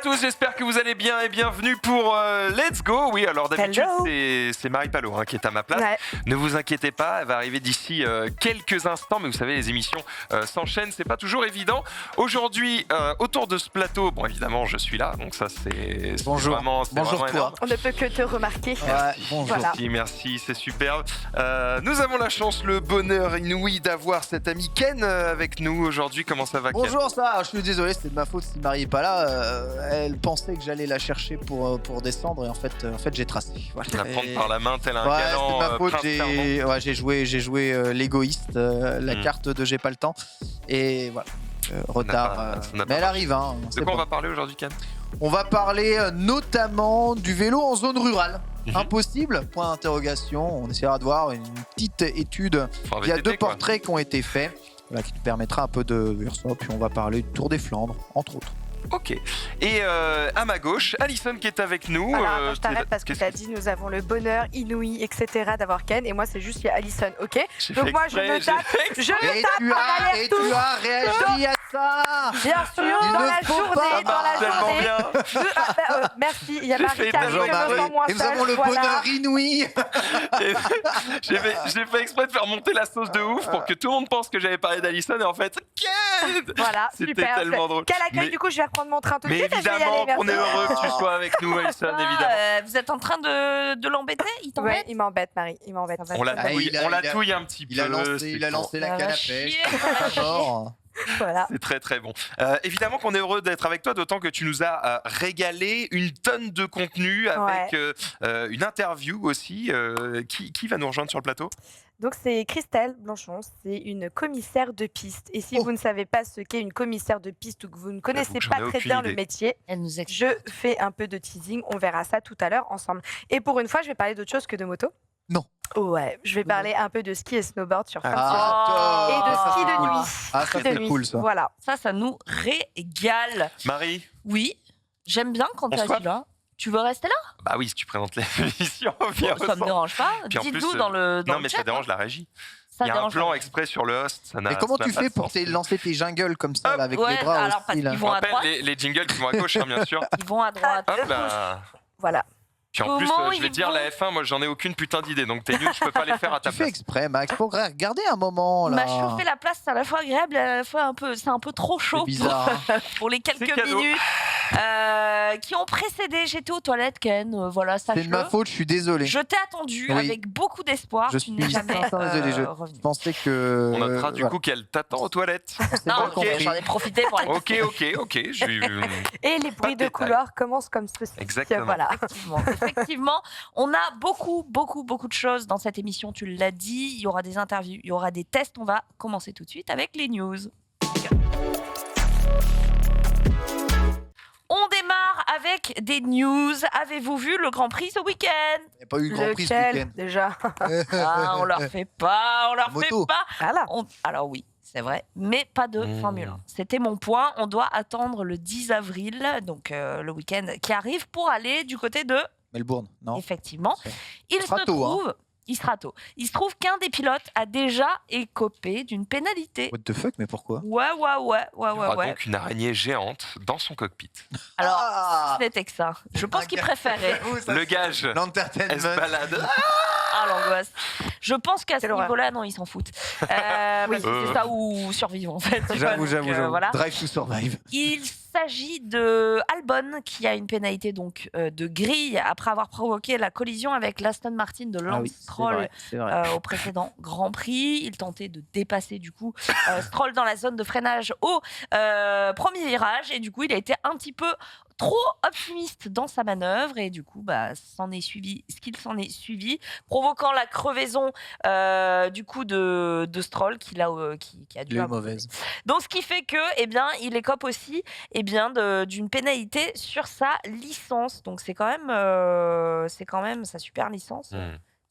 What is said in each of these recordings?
tous, j'espère que vous allez bien et bienvenue pour Let's Go. Oui, alors d'habitude c'est Marie Palot qui est à ma place. Ouais. Ne vous inquiétez pas, elle va arriver d'ici quelques instants, mais vous savez les émissions s'enchaînent, c'est pas toujours évident. Aujourd'hui, autour de ce plateau, bon évidemment je suis là, donc ça c'est bonjour. Vraiment bonjour énorme. On ne peut que te remarquer. Bonjour. Voilà. Merci, c'est superbe. Nous avons la chance, le bonheur inouï d'avoir cet ami Ken avec nous aujourd'hui. Comment ça va, Ken? Bonjour, ça va. Je suis désolé, c'était de ma faute si Marie est pas là. Elle pensait que j'allais la chercher pour descendre et en fait j'ai tracé. Voilà. La prendre par la main tel un galant. C'était ma faute. J'ai joué l'égoïste, la carte de j'ai pas le temps et voilà. Retard. Mais elle arrive. De quoi on va parler aujourd'hui, Ken? On va parler notamment du vélo en zone rurale. Impossible? Point d'interrogation. On essaiera de voir une petite étude. Il y a 2 portraits qui ont été faits, qui te permettra un peu de voir ça. Puis on va parler du Tour des Flandres, entre autres. Ok. Et à ma gauche, Alison qui est avec nous. Alors, je t'arrête parce que tu as dit nous avons le bonheur inouï, etc. d'avoir Ken. Et moi, c'est juste il y a Alison, ok? Donc moi, je me tape. Et tu as réagi à ça. Bien sûr, dans la journée. Merci, il y a Marie qui arrive, je me sens moins seule. Et nous avons le bonheur inouï. J'ai fait exprès de faire monter la sauce de ouf pour que tout le monde pense que j'avais parlé d'Alison et en fait, Ken. Voilà, c'était super. Tellement drôle. Quel accueil, du coup, je vais reprendre mon train tout de suite. Mais évidemment, on est heureux que tu sois avec nous, Alison, évidemment. Vous êtes en train de l'embêter? Il t'embête? Ouais, il m'embête, Marie, il m'embête. On la touille un petit peu. Il a lancé la canne à pêche. Voilà. C'est très très bon. Évidemment qu'on est heureux d'être avec toi, d'autant que tu nous as régalé une tonne de contenu avec une interview aussi. Qui va nous rejoindre sur le plateau? Donc c'est Christelle Blanchon, c'est une commissaire de piste. Et si vous ne savez pas ce qu'est une commissaire de piste ou que vous ne connaissez pas très bien le métier, je fais un peu de teasing, on verra ça tout à l'heure ensemble. Et pour une fois, je vais parler d'autre chose que de moto. Non. Ouais, je vais parler un peu de ski et snowboard sur France et de ski de nuit. Ah, ça c'est cool ça. Voilà. Ça nous régale. Marie? Oui, j'aime bien quand tu es là. Tu veux rester là? Bah oui, si tu présentes l'émission. Ça me dérange pas. Dites-nous dans le Non, mais chat, ça dérange la régie. Ça il y a un plan exprès sur le host. Mais comment tu fais pour lancer tes jingles comme ça là, avec les bras alors, aussi là? Ils vont à droite. Les jingles qui vont à gauche, bien sûr. Ils vont à droite. Hop là. Voilà. Puis en plus, je vais te dire, la F1, moi, j'en ai aucune putain d'idée. Donc t'es nul, je peux pas les faire à ta place. Tu fais exprès, Max, pour regarder un moment là. M'a chauffé la place, c'est à la fois agréable et à la fois c'est un peu trop chaud. C'est bizarre. Pour les quelques minutes qui ont précédé. J'étais aux toilettes, Ken. Voilà, sache-le. C'est de ma faute, je suis désolé. Je t'ai attendu avec beaucoup d'espoir. Je suis jamais désolé. Je pensais que. On notera du coup qu'elle t'attend aux toilettes. Non, j'en ai profité pour aller. Ok. Et les bruits de couloir commencent comme ceci. Exactement. Voilà. Effectivement, on a beaucoup de choses dans cette émission. Tu l'as dit. Il y aura des interviews, il y aura des tests. On va commencer tout de suite avec les news. On démarre avec des news. Avez-vous vu le Grand Prix ce week-end? Il n'y a pas eu le Grand Prix ce week-end. Déjà. On leur fait pas. Voilà. Alors oui, c'est vrai, mais pas de Formule 1. C'était mon point. On doit attendre le 10 avril, donc le week-end qui arrive, pour aller du côté de Melbourne, non? Effectivement. Il se trouve qu'un des pilotes a déjà écopé d'une pénalité. What the fuck, mais pourquoi? Ouais. Donc une araignée géante dans son cockpit. Alors, c'était que ça. Je pense qu'il préférait. Le gage. L'entertainment. Elle se balade. Ah, l'angoisse. Je pense qu'à ce niveau-là, non, ils s'en foutent. C'est ça ou survivre, en fait. J'avoue. Voilà. Drive to Survive. Il s'agit de Albon qui a une pénalité donc de grille après avoir provoqué la collision avec l'Aston Martin de Lance Stroll au précédent Grand Prix. Il tentait de dépasser du coup Stroll dans la zone de freinage au premier virage et du coup il a été un petit peu trop optimiste dans sa manœuvre et du coup s'en est suivi ce qu'il s'en est suivi, provoquant la crevaison du coup de Stroll qui a dû mauvaise. Donc ce qui fait que il écope aussi d'une pénalité sur sa licence. Donc c'est quand même sa super licence.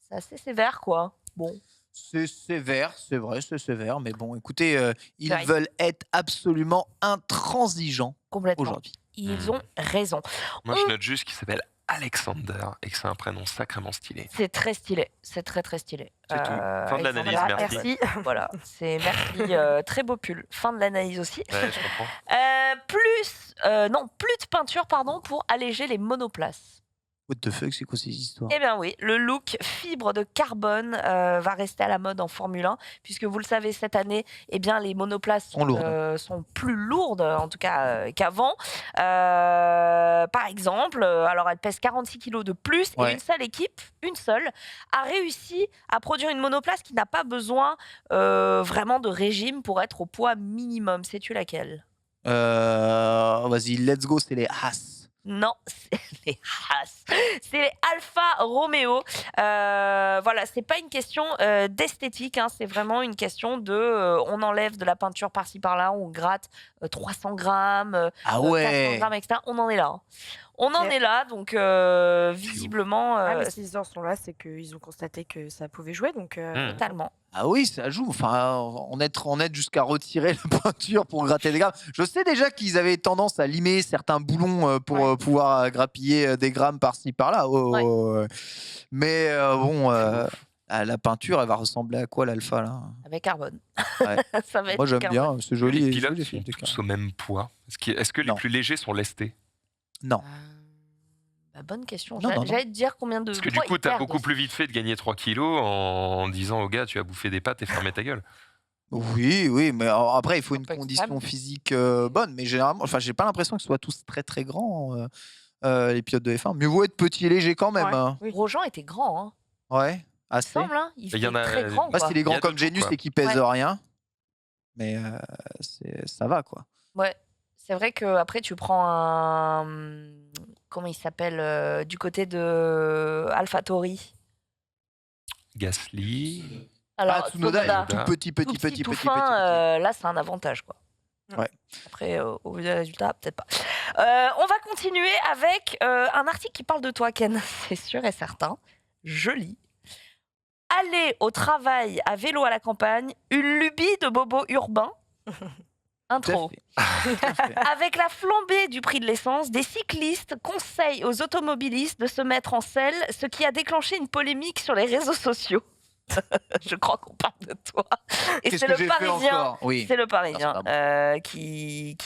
C'est assez sévère quoi. Bon. C'est sévère, c'est vrai, c'est sévère, mais bon, écoutez, ils veulent être absolument intransigeants aujourd'hui. Ils ont raison. Moi, je note juste qu'il s'appelle Alexander et que c'est un prénom sacrément stylé. C'est très stylé, c'est très très stylé. C'est tout. Fin de l'analyse, merci. Voilà, c'est merci, très beau pull. Fin de l'analyse aussi. Ouais, je comprends. Plus de peinture pour alléger les monoplaces. What the fuck, c'est quoi ces histoires? Eh bien oui, le look fibre de carbone va rester à la mode en Formule 1, puisque vous le savez, cette année, eh bien, les monoplaces sont plus lourdes, en tout cas, qu'avant. Par exemple, alors elles pèsent 46 kilos de plus, et une seule équipe, a réussi à produire une monoplace qui n'a pas besoin vraiment de régime pour être au poids minimum. Sais-tu laquelle? Vas-y, let's go, c'est les Haas. Non, c'est les Haas. C'est les Alfa Romeo. Voilà, c'est pas une question d'esthétique, hein, c'est vraiment une question de... on enlève de la peinture par-ci par-là, on gratte 300 grammes, 400 grammes, etc. On en est là. Hein. On en est là, donc visiblement... mais s'ils en sont là, c'est qu'ils ont constaté que ça pouvait jouer, donc... Totalement. Ah oui, ça joue. Enfin, en être jusqu'à retirer la peinture pour gratter des grammes. Je sais déjà qu'ils avaient tendance à limer certains boulons pour pouvoir grappiller des grammes par-ci par-là. Mais bon, la peinture, elle va ressembler à quoi l'Alpha là? Avec carbone. Ça va être moi j'aime bien, c'est joli. Les pilotes sont tous au même poids. Est-ce que les plus légers sont lestés? Non. Bonne question. J'allais te dire combien de... Parce que du coup, tu as beaucoup plus vite fait de gagner 3 kilos en disant au gars, tu as bouffé des pâtes et fermé ta gueule. Oui, mais après, il faut une condition physique bonne. Mais généralement, j'ai pas l'impression que ce soit tous très très grands, les pilotes de F1. Mieux vaut être petit et léger quand même. Hein. Oui. Grosjean était grand. Hein. Ouais, assez. Il semble, hein. Il y en a très grand. S'il est grand comme Genius et qu'il pèse rien. Mais ça va, quoi. Ouais, c'est vrai qu'après, tu prends un... Comment il s'appelle du côté de AlphaTauri? Gasly. Alors, Tsunoda, tout petit. Là, c'est un avantage, quoi. Ouais. Après, au vu des résultats, peut-être pas. On va continuer avec un article qui parle de toi, Ken. C'est sûr et certain. Je lis. Aller au travail à vélo à la campagne, une lubie de bobo urbain. Intro. Avec la flambée du prix de l'essence, des cyclistes conseillent aux automobilistes de se mettre en selle, ce qui a déclenché une polémique sur les réseaux sociaux. Je crois qu'on parle de toi. Et c'est le Parisien, c'est le Parisien qui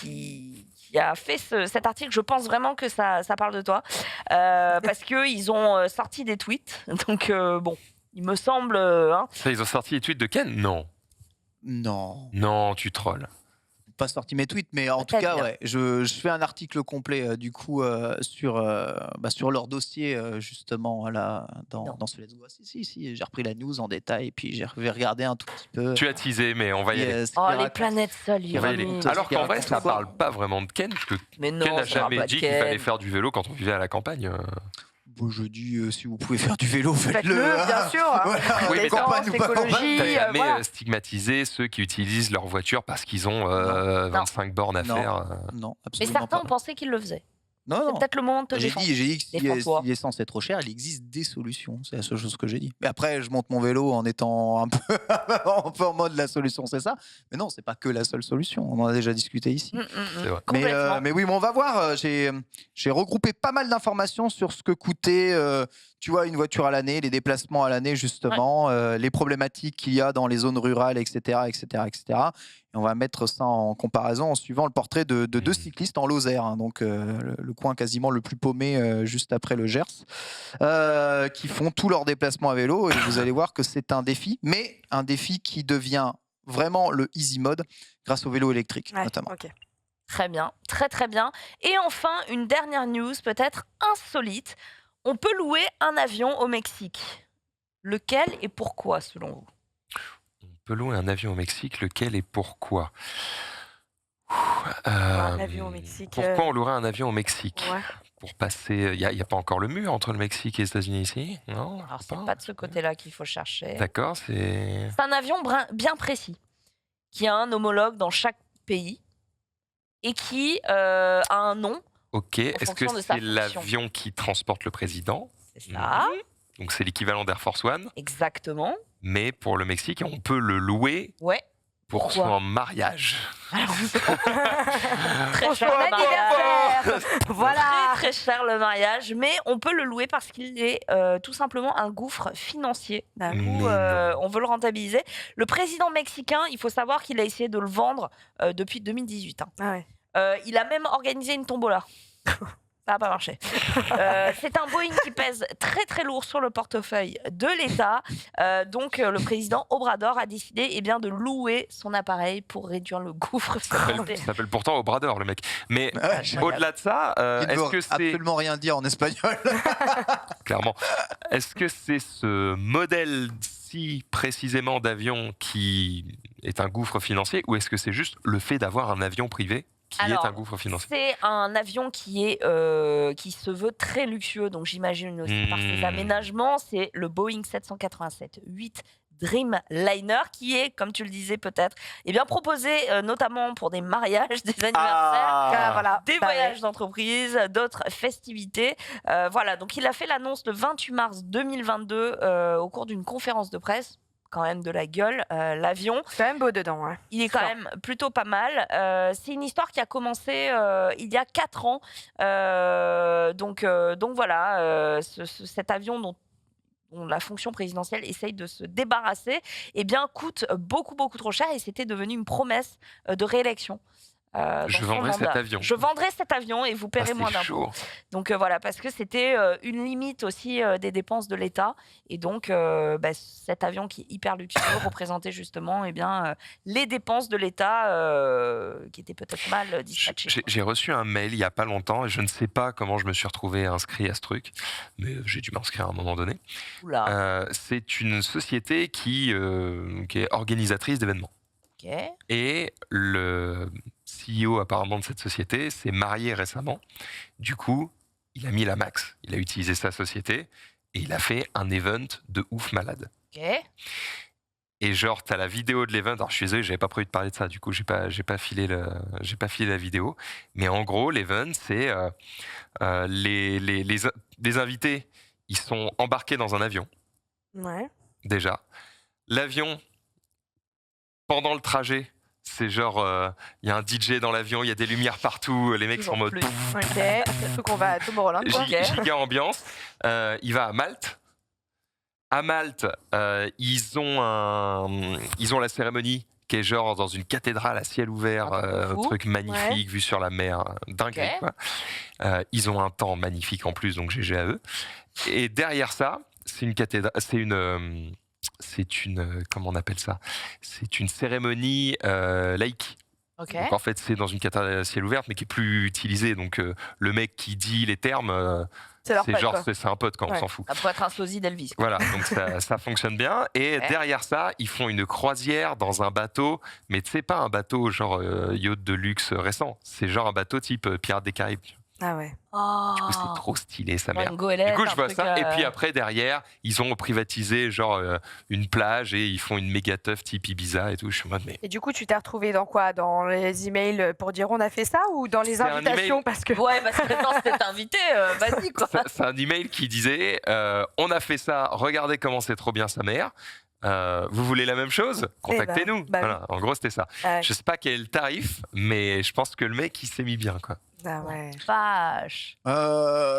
a fait cet article. Je pense vraiment que ça parle de toi parce qu'ils ont sorti des tweets. Donc bon, il me semble. Ils ont sorti des tweets de Ken? Non, tu trolls. Pas sorti mes tweets, mais en tout cas, je fais un article complet du coup sur leur dossier justement là dans ce Let's Go. Si, j'ai repris la news en détail et puis j'ai regardé un tout petit peu. Tu as teasé, mais on va y aller. Les planètes solides. Alors qu'en vrai, ça parle pas vraiment de Ken, parce que Ken n'a jamais dit qu'il fallait faire du vélo quand on vivait à la campagne. Je dis, si vous pouvez faire du vélo, faites-le. Bien sûr. Oui, mais écologie. T'as jamais stigmatisé ceux qui utilisent leur voiture parce qu'ils ont 25 bornes à faire. Non, absolument. Mais certains ont pensé qu'ils le faisaient. Non. C'est peut-être le moment de te défendre. J'ai dit que si l'essence est trop cher, il existe des solutions. C'est la seule chose que j'ai dit. Mais après, je monte mon vélo en étant un peu en mode la solution, c'est ça. Mais non, c'est pas que la seule solution. On en a déjà discuté ici. C'est vrai. Mais oui, on va voir. J'ai regroupé pas mal d'informations sur ce que coûtait, tu vois, une voiture à l'année, les déplacements à l'année, justement, les problématiques qu'il y a dans les zones rurales, etc. Et on va mettre ça en comparaison en suivant le portrait de deux cyclistes en Lozère, hein, donc le coin quasiment le plus paumé juste après le Gers, qui font tous leurs déplacements à vélo. Et vous allez voir que c'est un défi, mais un défi qui devient vraiment le easy mode grâce au vélo électrique, notamment. Okay. Très bien, très très bien. Et enfin, une dernière news peut-être insolite. On peut louer un avion au Mexique. Lequel et pourquoi, selon vous? On peut louer un avion au Mexique, lequel et pourquoi? Un avion au Mexique. Pourquoi on louerait un avion au Mexique? Pour passer... Il n'y a pas encore le mur entre le Mexique et les États-Unis ici? Non. Alors, c'est pas de ce côté-là qu'il faut chercher. D'accord, c'est un avion bien précis, qui a un homologue dans chaque pays et qui a un nom. Ok, est-ce que c'est l'avion qui transporte le président? C'est ça. Donc c'est l'équivalent d'Air Force One. Exactement. Mais pour le Mexique, on peut le louer Pour son mariage. Très cher le mariage. Voilà. Très cher le mariage, mais on peut le louer parce qu'il est tout simplement un gouffre financier. On veut le rentabiliser. Le président mexicain, il faut savoir qu'il a essayé de le vendre depuis 2018. Il a même organisé une tombola. Ça n'a pas marché. C'est un Boeing qui pèse très très lourd sur le portefeuille de l'État. Donc le président Obrador a décidé de louer son appareil pour réduire le gouffre. Ça s'appelle pourtant Obrador, le mec. Mais au-delà de ça, est-ce que c'est... absolument rien dire en espagnol. Clairement. Est-ce que c'est ce modèle-ci précisément d'avion qui est un gouffre financier, ou est-ce que c'est juste le fait d'avoir un avion privé qui est un gouffre financier? C'est un avion qui se veut très luxueux, donc j'imagine aussi par ses aménagements. C'est le Boeing 787-8 Dreamliner qui est, comme tu le disais peut-être, proposé notamment pour des mariages, des anniversaires, des voyages d'entreprise, d'autres festivités. Donc il a fait l'annonce le 28 mars 2022 au cours d'une conférence de presse. Quand même de la gueule, l'avion. C'est quand même beau dedans. Hein. Il est quand même plutôt pas mal. C'est une histoire qui a commencé il y a 4 ans. Donc voilà, cet avion dont la fonction présidentielle essaye de se débarrasser, coûte beaucoup trop cher et c'était devenu une promesse de réélection. Je vendrai cet avion. Je vendrai cet avion et vous paierez moins d'impôts. Donc voilà, parce que c'était une limite aussi des dépenses de l'État. Et donc cet avion qui est hyper luxueux représentait justement les dépenses de l'État qui étaient peut-être mal dispatchées. J'ai reçu un mail il n'y a pas longtemps et je ne sais pas comment je me suis retrouvé inscrit à ce truc, mais j'ai dû m'inscrire à un moment donné. C'est une société qui est organisatrice d'événements. Et le CEO apparemment de cette société s'est marié récemment. Du coup, il a mis la max. Il a utilisé sa société et il a fait un event de ouf malade. Et genre, t'as la vidéo de l'event. Alors, je suis désolé, j'avais pas prévu de parler de ça. Du coup, j'ai pas filé la vidéo. Mais en gros, l'event, c'est les invités. Ils sont embarqués dans un avion. Déjà, l'avion. Pendant le trajet, c'est genre, il y a un DJ dans l'avion, il y a des lumières partout, les mecs sont en mode... c'est le truc qu'on va à Tomorrowland. Giga ambiance. Il va à Malte. À Malte, ils ont la cérémonie qui est genre dans une cathédrale à ciel ouvert, un truc magnifique, vue sur la mer, dingue. Ils ont un temps magnifique en plus, donc GG à eux. Et derrière ça, c'est une comment on appelle ça? C'est une cérémonie laïque. Donc en fait, c'est dans une cathédrale à ciel ouvert, mais qui est plus utilisée. Donc le mec qui dit les termes, c'est un pote quand on s'en fout. Ça pourrait être un sosie d'Elvis. Voilà, donc ça fonctionne bien. Et derrière ça, ils font une croisière dans un bateau, mais tu sais, pas un bateau genre yacht de luxe récent. C'est genre un bateau type Pirates des Caraïbes. Ah ouais. Du coup, c'est trop stylé, sa mère. Du coup, je vois ça. Et puis après, derrière, ils ont privatisé genre une plage et ils font une méga teuf type Ibiza et tout. Je suis en mode, mais... Et du coup, tu t'es retrouvé dans quoi? Dans les emails pour dire on a fait ça ou dans les invitations parce que maintenant c'est invité, vas-y quoi. C'est un email qui disait on a fait ça, regardez comment c'est trop bien sa mère. Vous voulez la même chose? Contactez-nous. Voilà. En gros, c'était ça. Je sais pas quel est le tarif, mais je pense que le mec, il s'est mis bien, quoi. Ah ouais. Vache.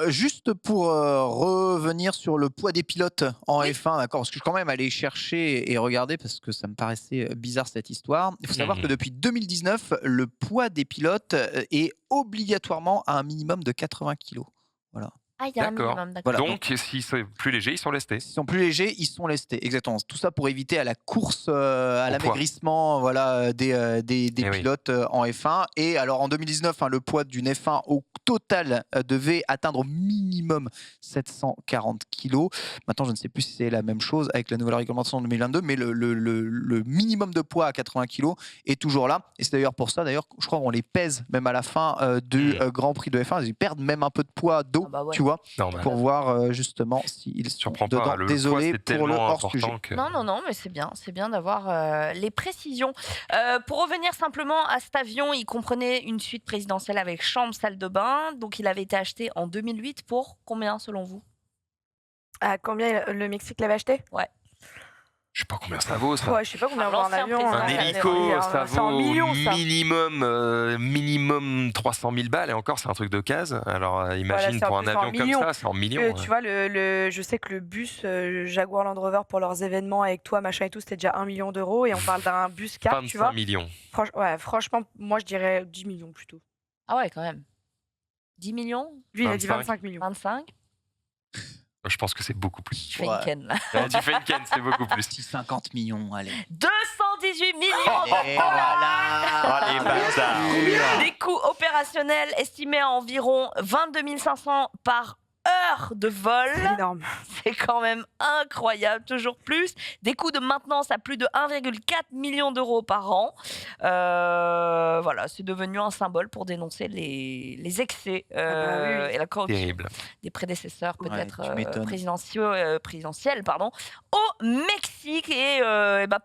Juste pour revenir sur le poids des pilotes en F1, d'accord, parce que je suis quand même allé chercher et regarder parce que ça me paraissait bizarre cette histoire. Il faut savoir que depuis 2019, le poids des pilotes est obligatoirement à un minimum de 80 kg. Voilà. Ah, il y a un minimum, d'accord. Voilà. Donc, s'ils sont plus légers, ils sont lestés. S'ils sont plus légers, ils sont lestés, exactement. Tout ça pour éviter à la course, à l'amaigrissement des pilotes en F1. Et alors, en 2019, le poids d'une F1 au total devait atteindre au minimum 740 kg. Maintenant, je ne sais plus si c'est la même chose avec la nouvelle réglementation de 2022, mais le minimum de poids à 80 kg est toujours là. Et c'est d'ailleurs pour ça, je crois qu'on les pèse même à la fin du Grand Prix de F1. Ils perdent même un peu de poids d'eau, tu vois, pour voir justement s'ils sont dedans. Désolé pour le hors-sujet. Non, mais c'est bien d'avoir les précisions. Pour revenir simplement à cet avion, il comprenait une suite présidentielle avec chambre, salle de bain. Donc il avait été acheté en 2008 pour combien selon vous? À combien le Mexique l'avait acheté? Ouais. Je sais pas combien ça vaut, ça. Ouais, je sais pas combien vaut un avion. Un hélico, ça vaut minimum 300 000 balles. Et encore, c'est un truc de case. Alors, imagine pour un avion comme ça, c'est en millions. Tu vois, je sais que le bus Jaguar Land Rover pour leurs événements avec toi, machin et tout, c'était déjà 1 million d'euros. Et on parle d'un bus 4, tu vois. 25 millions. Franchement, moi, je dirais 10 millions plutôt. Ah ouais, quand même. 10 millions. Lui, il a dit 25 millions. 25. Je pense que c'est beaucoup plus. Tu fais une ken, là. Tu fais une ken, c'est beaucoup plus. 50 millions, allez. 218 millions Et voilà. Allez, bâtard. Des coûts opérationnels estimés à environ 22 500 par heure de vol. C'est énorme. C'est quand même incroyable, toujours plus. Des coûts de maintenance à plus de 1,4 million d'euros par an. Voilà, c'est devenu un symbole pour dénoncer les excès et la corruption des prédécesseurs, peut-être présidentiels, au Mexique. Et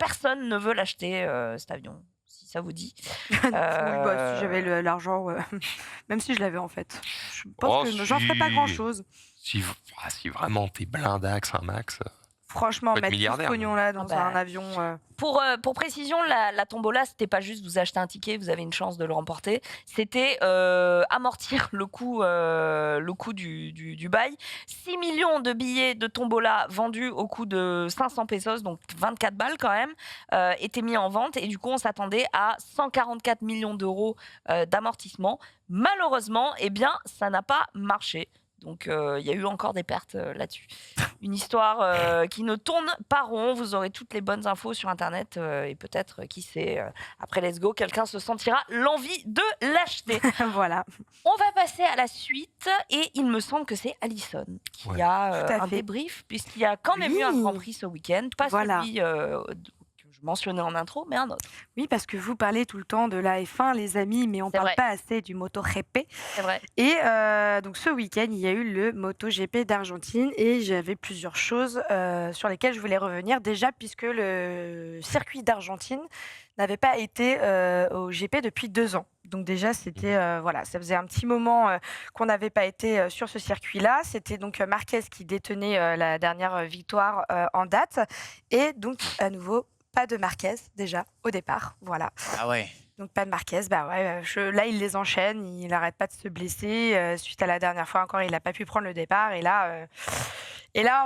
personne ne veut l'acheter, cet avion. Ça vous dit? Si j'avais l'argent, même si je l'avais en fait. Je pense que j'en ferais pas grand-chose. Si vraiment t'es blindax, un max. Franchement, mettre tout ce pognon-là dans un avion... Pour précision, la tombola, c'était pas juste vous achetez un ticket, vous avez une chance de le remporter. C'était amortir le coût du bail. 6 millions de billets de tombola vendus au coût de 500 pesos, donc 24 balles quand même, étaient mis en vente. Et du coup, on s'attendait à 144 millions d'euros d'amortissement. Malheureusement, ça n'a pas marché. Donc, il y a eu encore des pertes là-dessus. Une histoire qui ne tourne pas rond. Vous aurez toutes les bonnes infos sur Internet. Et peut-être, qui sait, après Let's Go, quelqu'un se sentira l'envie de l'acheter. Voilà. On va passer à la suite. Et il me semble que c'est Alison qui a un débrief, puisqu'il y a quand même eu un Grand Prix ce week-end. Pas celui mentionné en intro, mais un autre. Oui, parce que vous parlez tout le temps de la F1, les amis, mais on ne parle pas assez du MotoGP. C'est vrai. Et donc ce week-end, il y a eu le MotoGP d'Argentine et j'avais plusieurs choses sur lesquelles je voulais revenir. Déjà, puisque le circuit d'Argentine n'avait pas été au GP depuis 2 ans. Donc déjà, c'était ça faisait un petit moment qu'on n'avait pas été sur ce circuit-là. C'était donc Marquez qui détenait la dernière victoire en date. Et donc, à nouveau, pas de Marquez, déjà, au départ. Voilà. Ah ouais. Donc, pas de Marquez. Là, il les enchaîne. Il n'arrête pas de se blesser. Suite à la dernière fois encore, il n'a pas pu prendre le départ. Et là,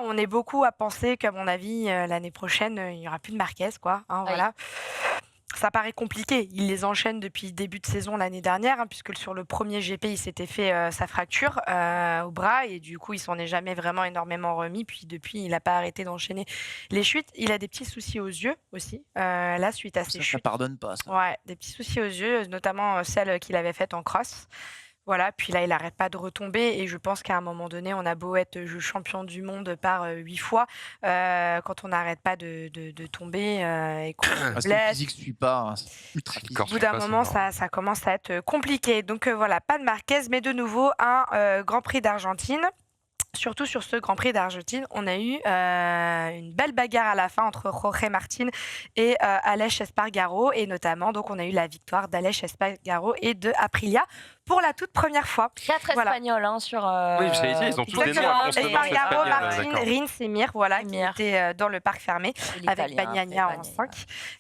on est beaucoup à penser qu'à mon avis, l'année prochaine, il n'y aura plus de Marquez, quoi. Voilà. Ça paraît compliqué. Il les enchaîne depuis début de saison l'année dernière, puisque sur le premier GP, il s'était fait sa fracture au bras et du coup, il s'en est jamais vraiment énormément remis. Puis depuis, il n'a pas arrêté d'enchaîner les chutes. Il a des petits soucis aux yeux aussi, là, suite à ces chutes. Ça pardonne pas, ça. Ouais, des petits soucis aux yeux, notamment celle qu'il avait faite en cross. Voilà, puis là, il n'arrête pas de retomber et je pense qu'à un moment donné, on a beau être champion du monde par 8 fois, quand on n'arrête pas de tomber et qu'on se blesse. Le physique ne suit pas, ultra physique. Au bout d'un moment, ça commence à être compliqué. Donc voilà, pas de Marquez, mais de nouveau un Grand Prix d'Argentine. Surtout sur ce Grand Prix d'Argentine, on a eu une belle bagarre à la fin entre Jorge Martin et Aleix Espargaro. Et notamment, donc, on a eu la victoire d'Aleix Espargaro et de Aprilia pour la toute première fois. 4 Espagnols sur... Oui, j'allais dire, ils ont tous des noms à consonance Espargaro, Martin, Rins et Mir, qui étaient dans le parc fermé avec Bagnaia en 5.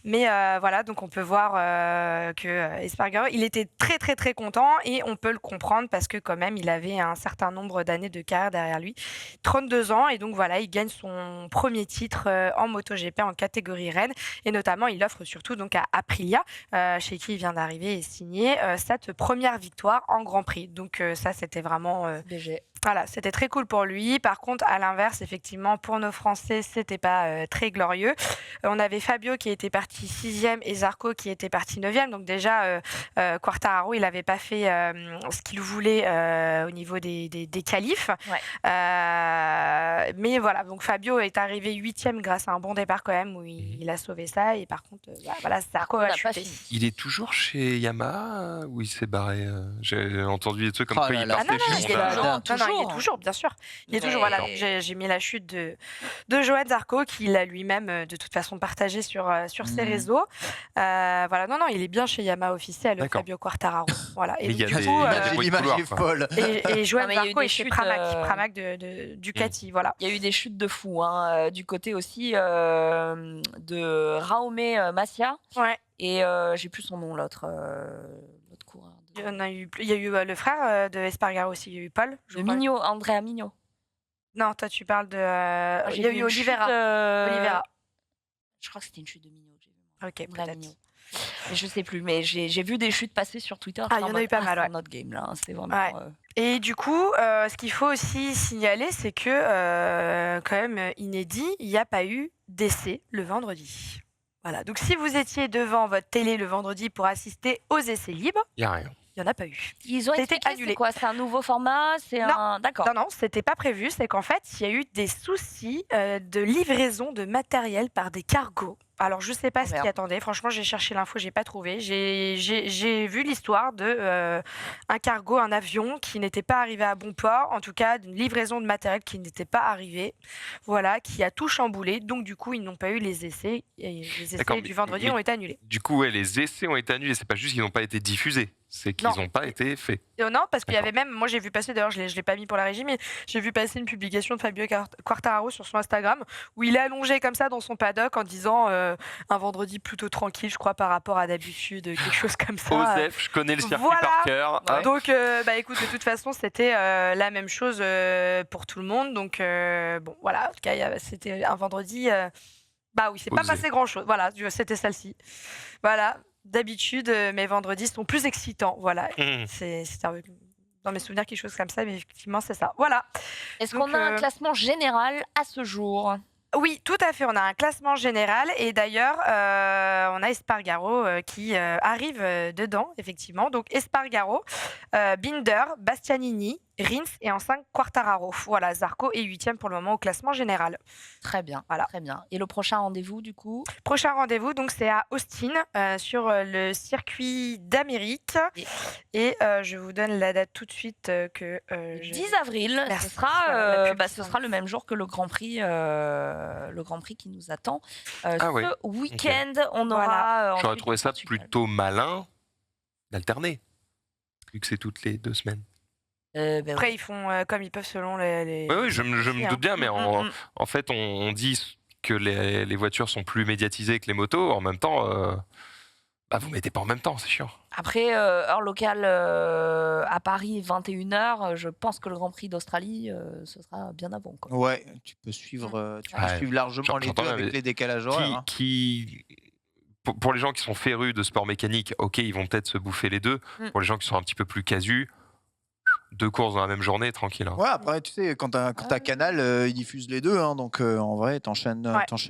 Mais voilà, donc on peut voir que Espargaro, il était très très très content et on peut le comprendre parce que quand même, il avait un certain nombre d'années de carrière derrière lui. 32 ans et donc voilà, il gagne son premier titre en MotoGP en catégorie Rennes et notamment il offre surtout donc à Aprilia, chez qui il vient d'arriver et signer cette première victoire en Grand Prix. Donc ça, c'était vraiment... Voilà, c'était très cool pour lui. Par contre, à l'inverse, effectivement, pour nos Français, c'était pas très glorieux. On avait Fabio qui était parti 6e et Zarco qui était parti 9e. Donc déjà, Quartararo, il n'avait pas fait ce qu'il voulait au niveau des qualifs. Mais voilà, donc Fabio est arrivé 8e grâce à un bon départ quand même où il a sauvé ça. Et par contre, voilà, Zarco a chuté. Il est toujours chez Yamaha ou il s'est barré? J'ai entendu des trucs comme quoi il partait il est toujours, bien sûr. Il est toujours, voilà. J'ai mis la chute de Johan Zarco, qu'il a lui-même, de toute façon, partagé sur ses réseaux. Voilà, non, il est bien chez Yamaha officiel, Fabio Quartararo. Voilà. Et l'image est folle. Et Johan Zarco est chez Pramac de Ducati, voilà. Il y a eu des chutes de fou, du côté aussi de Raume Massia. Ouais. Et j'ai plus son nom, l'autre coureur. Il y a eu le frère de Espargaro aussi, il y a eu Paul. Andrea Mignot. Non, toi tu parles de... il y a eu Oliveira. Je crois que c'était une chute de Mignot. Ok, peut-être. Je sais plus, mais j'ai vu des chutes passer sur Twitter. Il y en a eu pas mal, ouais. Notre game là, c'est vraiment. Et du coup, ce qu'il faut aussi signaler, c'est que quand même inédit, il n'y a pas eu d'essai le vendredi. Voilà. Donc si vous étiez devant votre télé le vendredi pour assister aux essais libres, il n'y a rien. Il n'y en a pas eu. Ils ont été annulés. C'est quoi? C'est un nouveau format? D'accord. Non, c'était pas prévu. C'est qu'en fait, il y a eu des soucis de livraison de matériel par des cargos. Alors, je sais pas ce qui attendait. Franchement, j'ai cherché l'info, j'ai pas trouvé. J'ai vu l'histoire de un cargo, un avion qui n'était pas arrivé à bon port. En tout cas, une livraison de matériel qui n'était pas arrivée. Voilà, qui a tout chamboulé. Donc, du coup, ils n'ont pas eu les essais. Et les essais du vendredi ont été annulés. Du coup, les essais ont été annulés. C'est pas juste qu'ils n'ont pas été diffusés. C'est qu'ils n'ont pas été faits. Non, parce qu'il y avait même, moi j'ai vu passer, d'ailleurs je l'ai pas mis pour la régie, mais j'ai vu passer une publication de Fabio Quartararo sur son Instagram où il est allongé comme ça dans son paddock en disant un vendredi plutôt tranquille, je crois, par rapport à d'habitude, quelque chose comme ça. Osef, je connais le circuit par cœur. Ouais. Donc, écoute, de toute façon, c'était la même chose pour tout le monde. Donc, bon, voilà, en tout cas, c'était un vendredi. Oui, c'est pas passé grand-chose. Voilà, c'était celle-ci. Voilà. D'habitude, mes vendredis sont plus excitants. Voilà, c'est dans mes souvenirs quelque chose comme ça, mais effectivement, c'est ça. Voilà. Est-ce qu'on a un classement général à ce jour? Oui, tout à fait. On a un classement général et d'ailleurs, on a Espargaro qui arrive dedans, effectivement. Donc, Espargaro, Binder, Bastianini, Rins et en 5, Quartararo. Voilà, Zarco est 8e pour le moment au classement général. Très bien, voilà. Très bien. Et le prochain rendez-vous, du coup? Prochain rendez-vous, donc c'est à Austin, sur le circuit d'Amérique. Et je vous donne la date tout de suite. 10 avril, ce sera le même jour que le Grand Prix qui nous attend. Ce week-end, on aura... J'aurais trouvé ça plutôt malin d'alterner, vu que c'est toutes les 2 semaines. Après, ils font comme ils peuvent selon les... Oui, je me doute bien, mais en fait, on dit que les voitures sont plus médiatisées que les motos. En même temps, vous mettez pas en même temps, c'est chiant. Après, heure locale à Paris, 21h, je pense que le Grand Prix d'Australie, ce sera bien avant. Quoi. Ouais, tu peux suivre largement les deux avec les décalages horaires. Pour les gens qui sont férus de sport mécanique, ok, ils vont peut-être se bouffer les deux. Pour les gens qui sont un petit peu plus casus, 2 courses dans la même journée, tranquille. Ouais, après, tu sais, quand t'as Canal, ils diffusent les deux. Donc, en vrai, t'enchaînes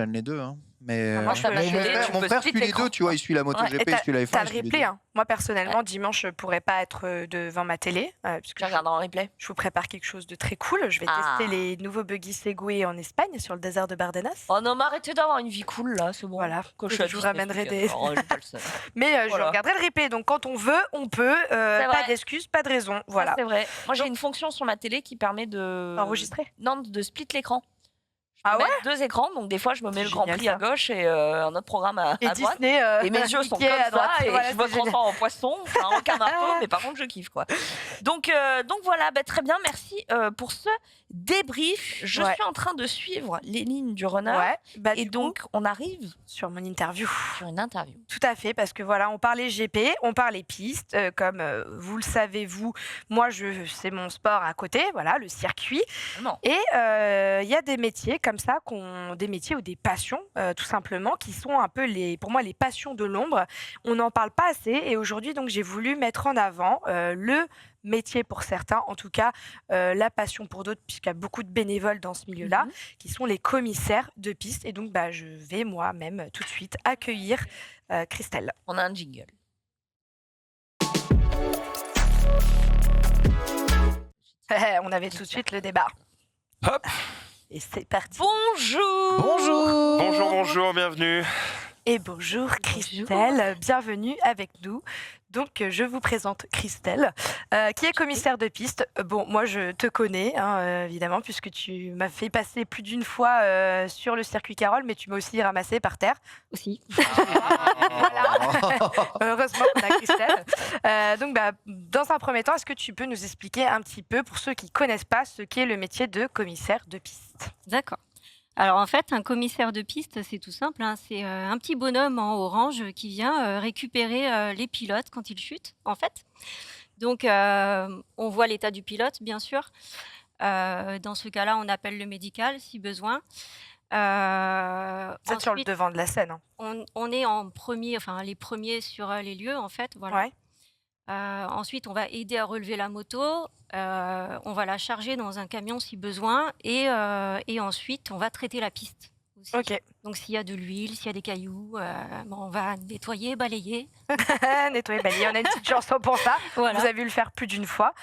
les deux. Mais mon frère suit les deux, tu vois, il suit la MotoGP, il suit la F1. T'as le replay, Moi, personnellement, dimanche, je pourrais pas être devant ma télé. Puisque je regarde en replay. Je vous prépare quelque chose de très cool. Je vais tester les nouveaux buggy Segway en Espagne, sur le désert de Bardenas. Oh non, mais arrêtez d'avoir une vie cool, là, c'est bon. Voilà, je vous ramènerai des... Mais je regarderai le replay, donc quand on veut, on peut. Pas d'excuses, pas de raison. Voilà. C'est vrai. Moi, j'ai une fonction sur ma télé qui permet de... Enregistrer? Non, de split l'écran. Ah ouais, 2 écrans, donc des fois je me mets le Grand Prix à gauche et un autre programme à droite. Disney, et mes yeux sont comme à droite, ça, et je me transforme en poisson, en canard, mais par contre je kiffe quoi. Donc voilà, très bien, merci pour ce débrief. Je suis en train de suivre les lignes du runner et donc on arrive sur mon interview. Sur une interview. Tout à fait, parce que voilà, on parlait GP, on parlait pistes, comme vous le savez moi c'est mon sport à côté, voilà, le circuit. Non. Et il y a des métiers comme ça, des métiers ou des passions, tout simplement, qui sont un peu pour moi les passions de l'ombre. On n'en parle pas assez et aujourd'hui donc j'ai voulu mettre en avant le métier pour certains, en tout cas la passion pour d'autres, puisqu'il y a beaucoup de bénévoles dans ce milieu-là, qui sont les commissaires de piste. Et donc je vais moi-même tout de suite accueillir Christelle. On a un jingle. On avait tout de suite le débat. Hop. Et c'est parti. Bonjour. Bonjour, bienvenue. Et bonjour Christelle, bienvenue avec nous. Donc, je vous présente Christelle, qui est commissaire de piste. Bon, moi, je te connais, évidemment, puisque tu m'as fait passer plus d'une fois sur le circuit Carole, mais tu m'as aussi ramassé par terre. Aussi. Voilà. Heureusement qu'on a Christelle. Donc, dans un premier temps, est-ce que tu peux nous expliquer un petit peu, pour ceux qui ne connaissent pas, ce qu'est le métier de commissaire de piste? D'accord. Alors en fait, un commissaire de piste, c'est tout simple. C'est un petit bonhomme en orange qui vient récupérer les pilotes quand ils chutent, en fait. Donc on voit l'état du pilote, bien sûr. Dans ce cas-là, on appelle le médical si besoin. Vous êtes sur le devant de la scène. On est en premier, enfin les premiers sur les lieux, en fait. Voilà. Ouais. Ensuite, on va aider à relever la moto, on va la charger dans un camion si besoin, et ensuite, on va traiter la piste aussi. Ok. Donc, s'il y a de l'huile, s'il y a des cailloux, on va nettoyer, balayer. Nettoyer, balayer, on a une petite chanson pour ça. Voilà. Vous avez vu le faire plus d'une fois.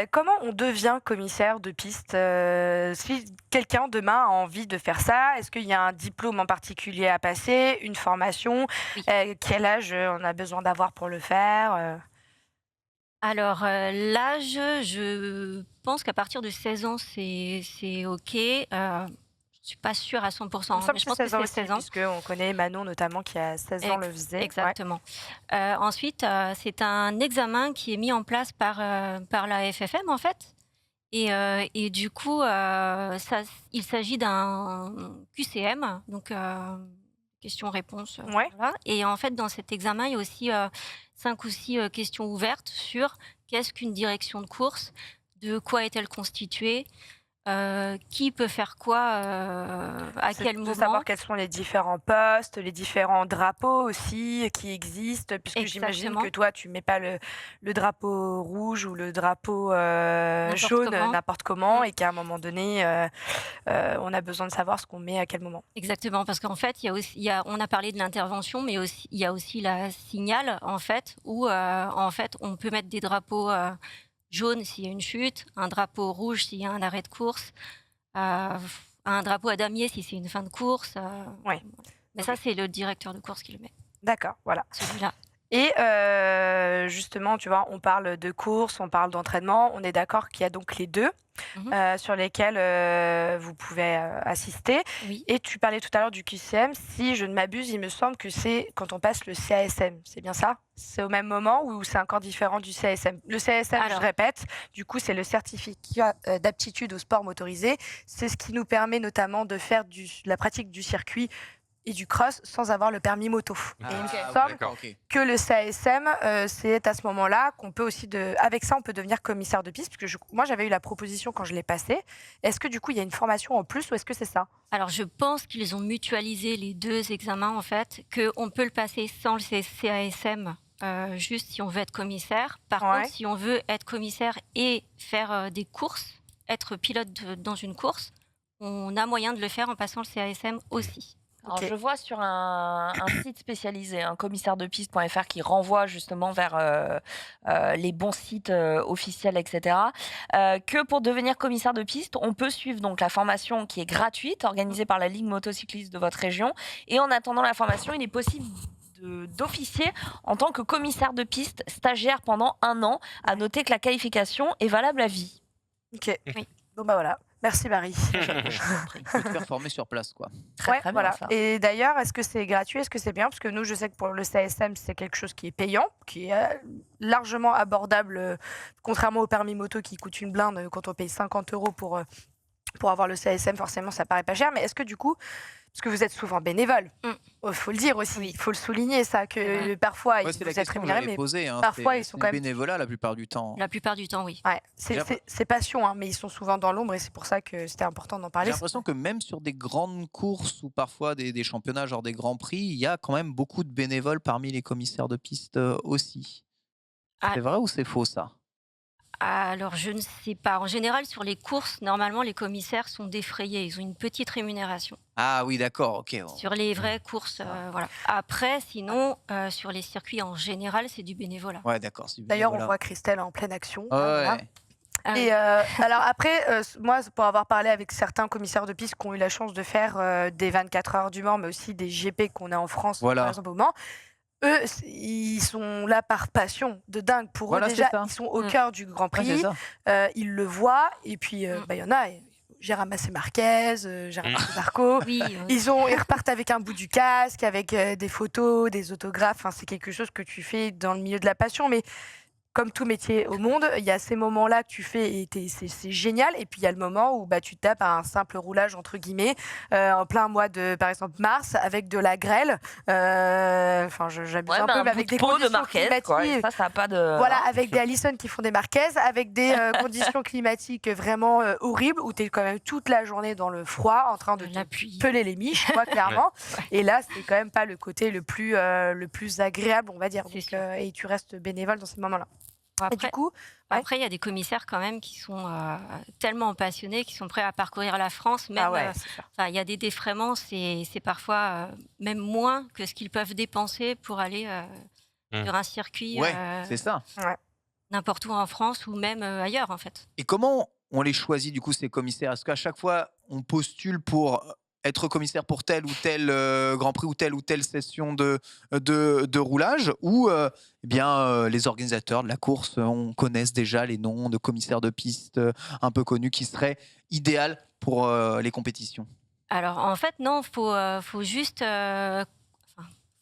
Comment on devient commissaire de piste? Si quelqu'un demain a envie de faire ça, est-ce qu'il y a un diplôme en particulier à passer, une formation? Oui. Quel âge on a besoin d'avoir pour le faire? Alors, l'âge, je pense qu'à partir de 16 ans, c'est OK. Je ne suis pas sûre à 100%, mais je pense que c'est 16 ans. Puisqu'on connaît Manon notamment qui a 16 ans le faisait. Exactement. Ouais. Ensuite, c'est un examen qui est mis en place par la FFM, en fait. Et du coup, il s'agit d'un QCM, donc questions-réponses. Ouais. Voilà. Et en fait, dans cet examen, il y a aussi 5 ou 6 questions ouvertes sur qu'est-ce qu'une direction de course, de quoi est-elle constituée, qui peut faire quoi, à quel moment. De savoir quels sont les différents postes, les différents drapeaux aussi qui existent, puisque j'imagine que toi, tu ne mets pas le drapeau rouge ou le drapeau jaune n'importe comment, et qu'à un moment donné, on a besoin de savoir ce qu'on met à quel moment. Exactement, parce qu'en fait, on a parlé de l'intervention, mais il y a aussi la signal, en fait, où en fait, on peut mettre des drapeaux jaune s'il y a une chute, un drapeau rouge s'il y a un arrêt de course, un drapeau à damier si c'est une fin de course. Ouais. Mais ça, c'est le directeur de course qui le met. D'accord, voilà. Celui-là. Et justement, tu vois, on parle de course, on parle d'entraînement. On est d'accord qu'il y a donc les deux sur lesquels vous pouvez assister. Oui. Et tu parlais tout à l'heure du QCM. Si je ne m'abuse, il me semble que c'est quand on passe le CASM. C'est bien ça? C'est au même moment ou c'est encore différent du CASM? Le CASM, je répète, du coup, c'est le certificat d'aptitude au sport motorisé. C'est ce qui nous permet notamment de faire de la pratique du circuit et du cross sans avoir le permis moto. Et il me semble que le CASM, c'est à ce moment-là qu'on peut aussi, avec ça, on peut devenir commissaire de piste, parce que moi, j'avais eu la proposition quand je l'ai passé. Est-ce que du coup, il y a une formation en plus ou est-ce que c'est ça? Alors, je pense qu'ils ont mutualisé les deux examens, en fait, qu'on peut le passer sans le CASM, juste si on veut être commissaire. Par contre, si on veut être commissaire et faire des courses, être pilote dans une course, on a moyen de le faire en passant le CASM aussi. Alors, je vois sur un site spécialisé, commissaire-de-piste.fr, qui renvoie justement vers les bons sites officiels, etc., que pour devenir commissaire de piste, on peut suivre donc la formation qui est gratuite, organisée par la Ligue motocycliste de votre région. Et en attendant la formation, il est possible d'officier en tant que commissaire de piste stagiaire pendant 1 an. À noter que la qualification est valable à vie. Ok. Oui. Bon, bah voilà. Merci Marie. Il faut te faire former sur place, quoi. Très voilà. Et d'ailleurs, est-ce que c'est gratuit? Est-ce que c'est bien? Parce que nous, je sais que pour le CASM, c'est quelque chose qui est payant, qui est largement abordable, contrairement au permis moto qui coûte une blinde. Quand on paye 50 € pour avoir le CASM, forcément, ça paraît pas cher. Mais est-ce que du coup, parce que vous êtes souvent bénévole, faut le dire aussi, il faut le souligner ça, que parfois vous êtes rémunérés, mais parfois ils sont quand même bénévolat la plupart du temps. La plupart du temps, oui. Ouais, c'est passion, mais ils sont souvent dans l'ombre et c'est pour ça que c'était important d'en parler. J'ai l'impression que même sur des grandes courses ou parfois des championnats, genre des grands prix, il y a quand même beaucoup de bénévoles parmi les commissaires de piste aussi. C'est vrai ou c'est faux ça? Alors, je ne sais pas. En général, sur les courses, normalement, les commissaires sont défrayés. Ils ont une petite rémunération. Ah oui, d'accord, ok. Sur les vraies courses, voilà. Après, sinon, sur les circuits en général, c'est du bénévolat. Ouais, d'accord. D'ailleurs, on voit Christelle en pleine action. Ouais. Et alors après, moi, pour avoir parlé avec certains commissaires de piste qui ont eu la chance de faire des 24 heures du Mans, mais aussi des GP qu'on a en France, par exemple, au Mans, eux, ils sont là par passion de dingue. Pour eux, déjà, ils sont au cœur du Grand Prix. Ils le voient. Et puis, il y en a. J'ai ramassé Marquez, j'ai ramassé Zarco. Ils repartent avec un bout du casque, avec des photos, des autographes. Enfin, c'est quelque chose que tu fais dans le milieu de la passion. Mais comme tout métier au monde, il y a ces moments-là que tu fais et c'est génial. Et puis, il y a le moment où tu tapes un simple roulage, entre guillemets, en plein mois de, par exemple, mars, avec de la grêle. Enfin, j'abuse un peu, mais avec des conditions de Marquez, climatiques. Ça n'a pas de... Voilà, avec des Allison qui font des Marquez, avec des conditions climatiques vraiment horribles, où tu es quand même toute la journée dans le froid, en train de peler les miches, clairement. Et là, c'est quand même pas le côté le plus agréable, on va dire. Donc, et tu restes bénévole dans ces moments-là. Après, du coup, après, il y a des commissaires quand même qui sont tellement passionnés, qui sont prêts à parcourir la France. Même, il y a des défraiements, c'est parfois même moins que ce qu'ils peuvent dépenser pour aller sur un circuit. C'est ça. N'importe où en France ou même ailleurs, en fait. Et comment on les choisit, du coup, ces commissaires? Est-ce qu'à chaque fois, on postule pour être commissaire pour tel ou tel Grand Prix ou telle session de roulage, ou les organisateurs de la course connaissent déjà les noms de commissaires de piste un peu connus qui seraient idéaux pour les compétitions? Alors en fait non, faut juste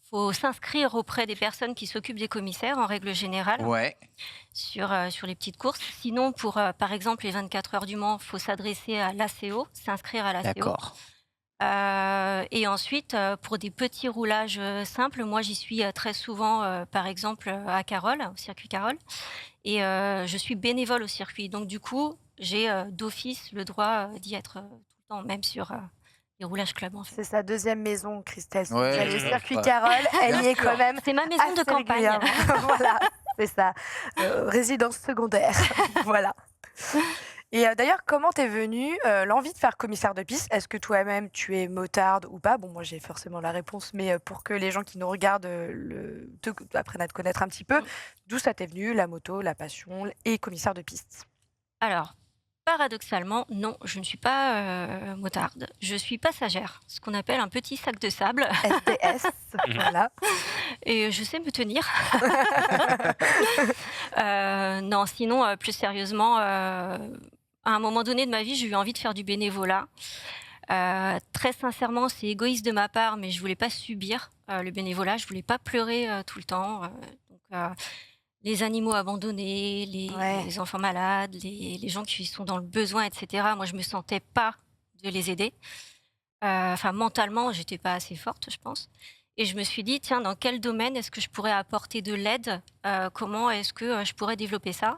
faut s'inscrire auprès des personnes qui s'occupent des commissaires en règle générale sur les petites courses. Sinon pour par exemple les 24 heures du Mans, faut s'adresser à l'ACO, s'inscrire à l'ACO. D'accord. Et ensuite, pour des petits roulages simples, moi j'y suis très souvent, par exemple à Carole, au circuit Carole, et je suis bénévole au circuit. Donc du coup, j'ai d'office le droit d'y être tout le temps, même sur les roulages club. En fait. C'est sa deuxième maison, Christelle. Le circuit Carole, elle y est quand même. C'est ma maison de campagne. Voilà, c'est ça. Résidence secondaire. Voilà. Et d'ailleurs, comment t'es venue l'envie de faire commissaire de piste? Est-ce que toi-même, tu es motarde ou pas? Bon, moi, j'ai forcément la réponse, mais pour que les gens qui nous regardent apprennent à te connaître un petit peu, d'où ça t'est venu, la moto, la passion et commissaire de piste? Alors, paradoxalement, non, je ne suis pas motarde. Je suis passagère, ce qu'on appelle un petit sac de sable. SDS, voilà. Et je sais me tenir. Non, sinon, plus sérieusement... à un moment donné de ma vie, j'ai eu envie de faire du bénévolat. Très sincèrement, c'est égoïste de ma part, mais je voulais pas subir le bénévolat. Je voulais pas pleurer tout le temps. Donc, les animaux abandonnés, les enfants malades, les gens qui sont dans le besoin, etc. Moi, je me sentais pas de les aider. Enfin, mentalement, j'étais pas assez forte, je pense. Et je me suis dit, tiens, dans quel domaine est-ce que je pourrais apporter de l'aide? Comment est-ce que je pourrais développer ça?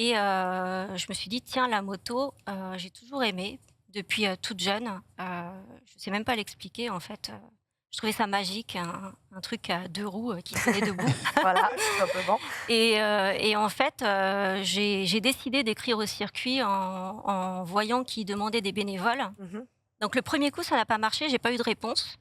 Et je me suis dit, tiens, la moto, j'ai toujours aimé, depuis toute jeune. Je ne sais même pas l'expliquer, en fait. Je trouvais ça magique, un truc à deux roues qui tenait debout. Voilà, tout simplement. Et en fait, j'ai décidé d'écrire au circuit en voyant qu'ils demandaient des bénévoles. Donc le premier coup, ça n'a pas marché, j'ai pas eu de réponse.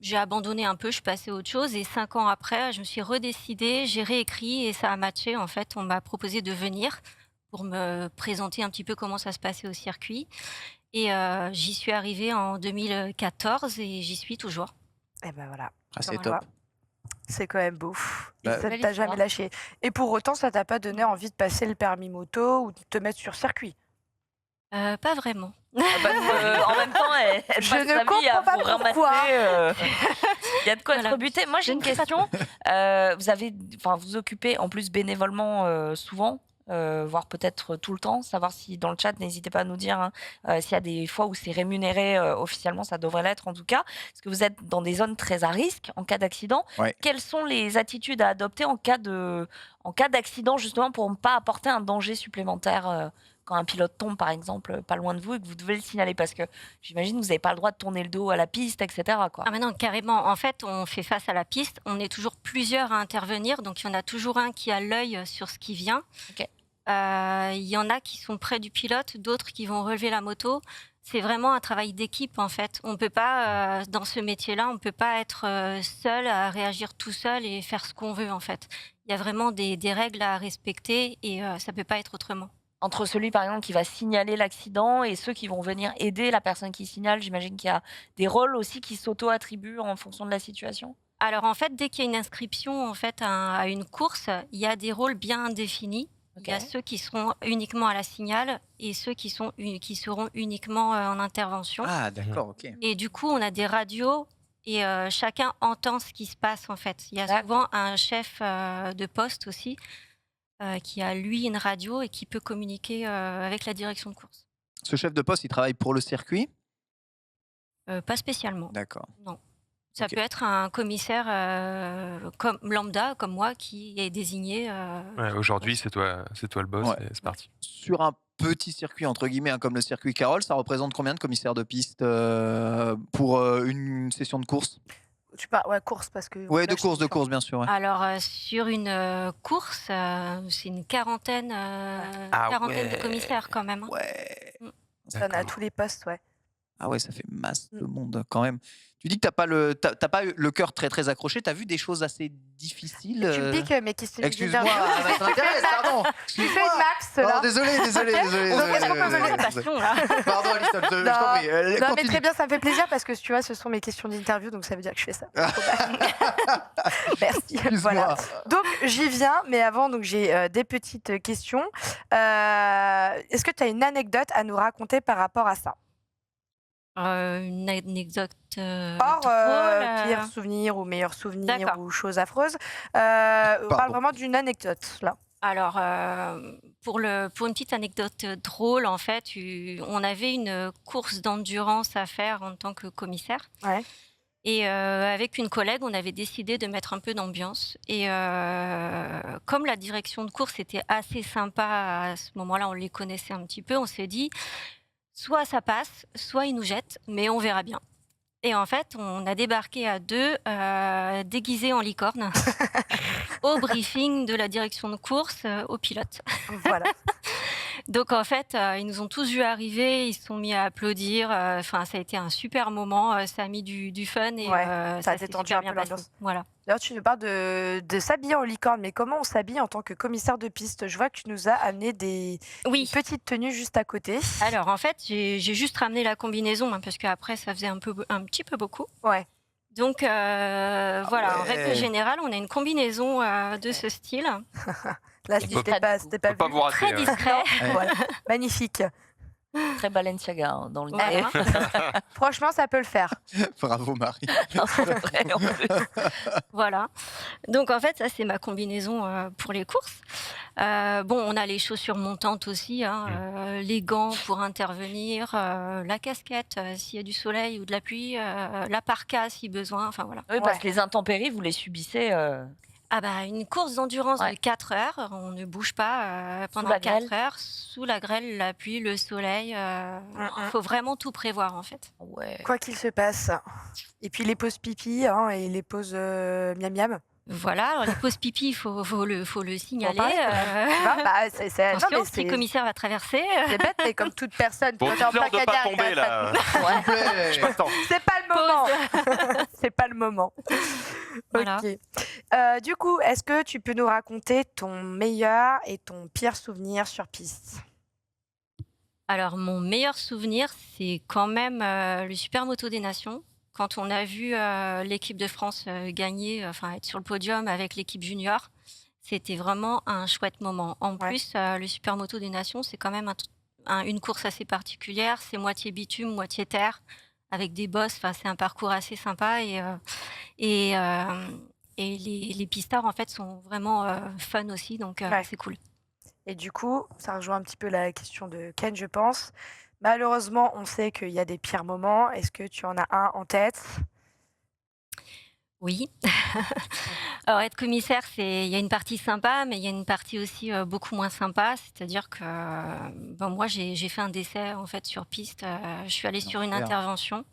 J'ai abandonné un peu, je suis passée à autre chose. Et 5 ans après, je me suis redécidée, j'ai réécrit et ça a matché. En fait, on m'a proposé de venir pour me présenter un petit peu comment ça se passait au circuit. Et j'y suis arrivée en 2014 et j'y suis toujours. Et ben voilà. C'est top. C'est quand même beau. Ça ne t'a jamais lâché. Et pour autant, ça t'a pas donné envie de passer le permis moto ou de te mettre sur circuit? Pas vraiment. En même temps, je ne comprends pas pourquoi. Il y a de quoi être rebuté. Moi, j'ai une question. Vous occupez en plus bénévolement souvent, voire peut-être tout le temps. Savoir si dans le chat, n'hésitez pas à nous dire s'il y a des fois où c'est rémunéré officiellement, ça devrait l'être en tout cas. Parce que vous êtes dans des zones très à risque en cas d'accident. Quelles sont les attitudes à adopter en cas d'accident justement pour ne pas apporter un danger supplémentaire quand un pilote tombe, par exemple, pas loin de vous et que vous devez le signaler? Parce que j'imagine que vous n'avez pas le droit de tourner le dos à la piste, etc. Quoi. Ah mais non, carrément. En fait, on fait face à la piste. On est toujours plusieurs à intervenir. Donc, il y en a toujours un qui a l'œil sur ce qui vient. Il y en a qui sont près du pilote, d'autres qui vont relever la moto. C'est vraiment un travail d'équipe, en fait. On peut pas, dans ce métier-là, on ne peut pas être seul, à réagir tout seul et faire ce qu'on veut, en fait. Il y a vraiment des règles à respecter et ça ne peut pas être autrement. Entre celui, par exemple, qui va signaler l'accident et ceux qui vont venir aider la personne qui signale, j'imagine qu'il y a des rôles aussi qui s'auto-attribuent en fonction de la situation? Alors en fait, dès qu'il y a une inscription à une course, il y a des rôles bien définis. Il y a ceux qui seront uniquement à la signale et ceux qui seront uniquement en intervention. Ah, d'accord, ok. Et du coup, on a des radios et chacun entend ce qui se passe en fait. Il y a souvent un chef de poste aussi qui a lui une radio et qui peut communiquer avec la direction de course. Ce chef de poste, il travaille pour le circuit? Pas spécialement. D'accord. Non. Ça peut être un commissaire comme lambda, comme moi, qui est désigné. Aujourd'hui, c'est toi le boss, et c'est parti. Sur un petit circuit, entre guillemets, comme le circuit Carole, ça représente combien de commissaires de piste pour une session de course? Tu parles course parce que. Ouais, de course, bien sûr. Ouais. Alors, sur une course, c'est une quarantaine de commissaires quand même. Ouais. Ça en a à tous les postes, ouais. Ah ouais, ça fait masse de monde quand même. Tu dis que t'as pas le cœur très accroché. T'as vu des choses assez difficiles. Tu piques mes questions. Excuse-moi, ça m'intéresse, pardon. Tu fais une max là. Désolé. Pardon, Alison, je t'en prie. Non, mais très bien, ça me fait plaisir parce que tu vois, ce sont mes questions d'interview, donc ça veut dire que je fais ça. Merci. Voilà. Donc j'y viens, mais avant, donc j'ai des petites questions. Est-ce que tu as une anecdote à nous raconter par rapport à ça? Une anecdote pire souvenir ou meilleur souvenir ou chose affreuse. On parle vraiment d'une anecdote là. Alors, pour une petite anecdote drôle, en fait, on avait une course d'endurance à faire en tant que commissaire. Ouais. Et avec une collègue, on avait décidé de mettre un peu d'ambiance. Et comme la direction de course était assez sympa à ce moment-là, on les connaissait un petit peu, on s'est dit... Soit ça passe, soit ils nous jettent, mais on verra bien. Et en fait, on a débarqué à 2, déguisés en licorne, au briefing de la direction de course, au pilote. Voilà. Donc en fait, ils nous ont tous vus arriver, ils se sont mis à applaudir. Enfin, ça a été un super moment, ça a mis du fun et ça a détendu un peu l'ambiance. Voilà. D'ailleurs, tu nous parles de s'habiller en licorne, mais comment on s'habille en tant que commissaire de piste? Je vois que tu nous as amené des petites tenues juste à côté. Alors en fait, j'ai juste ramené la combinaison parce qu'après, ça faisait un petit peu beaucoup. Ouais. Donc voilà, en règle générale, on a une combinaison de ce style. Là, c'était pas vous rater, très discret. Voilà. Magnifique. Très Balenciaga dans le Ouais. Franchement, ça peut le faire. Bravo Marie. Voilà. Donc en fait, ça c'est ma combinaison pour les courses. Bon, on a les chaussures montantes aussi, les gants pour intervenir, la casquette s'il y a du soleil ou de la pluie, la parka si besoin. Enfin voilà. Oui, parce que les intempéries, vous les subissez. Ah bah, une course d'endurance de 4 heures, on ne bouge pas pendant 4 heures, sous la grêle, la pluie, le soleil. Il faut vraiment tout prévoir en fait. Ouais. Quoi qu'il se passe. Et puis les pauses pipi et les pauses miam miam. Voilà, alors les pauses pipi, il faut le signaler. Attention, si le commissaire va traverser. C'est bête, mais comme toute personne. Bon, dites-leur de pas tomber là. J'ai pas le temps. C'est pas le moment. C'est pas le moment. Voilà. Ok. Du coup, est-ce que tu peux nous raconter ton meilleur et ton pire souvenir sur piste? Alors, mon meilleur souvenir, c'est quand même le Super Moto des Nations. Quand on a vu l'équipe de France gagner, être sur le podium avec l'équipe junior, c'était vraiment un chouette moment. En plus, le Super Moto des Nations, c'est quand même une course assez particulière. C'est moitié bitume, moitié terre, avec des bosses. C'est un parcours assez sympa et les pistards en fait sont vraiment fun aussi, donc c'est cool. Et du coup, ça rejoint un petit peu la question de Ken, je pense. Malheureusement, on sait qu'il y a des pires moments. Est-ce que tu en as un en tête? Oui. Alors, être commissaire, il y a une partie sympa, mais il y a une partie aussi beaucoup moins sympa. C'est-à-dire que moi, j'ai fait un décès en fait sur piste. Je suis allée sur une intervention.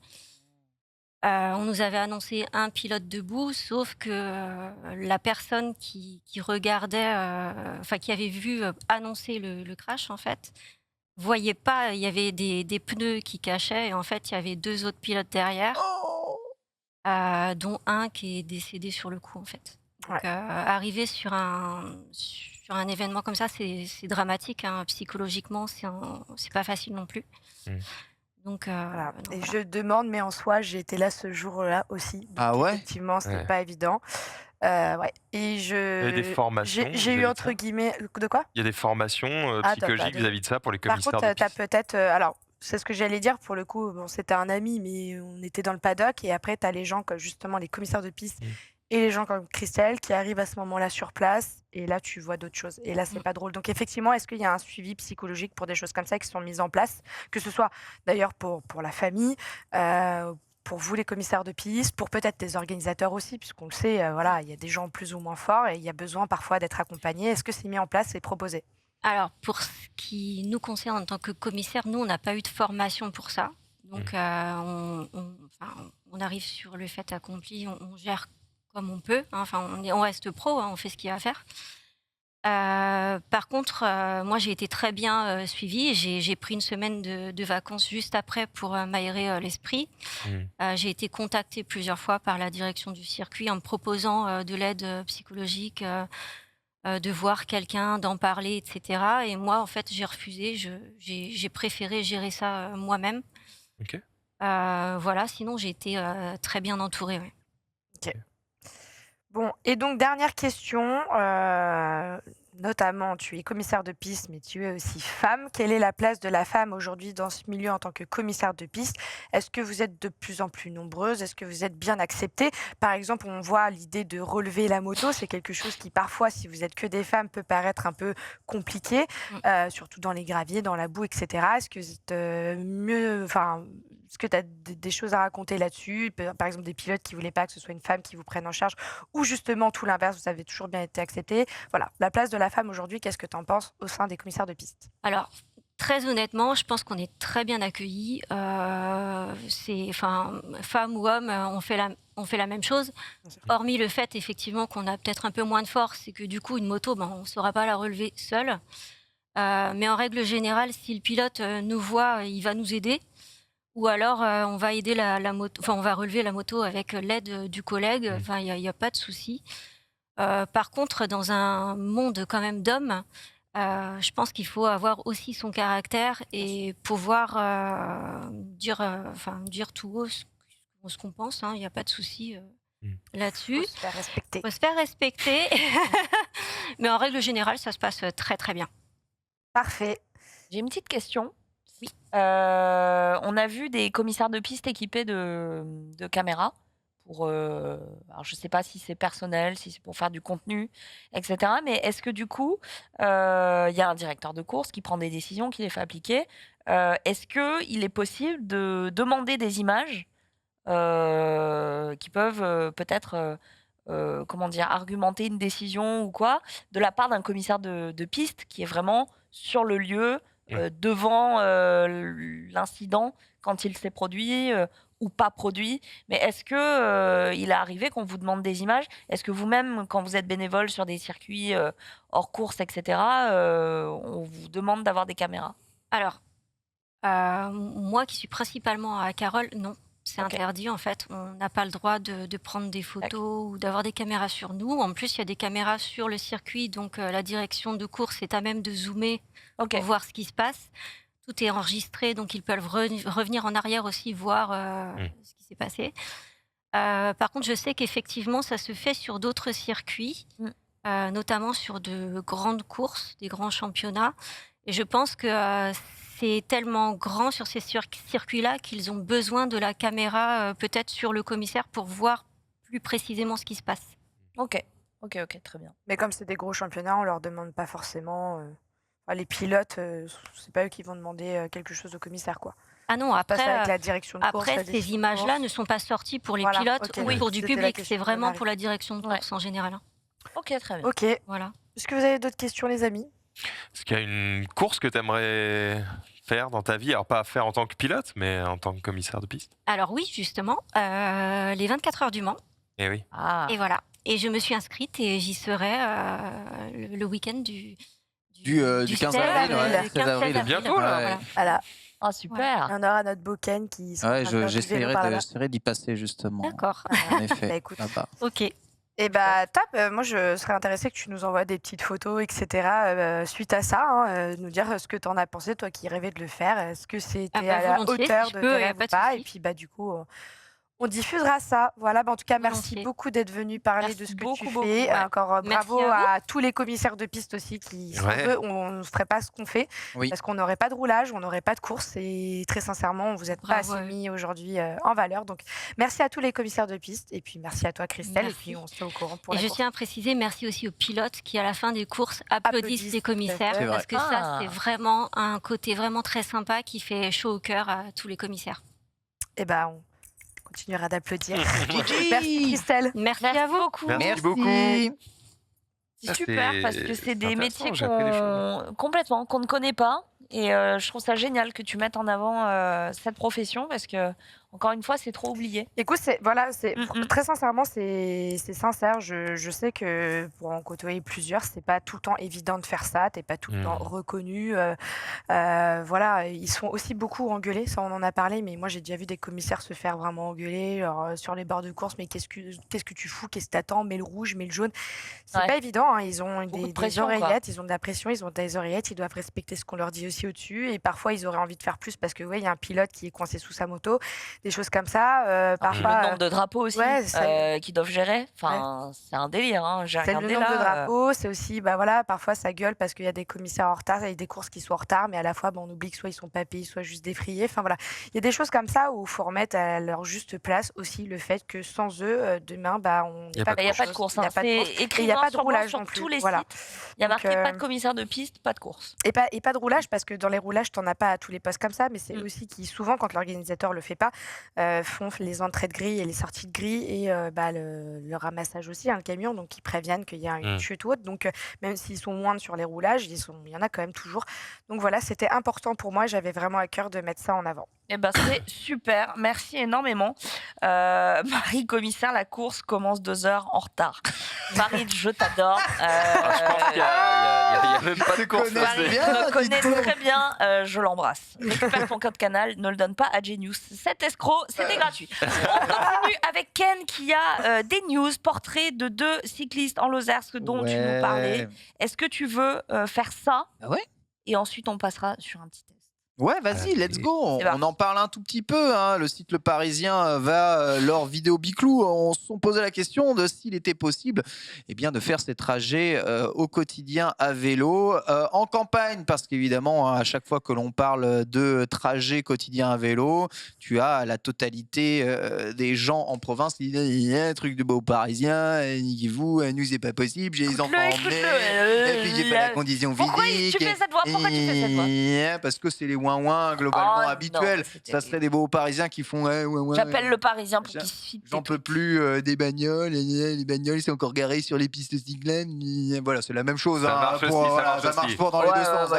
On nous avait annoncé un pilote debout, sauf que la personne qui regardait, qui avait vu annoncer le crash, en fait, voyait pas, il y avait des pneus qui cachaient, et en fait, il y avait 2 autres pilotes derrière, dont un qui est décédé sur le coup, en fait. Donc, arriver sur un événement comme ça, c'est dramatique, psychologiquement, c'est pas facile non plus. Donc, voilà. Et je demande, mais en soi, j'ai été là ce jour-là aussi. Donc, effectivement, c'était pas évident. Ouais. Et il y a des formations. J'ai eu entre guillemets. De quoi? Il y a des formations psychologiques vis-à-vis de ça pour les commissaires. Par contre, tu as peut-être. Alors, c'est ce que j'allais dire pour le coup. Bon, c'était un ami, mais on était dans le paddock. Et après, tu as les gens comme justement les commissaires de piste et les gens comme Christelle qui arrivent à ce moment-là sur place. Et là, tu vois d'autres choses. Et là, c'est pas drôle. Donc, effectivement, est-ce qu'il y a un suivi psychologique pour des choses comme ça qui sont mises en place? Que ce soit d'ailleurs pour la famille, pour vous, les commissaires de piste, pour peut-être les organisateurs aussi, puisqu'on le sait, voilà, il y a des gens plus ou moins forts et il y a besoin parfois d'être accompagnés. Est-ce que c'est mis en place et proposé? Alors, pour ce qui nous concerne en tant que commissaire, nous, on n'a pas eu de formation pour ça. Donc, on arrive sur le fait accompli, on gère comme on peut. Hein. Enfin, on reste pro, hein, on fait ce qu'il y a à faire. Par contre, moi, j'ai été très bien suivie. J'ai pris une semaine de vacances juste après pour m'aérer l'esprit. J'ai été contactée plusieurs fois par la direction du circuit en me proposant de l'aide psychologique, de voir quelqu'un, d'en parler, etc. Et moi, en fait, j'ai refusé. J'ai préféré gérer ça moi-même. Ok. Voilà, sinon, j'ai été très bien entourée. Ouais. Ok. Bon, et donc, dernière question. Notamment, tu es commissaire de piste, mais tu es aussi femme. Quelle est la place de la femme aujourd'hui dans ce milieu en tant que commissaire de piste? Est-ce que vous êtes de plus en plus nombreuses? Est-ce que vous êtes bien acceptées? Par exemple, on voit l'idée de relever la moto. C'est quelque chose qui, parfois, si vous êtes que des femmes, peut paraître un peu compliqué, surtout dans les graviers, dans la boue, etc. Est-ce que vous êtes mieux... Enfin, est-ce que tu as des choses à raconter là-dessus? Par exemple, des pilotes qui ne voulaient pas que ce soit une femme qui vous prenne en charge, ou justement tout l'inverse, vous avez toujours bien été accepté. Voilà, la place de la femme aujourd'hui, qu'est-ce que tu en penses au sein des commissaires de piste? Alors, très honnêtement, je pense qu'on est très bien accueillis. Femmes ou hommes, on fait la même chose. Hormis le fait, effectivement, qu'on a peut-être un peu moins de force et que du coup, une moto, on ne saura pas la relever seule. Mais en règle générale, si le pilote nous voit, il va nous aider. Ou alors, on va aider la moto, on va relever la moto avec l'aide du collègue. Enfin, il n'y a pas de souci. Par contre, dans un monde quand même d'hommes, je pense qu'il faut avoir aussi son caractère et pouvoir dire tout haut ce qu'on pense. Il n'y a pas de souci là-dessus. Il faut se faire respecter. Il faut se faire respecter. Mais en règle générale, ça se passe très très bien. Parfait. J'ai une petite question. Oui. On a vu des commissaires de piste équipés de caméras. Alors je ne sais pas si c'est personnel, si c'est pour faire du contenu, etc. Mais est-ce que du coup, il y a un directeur de course qui prend des décisions, qui les fait appliquer? Est-ce qu'il est possible de demander des images qui peuvent peut-être argumenter une décision ou quoi, de la part d'un commissaire de piste qui est vraiment sur le lieu, devant l'incident quand il s'est produit ou pas produit. Mais est-ce que il est arrivé qu'on vous demande des images? Est-ce que vous-même, quand vous êtes bénévole sur des circuits hors course, etc., on vous demande d'avoir des caméras? Alors, moi qui suis principalement à Carole, non. C'est interdit en fait. On n'a pas le droit de prendre des photos ou d'avoir des caméras sur nous. En plus, il y a des caméras sur le circuit, donc la direction de course est à même de zoomer pour voir ce qui se passe. Tout est enregistré, donc ils peuvent revenir en arrière aussi, voir ce qui s'est passé. Par contre, je sais qu'effectivement, ça se fait sur d'autres circuits, notamment sur de grandes courses, des grands championnats. Et je pense que c'est tellement grand sur ces circuits-là qu'ils ont besoin de la caméra peut-être sur le commissaire pour voir plus précisément ce qui se passe. Ok, très bien. Mais comme c'est des gros championnats, on leur demande pas forcément... les pilotes, c'est pas eux qui vont demander quelque chose au commissaire, quoi. Ah non, après, avec la direction de course, après ces images-là ne sont pas sorties pour les pilotes ou pour du public. C'est vraiment pour la direction de course en général. Ok, très bien. Ok. Voilà. Est-ce que vous avez d'autres questions, les amis? Est-ce qu'il y a une course que tu aimerais faire dans ta vie? Alors, pas faire en tant que pilote, mais en tant que commissaire de piste. Alors oui, justement, les 24 heures du Mans. Et oui. Et voilà. Et je me suis inscrite et j'y serai le week-end du 15 avril. 15 avril. Bientôt, là. Voilà. Ah, super. On aura notre beau Ken qui... Ouais, j'essaierai d'y passer, justement. D'accord. En effet. Bah, écoute. là-bas. Ok. Et top. Moi, je serais intéressée que tu nous envoies des petites photos, etc. Suite à ça, nous dire ce que tu en as pensé, toi qui rêvais de le faire. Est-ce que c'était à la hauteur de tes rêves ou pas? Et puis, du coup, on diffusera ça. Voilà, en tout cas, merci beaucoup d'être venu parler de ce que tu fais. Ouais. Encore bravo à tous les commissaires de piste aussi qui, sans eux, on ne ferait pas ce qu'on fait. Oui. Parce qu'on n'aurait pas de roulage, on n'aurait pas de course. Et très sincèrement, vous n'êtes pas assez mis aujourd'hui en valeur. Donc, merci à tous les commissaires de piste. Et puis, merci à toi, Christelle. Merci. Et puis, on se tient au courant pour la course. Je tiens à préciser, merci aussi aux pilotes qui, à la fin des courses, applaudissent les commissaires. Parce que ça, c'est vraiment un côté vraiment très sympa qui fait chaud au cœur à tous les commissaires. On continuera d'applaudir. Merci Christelle. Merci à vous beaucoup. Merci beaucoup. C'est super parce que c'est des métiers complètement qu'on ne connaît pas. Et je trouve ça génial que tu mettes en avant cette profession parce que, encore une fois, c'est trop oublié. Écoute, très sincèrement, c'est sincère. Je sais que pour en côtoyer plusieurs, c'est pas tout le temps évident de faire ça. T'es pas tout le temps reconnu. Ils sont aussi beaucoup engueulés. Ça, on en a parlé. Mais moi, j'ai déjà vu des commissaires se faire vraiment engueuler sur les bords de course. Mais qu'est-ce que tu fous? Qu'est-ce que t'attends? Mets le rouge, mets le jaune. C'est pas évident. Ils ont des oreillettes. Ils ont de la pression. Ils ont des oreillettes. Ils doivent respecter ce qu'on leur dit aussi au-dessus. Et parfois, ils auraient envie de faire plus parce que il y a un pilote qui est coincé sous sa moto. Des choses comme ça. Parfois, le nombre de drapeaux aussi qu'ils doivent gérer. C'est un délire. J'ai regardé le nombre de drapeaux. C'est aussi, parfois ça gueule parce qu'il y a des commissaires en retard, il y a des courses qui sont en retard, mais à la fois, on oublie que soit ils sont pas payés, soit juste défrayés. Il y a des choses comme ça où il faut remettre à leur juste place aussi le fait que sans eux, demain, il n'y a pas de course. Il n'y a pas de roulage sur tous les sites. Il y a marqué pas de commissaire de piste, pas de course. Et pas de roulage parce que dans les roulages, t'en as pas à tous les postes comme ça, mais c'est aussi qui souvent, quand l'organisateur le fait pas, font les entrées de grille et les sorties de grille et le ramassage aussi, le camion, donc ils préviennent qu'il y a une chute ou autre. Donc même s'ils sont moindres sur les roulages, il y en a quand même toujours. Donc voilà, c'était important pour moi. J'avais vraiment à cœur de mettre ça en avant. C'est super, merci énormément. Marie, commissaire, la course commence 2 heures en retard. Marie, je t'adore. Je pense qu'il y a même pas de course. Marie me connaît très bien, je l'embrasse. Récupère ton code canal, ne le donne pas à Genius. Cet escroc, c'était gratuit. On continue avec Ken qui a des news, portraits de 2 cyclistes en Lozère, dont tu nous parlais. Est-ce que tu veux faire ça? Et ensuite, on passera sur un petit test. Ouais, vas-y, let's go. On en parle un tout petit peu. Le site Le Parisien va, leur vidéo Biclou, on se sont posé la question de s'il était possible de faire ces trajets au quotidien à vélo, en campagne, parce qu'évidemment, à chaque fois que l'on parle de trajets quotidiens à vélo, tu as la totalité des gens en province qui disent il y a un truc de beau parisien, niquez-vous, nous c'est pas possible, j'ai les enfants emmenés, et puis j'ai pas la condition physique. Pourquoi tu fais cette voix? Parce que c'est les ouin globalement habituel. Ça serait des beaux parisiens qui font J'appelle le Parisien pour qu'il se file. J'en peux plus des bagnoles. Les bagnoles, c'est encore garé sur les pistes cyclables. Voilà, c'est la même chose. Ça marche pas dans les deux sens.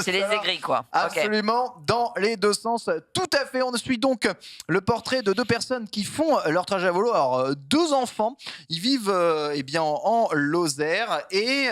C'est les aigris, quoi. Absolument, dans les deux sens. Tout à fait. On suit donc le portrait de 2 personnes qui font leur trajet à vélo. Alors, 2 enfants. Ils vivent en Lozère et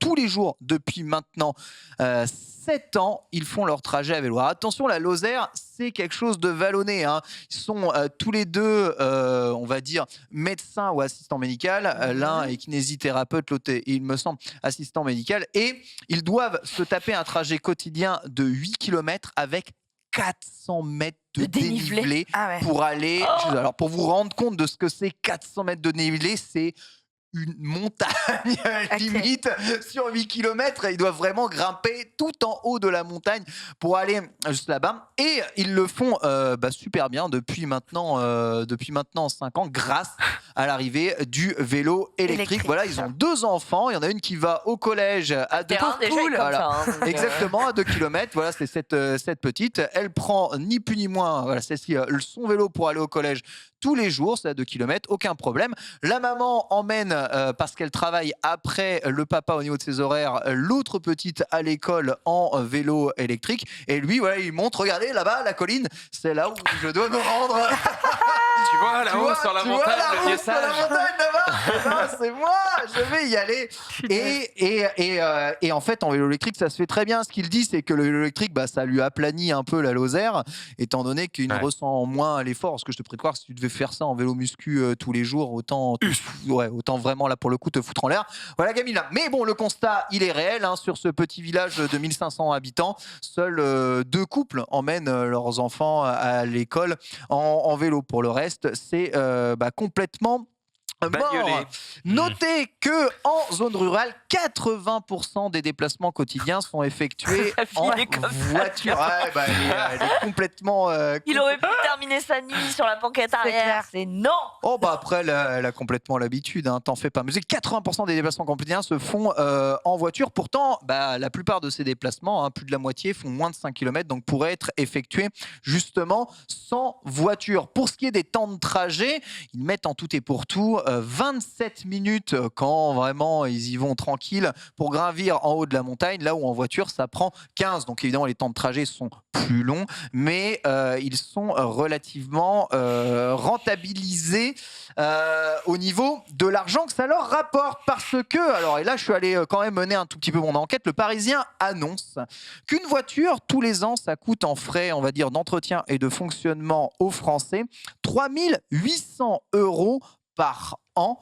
tous les jours depuis maintenant 7 ans, ils font leur trajet à vélo. Alors, attention, la Lozère, c'est quelque chose de vallonné. Ils sont tous les 2, on va dire, médecins ou assistants médicaux. L'un est kinésithérapeute, l'autre est, il me semble, assistant médical. Et ils doivent se taper un trajet quotidien de 8 km avec 400 mètres de dénivelé pour aller... Alors, pour vous rendre compte de ce que c'est 400 mètres de dénivelé, c'est une montagne limite sur 8 km. Ils doivent vraiment grimper tout en haut de la montagne pour aller juste là-bas. Et ils le font super bien depuis maintenant 5 ans grâce à l'arrivée du vélo électrique. Voilà, ils ont 2 enfants. Il y en a une qui va au collège à 2 km. Exactement, à 2 km. Voilà, c'est cette petite. Elle prend ni plus ni moins celle-ci, son vélo pour aller au collège tous les jours, c'est à 2 km, aucun problème. La maman emmène, parce qu'elle travaille après le papa au niveau de ses horaires, l'autre petite à l'école en vélo électrique. Et lui, il montre, regardez là-bas, la colline, c'est là où je dois me rendre. Tu vois là-haut sur la montagne, le vieux sage. C'est moi, je vais y aller. Et en fait, en vélo électrique, ça se fait très bien. Ce qu'il dit, c'est que le vélo électrique, ça lui aplanit un peu la Lozère, étant donné qu'il ressent moins l'effort. Parce que je te prie de croire que si tu devais faire ça en vélo muscu tous les jours, autant vraiment là pour le coup te foutre en l'air. Voilà, Gamila. Mais bon, le constat, il est réel. Sur ce petit village de 1500 habitants, seuls 2 couples emmènent leurs enfants à l'école en vélo. Pour le reste, c'est complètement mort. Notez que en zone rurale, 80% des déplacements quotidiens sont effectués en voiture. Elle est complètement. Il aurait pu terminer sa nuit sur la banquette arrière. C'est non. Après, elle a complètement l'habitude. T'en fais pas. Mais 80% des déplacements quotidiens se font en voiture. Pourtant, la plupart de ces déplacements, plus de la moitié, font moins de 5 km, donc pourraient être effectués justement sans voiture. Pour ce qui est des temps de trajet, ils mettent en tout et pour tout 27 minutes quand vraiment ils y vont tranquille pour gravir en haut de la montagne, là où en voiture ça prend 15. Donc évidemment les temps de trajet sont plus longs, mais ils sont relativement rentabilisés au niveau de l'argent que ça leur rapporte. Parce que, et là je suis allé quand même mener un tout petit peu mon enquête, le Parisien annonce qu'une voiture tous les ans ça coûte en frais, on va dire, d'entretien et de fonctionnement aux Français 3 800 € par an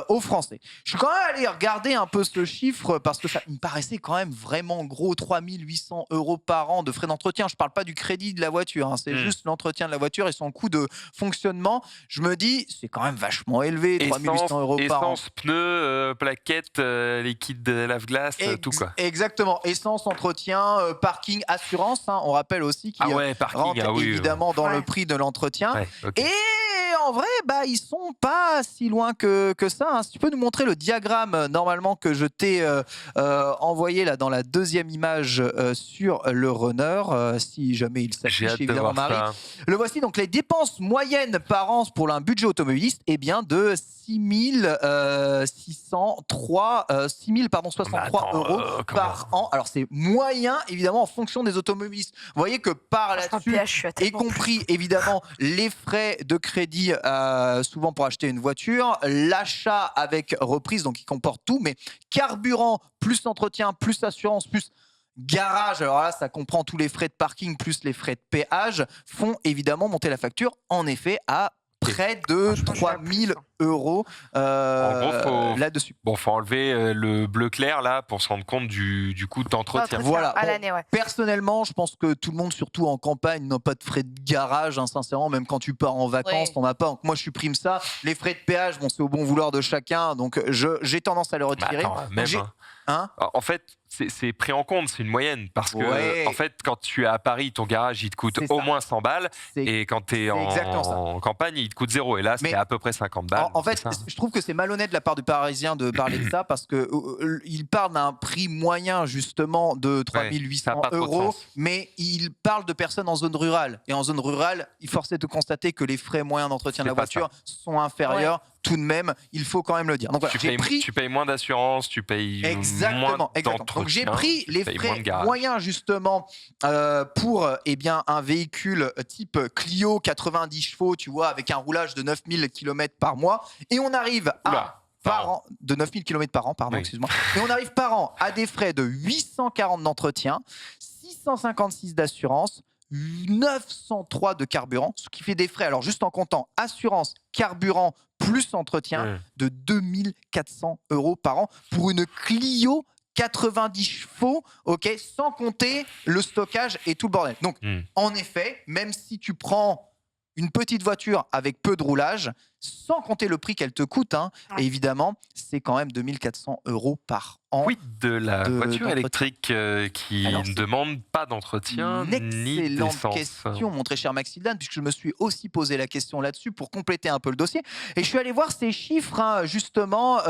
aux Français. Je suis quand même allé regarder un peu ce chiffre parce que ça me paraissait quand même vraiment gros. 3 800 € par an de frais d'entretien. Je ne parle pas du crédit de la voiture, c'est juste l'entretien de la voiture et son coût de fonctionnement. Je me dis, c'est quand même vachement élevé, 3 800 € par an. Essence, pneus, plaquettes, liquide de lave-glace, tout quoi. Exactement. Essence, entretien, parking, assurance. On rappelle aussi qu'il rentre évidemment dans le prix de l'entretien. Et en vrai, ils sont pas si loin que ça. Si tu peux nous montrer le diagramme normalement que je t'ai envoyé là dans la deuxième image sur le runner, si jamais il s'affiche évidemment, Marie. Le voici. Donc les dépenses moyennes par an pour un budget automobiliste de 6,63 € par an. Alors c'est moyen évidemment en fonction des automobilistes. Vous voyez que par là-dessus, y compris évidemment les frais de crédit souvent pour acheter une voiture, l'achat avec reprise, donc qui comporte tout, mais carburant, plus entretien, plus assurance, plus garage, alors là ça comprend tous les frais de parking plus les frais de péage, font évidemment monter la facture en effet à près de 3 000 € là-dessus. Bon, faut enlever le bleu clair là pour se rendre compte du coût d'entretien. Voilà. À l'année, personnellement, je pense que tout le monde, surtout en campagne, n'a pas de frais de garage. Sincèrement, même quand tu pars en vacances, t'en as pas. Donc, moi, je supprime ça. Les frais de péage, c'est au bon vouloir de chacun. Donc, j'ai tendance à le retirer. En fait, c'est pris en compte, c'est une moyenne. Parce que, en fait, quand tu es à Paris, ton garage, il te coûte au moins 100 balles. Et quand tu es en campagne, il te coûte 0. Et là, c'est à peu près 50 balles. En fait, je trouve que c'est malhonnête de la part du Parisien de parler de ça parce qu'il parle d'un prix moyen justement de 3 800 €, mais il parle de personnes en zone rurale. Et en zone rurale, il force de constater que les frais moyens d'entretien de la voiture sont inférieurs. Tout de même, il faut quand même le dire. Donc, voilà, tu payes moins d'assurance, tu payes moins d'entretien. Donc j'ai pris les frais moyens justement pour un véhicule type Clio 90 chevaux, tu vois, avec un roulage de 9000 km par mois. Et on arrive par an, de 9000 km par an, excuse-moi. Et on arrive par an à des frais de 840 d'entretien, 656 d'assurance, 903 de carburant, ce qui fait des frais, alors juste en comptant assurance, carburant, plus entretien, de 2400 € par an pour une Clio 90 chevaux, sans compter le stockage et tout le bordel. Donc, en effet, même si tu prends une petite voiture avec peu de roulage, sans compter le prix qu'elle te coûte, et évidemment, c'est quand même 2400 € par an. Oui, de la voiture électrique qui ne demande pas d'entretien ni d'essence. Excellente question, mon très cher Maxildan, puisque je me suis aussi posé la question là-dessus pour compléter un peu le dossier. Et je suis allé voir ces chiffres, justement,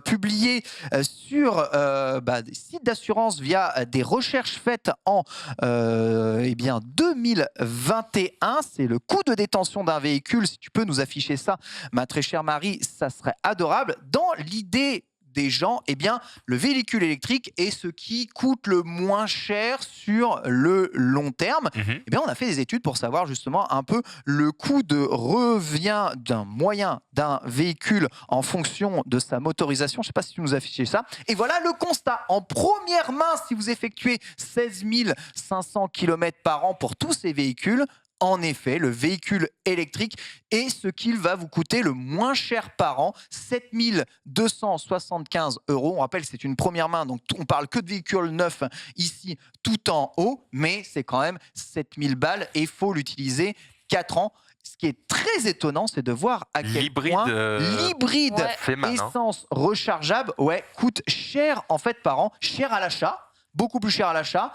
publiés sur des sites d'assurance via des recherches faites en 2021. C'est le coût de détention d'un véhicule. Si tu peux nous afficher ça, ma très chère Marie, ça serait adorable. Dans l'idée des gens, eh bien, le véhicule électrique est ce qui coûte le moins cher sur le long terme. Eh bien, on a fait des études pour savoir justement un peu le coût de revient d'un véhicule en fonction de sa motorisation. Je ne sais pas si tu nous affiches ça. Et voilà le constat. En première main, si vous effectuez 16 500 km par an pour tous ces véhicules, en effet, le véhicule électrique est ce qu'il va vous coûter le moins cher par an, 7 275 €. On rappelle, c'est une première main, donc on parle que de véhicules neufs ici, tout en haut, mais c'est quand même 7 000 balles et il faut l'utiliser 4 ans. Ce qui est très étonnant, c'est de voir à quel point l'hybride essence rechargeable coûte cher en fait par an, cher à l'achat. Beaucoup plus cher à l'achat,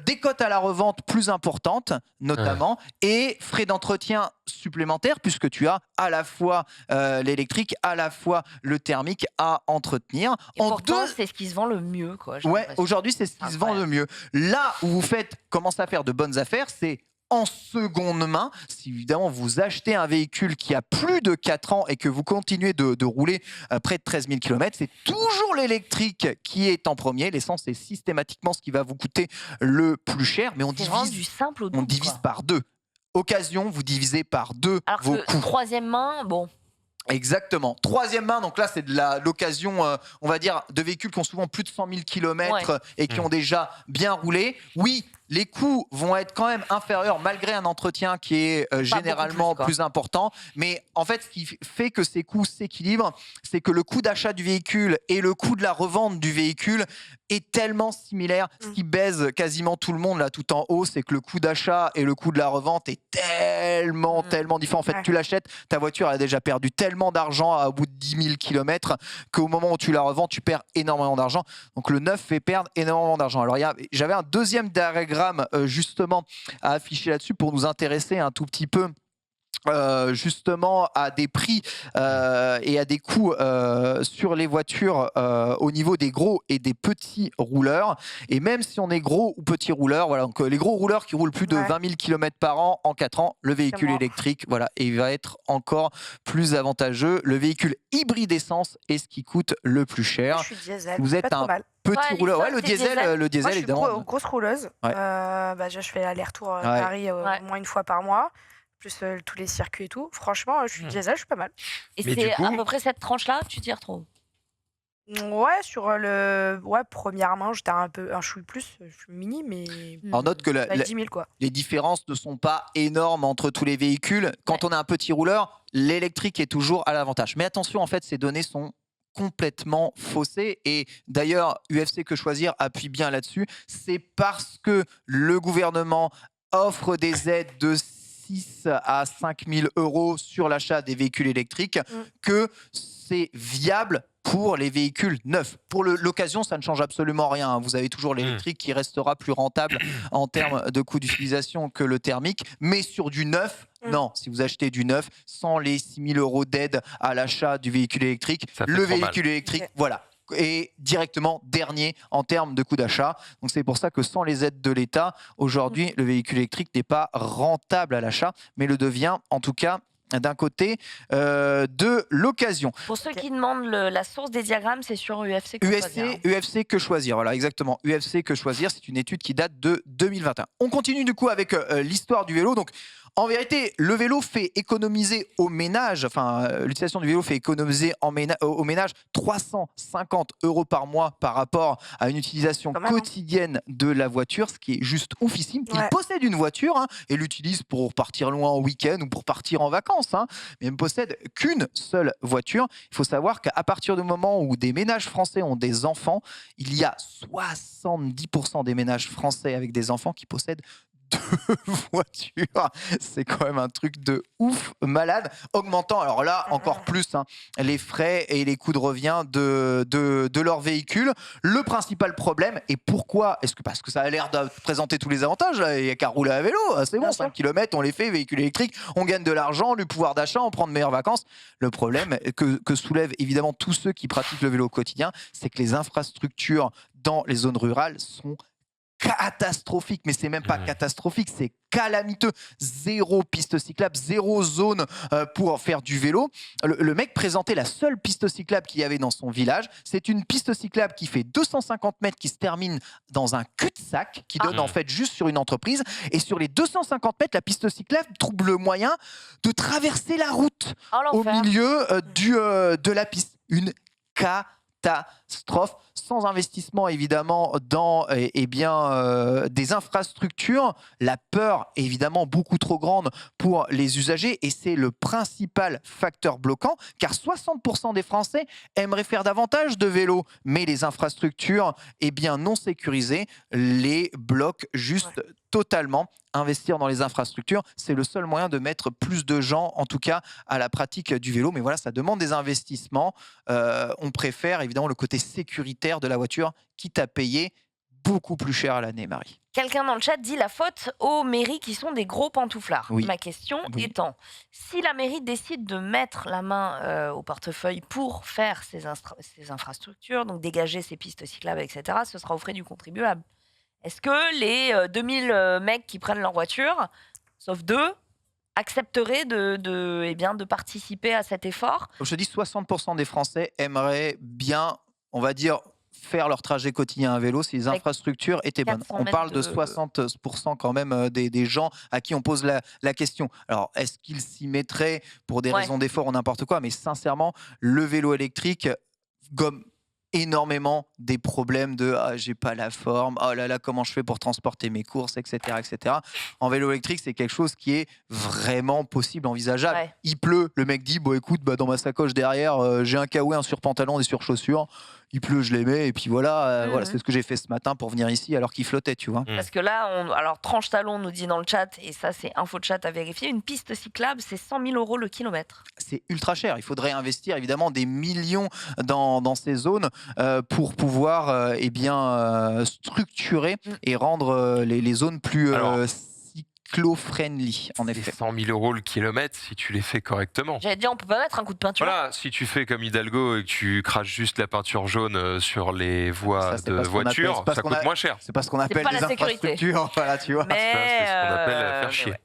des cotes à la revente plus importantes notamment, et frais d'entretien supplémentaires puisque tu as à la fois l'électrique, à la fois le thermique à entretenir. Et pourtant, c'est ce qui se vend le mieux, quoi. Aujourd'hui, c'est ce qui se vend le mieux. Là où vous commencez à faire de bonnes affaires, c'est en seconde main. Si évidemment vous achetez un véhicule qui a plus de 4 ans et que vous continuez de rouler près de 13 000 km, c'est toujours l'électrique qui est en premier. L'essence est systématiquement ce qui va vous coûter le plus cher, mais on divise par 2. Occasion, vous divisez par 2 vos coûts. Troisième main, bon. Exactement. Troisième main, donc là c'est de l'occasion, on va dire, de véhicules qui ont souvent plus de 100 000 km et qui ont déjà bien roulé. Oui, les coûts vont être quand même inférieurs malgré un entretien qui est généralement plus important. Mais en fait, ce qui fait que ces coûts s'équilibrent, c'est que le coût d'achat du véhicule et le coût de la revente du véhicule est tellement similaire. Ce qui baise quasiment tout le monde là tout en haut, c'est que le coût d'achat et le coût de la revente est tellement différent. En fait, tu l'achètes, ta voiture a déjà perdu tellement d'argent au bout de 10 000 km qu'au moment où tu la revends, tu perds énormément d'argent. Donc le neuf fait perdre énormément d'argent. Alors j'avais un deuxième diagramme justement à afficher là-dessus pour nous intéresser un tout petit peu justement à des prix et à des coûts sur les voitures au niveau des gros et des petits rouleurs. Et même si on est gros ou petit rouleur, voilà, donc les gros rouleurs qui roulent plus de 20 000 km par an en 4 ans, le véhicule électrique, voilà, et il va être encore plus avantageux. Le véhicule hybride essence est ce qui coûte le plus cher. Je suis diesel, vous êtes un petit rouleur. Le diesel Moi, évidemment. Je suis grosse rouleuse. Je fais l'aller-retour à Paris au moins une fois par mois. Plus tous les circuits et tout. Franchement, je suis diesel, je suis pas mal. Et c'est à peu près cette tranche-là, tu t'y retrouves? Ouais, sur le première main, j'étais un chouille plus, je suis mini, mais alors note que 10 000 quoi. Les différences ne sont pas énormes entre tous les véhicules. Quand on a un petit rouleur, l'électrique est toujours à l'avantage. Mais attention, en fait, ces données sont complètement faussées. Et d'ailleurs, UFC Que Choisir appuie bien là-dessus. C'est parce que le gouvernement offre des aides de 6 à 5 000 € sur l'achat des véhicules électriques que c'est viable pour les véhicules neufs. Pour l'occasion, ça ne change absolument rien. Vous avez toujours l'électrique qui restera plus rentable en termes de coût d'utilisation que le thermique. Mais sur du neuf, non. Si vous achetez du neuf, sans les 6 000 € d'aide à l'achat du véhicule électrique, le véhicule électrique, voilà, est directement dernier en termes de coût d'achat. Donc c'est pour ça que sans les aides de l'État, aujourd'hui, le véhicule électrique n'est pas rentable à l'achat, mais le devient en tout cas d'un côté de l'occasion. Pour ceux qui demandent la source des diagrammes, c'est sur UFC Que Choisir. UFC Que Choisir, voilà, exactement. UFC Que Choisir, c'est une étude qui date de 2021. On continue du coup avec l'histoire du vélo. Donc, en vérité, le vélo fait économiser au ménage, l'utilisation du vélo fait économiser au ménage 350 € par mois par rapport à une utilisation quotidienne de la voiture, ce qui est juste oufissime. Il possède une voiture et l'utilise pour partir loin en week-end ou pour partir en vacances, mais il ne possède qu'une seule voiture. Il faut savoir qu'à partir du moment où des ménages français ont des enfants, il y a 70% des ménages français avec des enfants qui possèdent 2 voitures. C'est quand même un truc de ouf, malade, augmentant alors là encore plus les frais et les coûts de revient de leur véhicule. Le principal problème, et pourquoi est-ce que parce que ça a l'air de présenter tous les avantages, il n'y a qu'à rouler à vélo, c'est bon, 5 km on les fait, véhicule électrique, on gagne de l'argent, du pouvoir d'achat, on prend de meilleures vacances. Le problème que soulèvent évidemment tous ceux qui pratiquent le vélo au quotidien, c'est que les infrastructures dans les zones rurales sont catastrophique, mais c'est même pas catastrophique, c'est calamiteux. 0 piste cyclable, 0 zone pour faire du vélo. Le mec présentait la seule piste cyclable qu'il y avait dans son village. C'est une piste cyclable qui fait 250 mètres, qui se termine dans un cul-de-sac, qui donne en fait juste sur une entreprise. Et sur les 250 mètres, la piste cyclable trouve le moyen de traverser la route au milieu de la piste. Une catastrophe, sans investissement évidemment dans des infrastructures, la peur évidemment beaucoup trop grande pour les usagers, et c'est le principal facteur bloquant, car 60% des Français aimeraient faire davantage de vélo, mais les infrastructures non sécurisées les bloquent juste totalement. Investir dans les infrastructures, c'est le seul moyen de mettre plus de gens, en tout cas, à la pratique du vélo. Mais voilà, ça demande des investissements. On préfère évidemment le côté sécuritaire de la voiture, quitte à payer beaucoup plus cher à l'année, Marie. Quelqu'un dans le chat dit la faute aux mairies qui sont des gros pantouflards. Oui. Ma question étant, si la mairie décide de mettre la main au portefeuille pour faire ces infrastructures, donc dégager ces pistes cyclables, etc., ce sera aux frais du contribuable. Est-ce que les 2000 mecs qui prennent leur voiture, sauf 2, accepteraient de participer à cet effort? Je te dis, 60% des Français aimeraient bien, on va dire, faire leur trajet quotidien à vélo si les infrastructures étaient bonnes. On parle de 60% quand même des gens à qui on pose la question. Alors, est-ce qu'ils s'y mettraient pour des raisons d'effort ou n'importe quoi? Mais sincèrement, le vélo électrique gomme énormément des problèmes de j'ai pas la forme, oh là là, comment je fais pour transporter mes courses, etc. etc. En vélo électrique, c'est quelque chose qui est vraiment possible, envisageable. Ouais. Il pleut, le mec dit écoute, dans ma sacoche derrière, j'ai un kawaii, un surpantalon, des surchaussures. Il pleut, je les mets, et puis voilà, voilà, c'est ce que j'ai fait ce matin pour venir ici alors qu'il flottait, tu vois. Parce que là, alors Tranche Talon nous dit dans le chat, et ça c'est info de chat à vérifier, une piste cyclable, c'est 100 000 € le kilomètre. C'est ultra cher. Il faudrait investir évidemment des millions dans ces zones pour pouvoir structurer et rendre les zones plus cyclo-friendly, en effet. 100 000 € le kilomètre si tu les fais correctement. J'allais dire, on peut pas mettre un coup de peinture. Voilà, si tu fais comme Hidalgo et que tu craches juste la peinture jaune sur les voies de voiture, ça coûte moins cher. C'est pas ce qu'on appelle les infrastructures. Voilà, tu vois. C'est ce qu'on appelle faire chier. Ouais.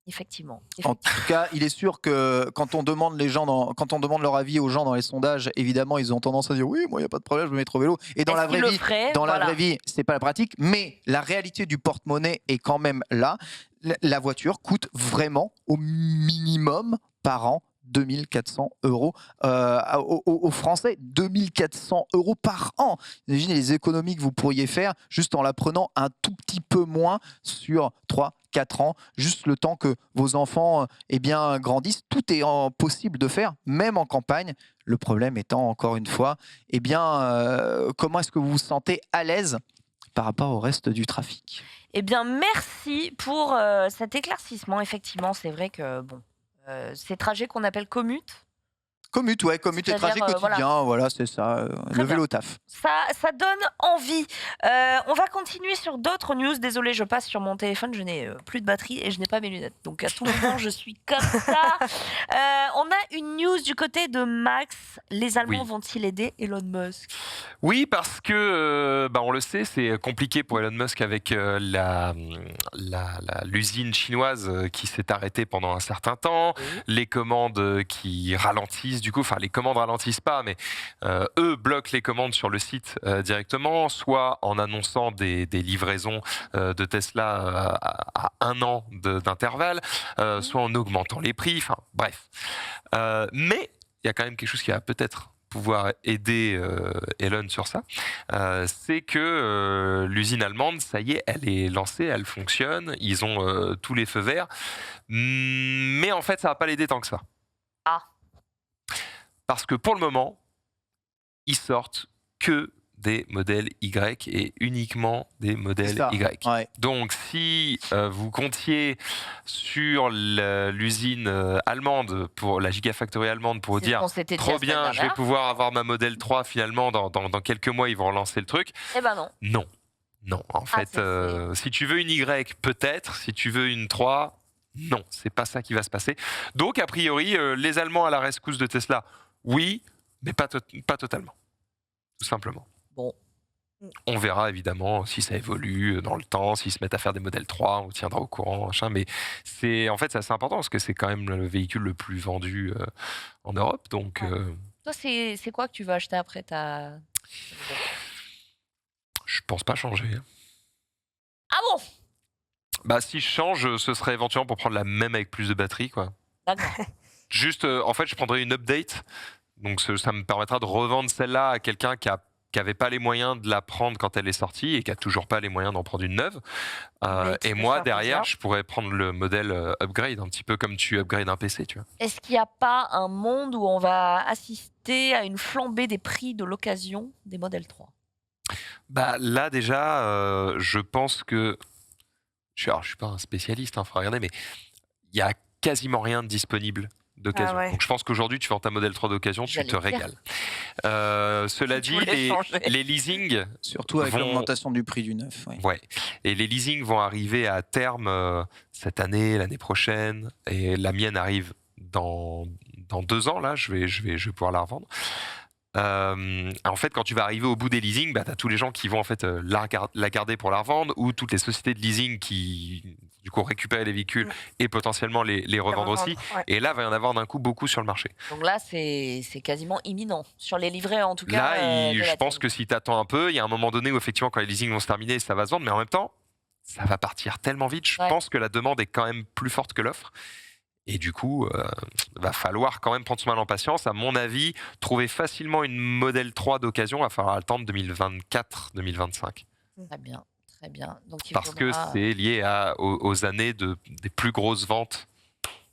Effectivement. En tout cas, il est sûr que quand on demande leur avis aux gens dans les sondages, évidemment, ils ont tendance à dire oui, moi, il n'y a pas de problème, je me mets au vélo. Et dans la vraie vie, c'est pas la pratique. Mais la réalité du porte-monnaie est quand même là. La voiture coûte vraiment au minimum par an 2400 € aux Français, 2400 € par an. Imaginez les économies que vous pourriez faire juste en la prenant un tout petit peu moins sur 3-4 ans, juste le temps que vos enfants grandissent. Tout est possible de faire, même en campagne. Le problème étant, encore une fois, comment est-ce que vous vous sentez à l'aise par rapport au reste du trafic? Merci pour cet éclaircissement. Effectivement, c'est vrai que ces trajets qu'on appelle commutes. Commute et trajet quotidien, voilà, c'est ça, le vélo taf. Ça donne envie. On va continuer sur d'autres news. Désolé, je passe sur mon téléphone, je n'ai plus de batterie et je n'ai pas mes lunettes. Donc à tout moment, je suis comme ça. On a une news du côté de Max. Les Allemands vont-ils aider Elon Musk? Oui, parce que, on le sait, c'est compliqué pour Elon Musk avec l'usine chinoise qui s'est arrêtée pendant un certain temps, les commandes qui ralentissent. Du coup, les commandes ralentissent pas, mais eux bloquent les commandes sur le site directement, soit en annonçant des livraisons de Tesla à 1 an d'intervalle, soit en augmentant les prix, bref. Mais il y a quand même quelque chose qui va peut-être pouvoir aider Elon sur ça, c'est que l'usine allemande, ça y est, elle est lancée, elle fonctionne, ils ont tous les feux verts, mais en fait, ça va pas l'aider tant que ça. Parce que pour le moment, ils sortent que des modèles Y et uniquement des modèles Y. Ouais. Donc si vous comptiez sur l'usine allemande, pour la Gigafactory allemande, pour dire trop bien, je vais pouvoir avoir ma modèle 3 finalement, dans quelques mois ils vont relancer le truc. Eh ben non. Non, en fait, si tu veux une Y, peut-être, si tu veux une 3, non, c'est pas ça qui va se passer. Donc a priori, les Allemands à la rescousse de Tesla, oui, mais pas totalement, tout simplement. Bon, On verra évidemment si ça évolue dans le temps, s'ils se mettent à faire des modèles 3, on tiendra au courant, machin. Mais c'est assez important parce que c'est quand même le véhicule le plus vendu en Europe. Donc, Toi, c'est quoi que tu veux acheter après Je pense pas changer. Ah bon? Bah si je change, ce serait éventuellement pour prendre la même avec plus de batterie, quoi. D'accord. Juste, en fait, je prendrais une update. Donc ça me permettra de revendre celle-là à quelqu'un qui n'avait pas les moyens de la prendre quand elle est sortie et qui a toujours pas les moyens d'en prendre une neuve. Et moi, derrière, je pourrais prendre le modèle upgrade, un petit peu comme tu upgrades un PC, tu vois. Est-ce qu'il n'y a pas un monde où on va assister à une flambée des prix de l'occasion des modèles 3? Bah là déjà, je pense que je suis pas un spécialiste, faut regarder, mais il y a quasiment rien de disponible d'occasion. Donc je pense qu'aujourd'hui, tu vends ta modèle 3 d'occasion, tu te régales. Cela dit, les leasings... Surtout avec l'augmentation du prix du neuf. Ouais. Et les leasings vont arriver à terme cette année, l'année prochaine. Et la mienne arrive dans 2 ans, là, je vais pouvoir la revendre. En fait, quand tu vas arriver au bout des leasings, tu as tous les gens qui vont en fait la garder pour la revendre, ou toutes les sociétés de leasing qui du coup récupèrent les véhicules et potentiellement les revendre aussi. Ouais. Et là, il va y en avoir d'un coup beaucoup sur le marché. Donc là, c'est quasiment imminent. Sur les livrets, en tout cas. Là, je pense que si tu attends un peu, il y a un moment donné où effectivement, quand les leasings vont se terminer, ça va se vendre, mais en même temps, ça va partir tellement vite. Je pense que la demande est quand même plus forte que l'offre. Et du coup, va falloir quand même prendre son mal en patience. À mon avis, trouver facilement une modèle 3 d'occasion, il va falloir attendre 2024-2025. Très bien, très bien. Donc, parce que c'est lié aux années des plus grosses ventes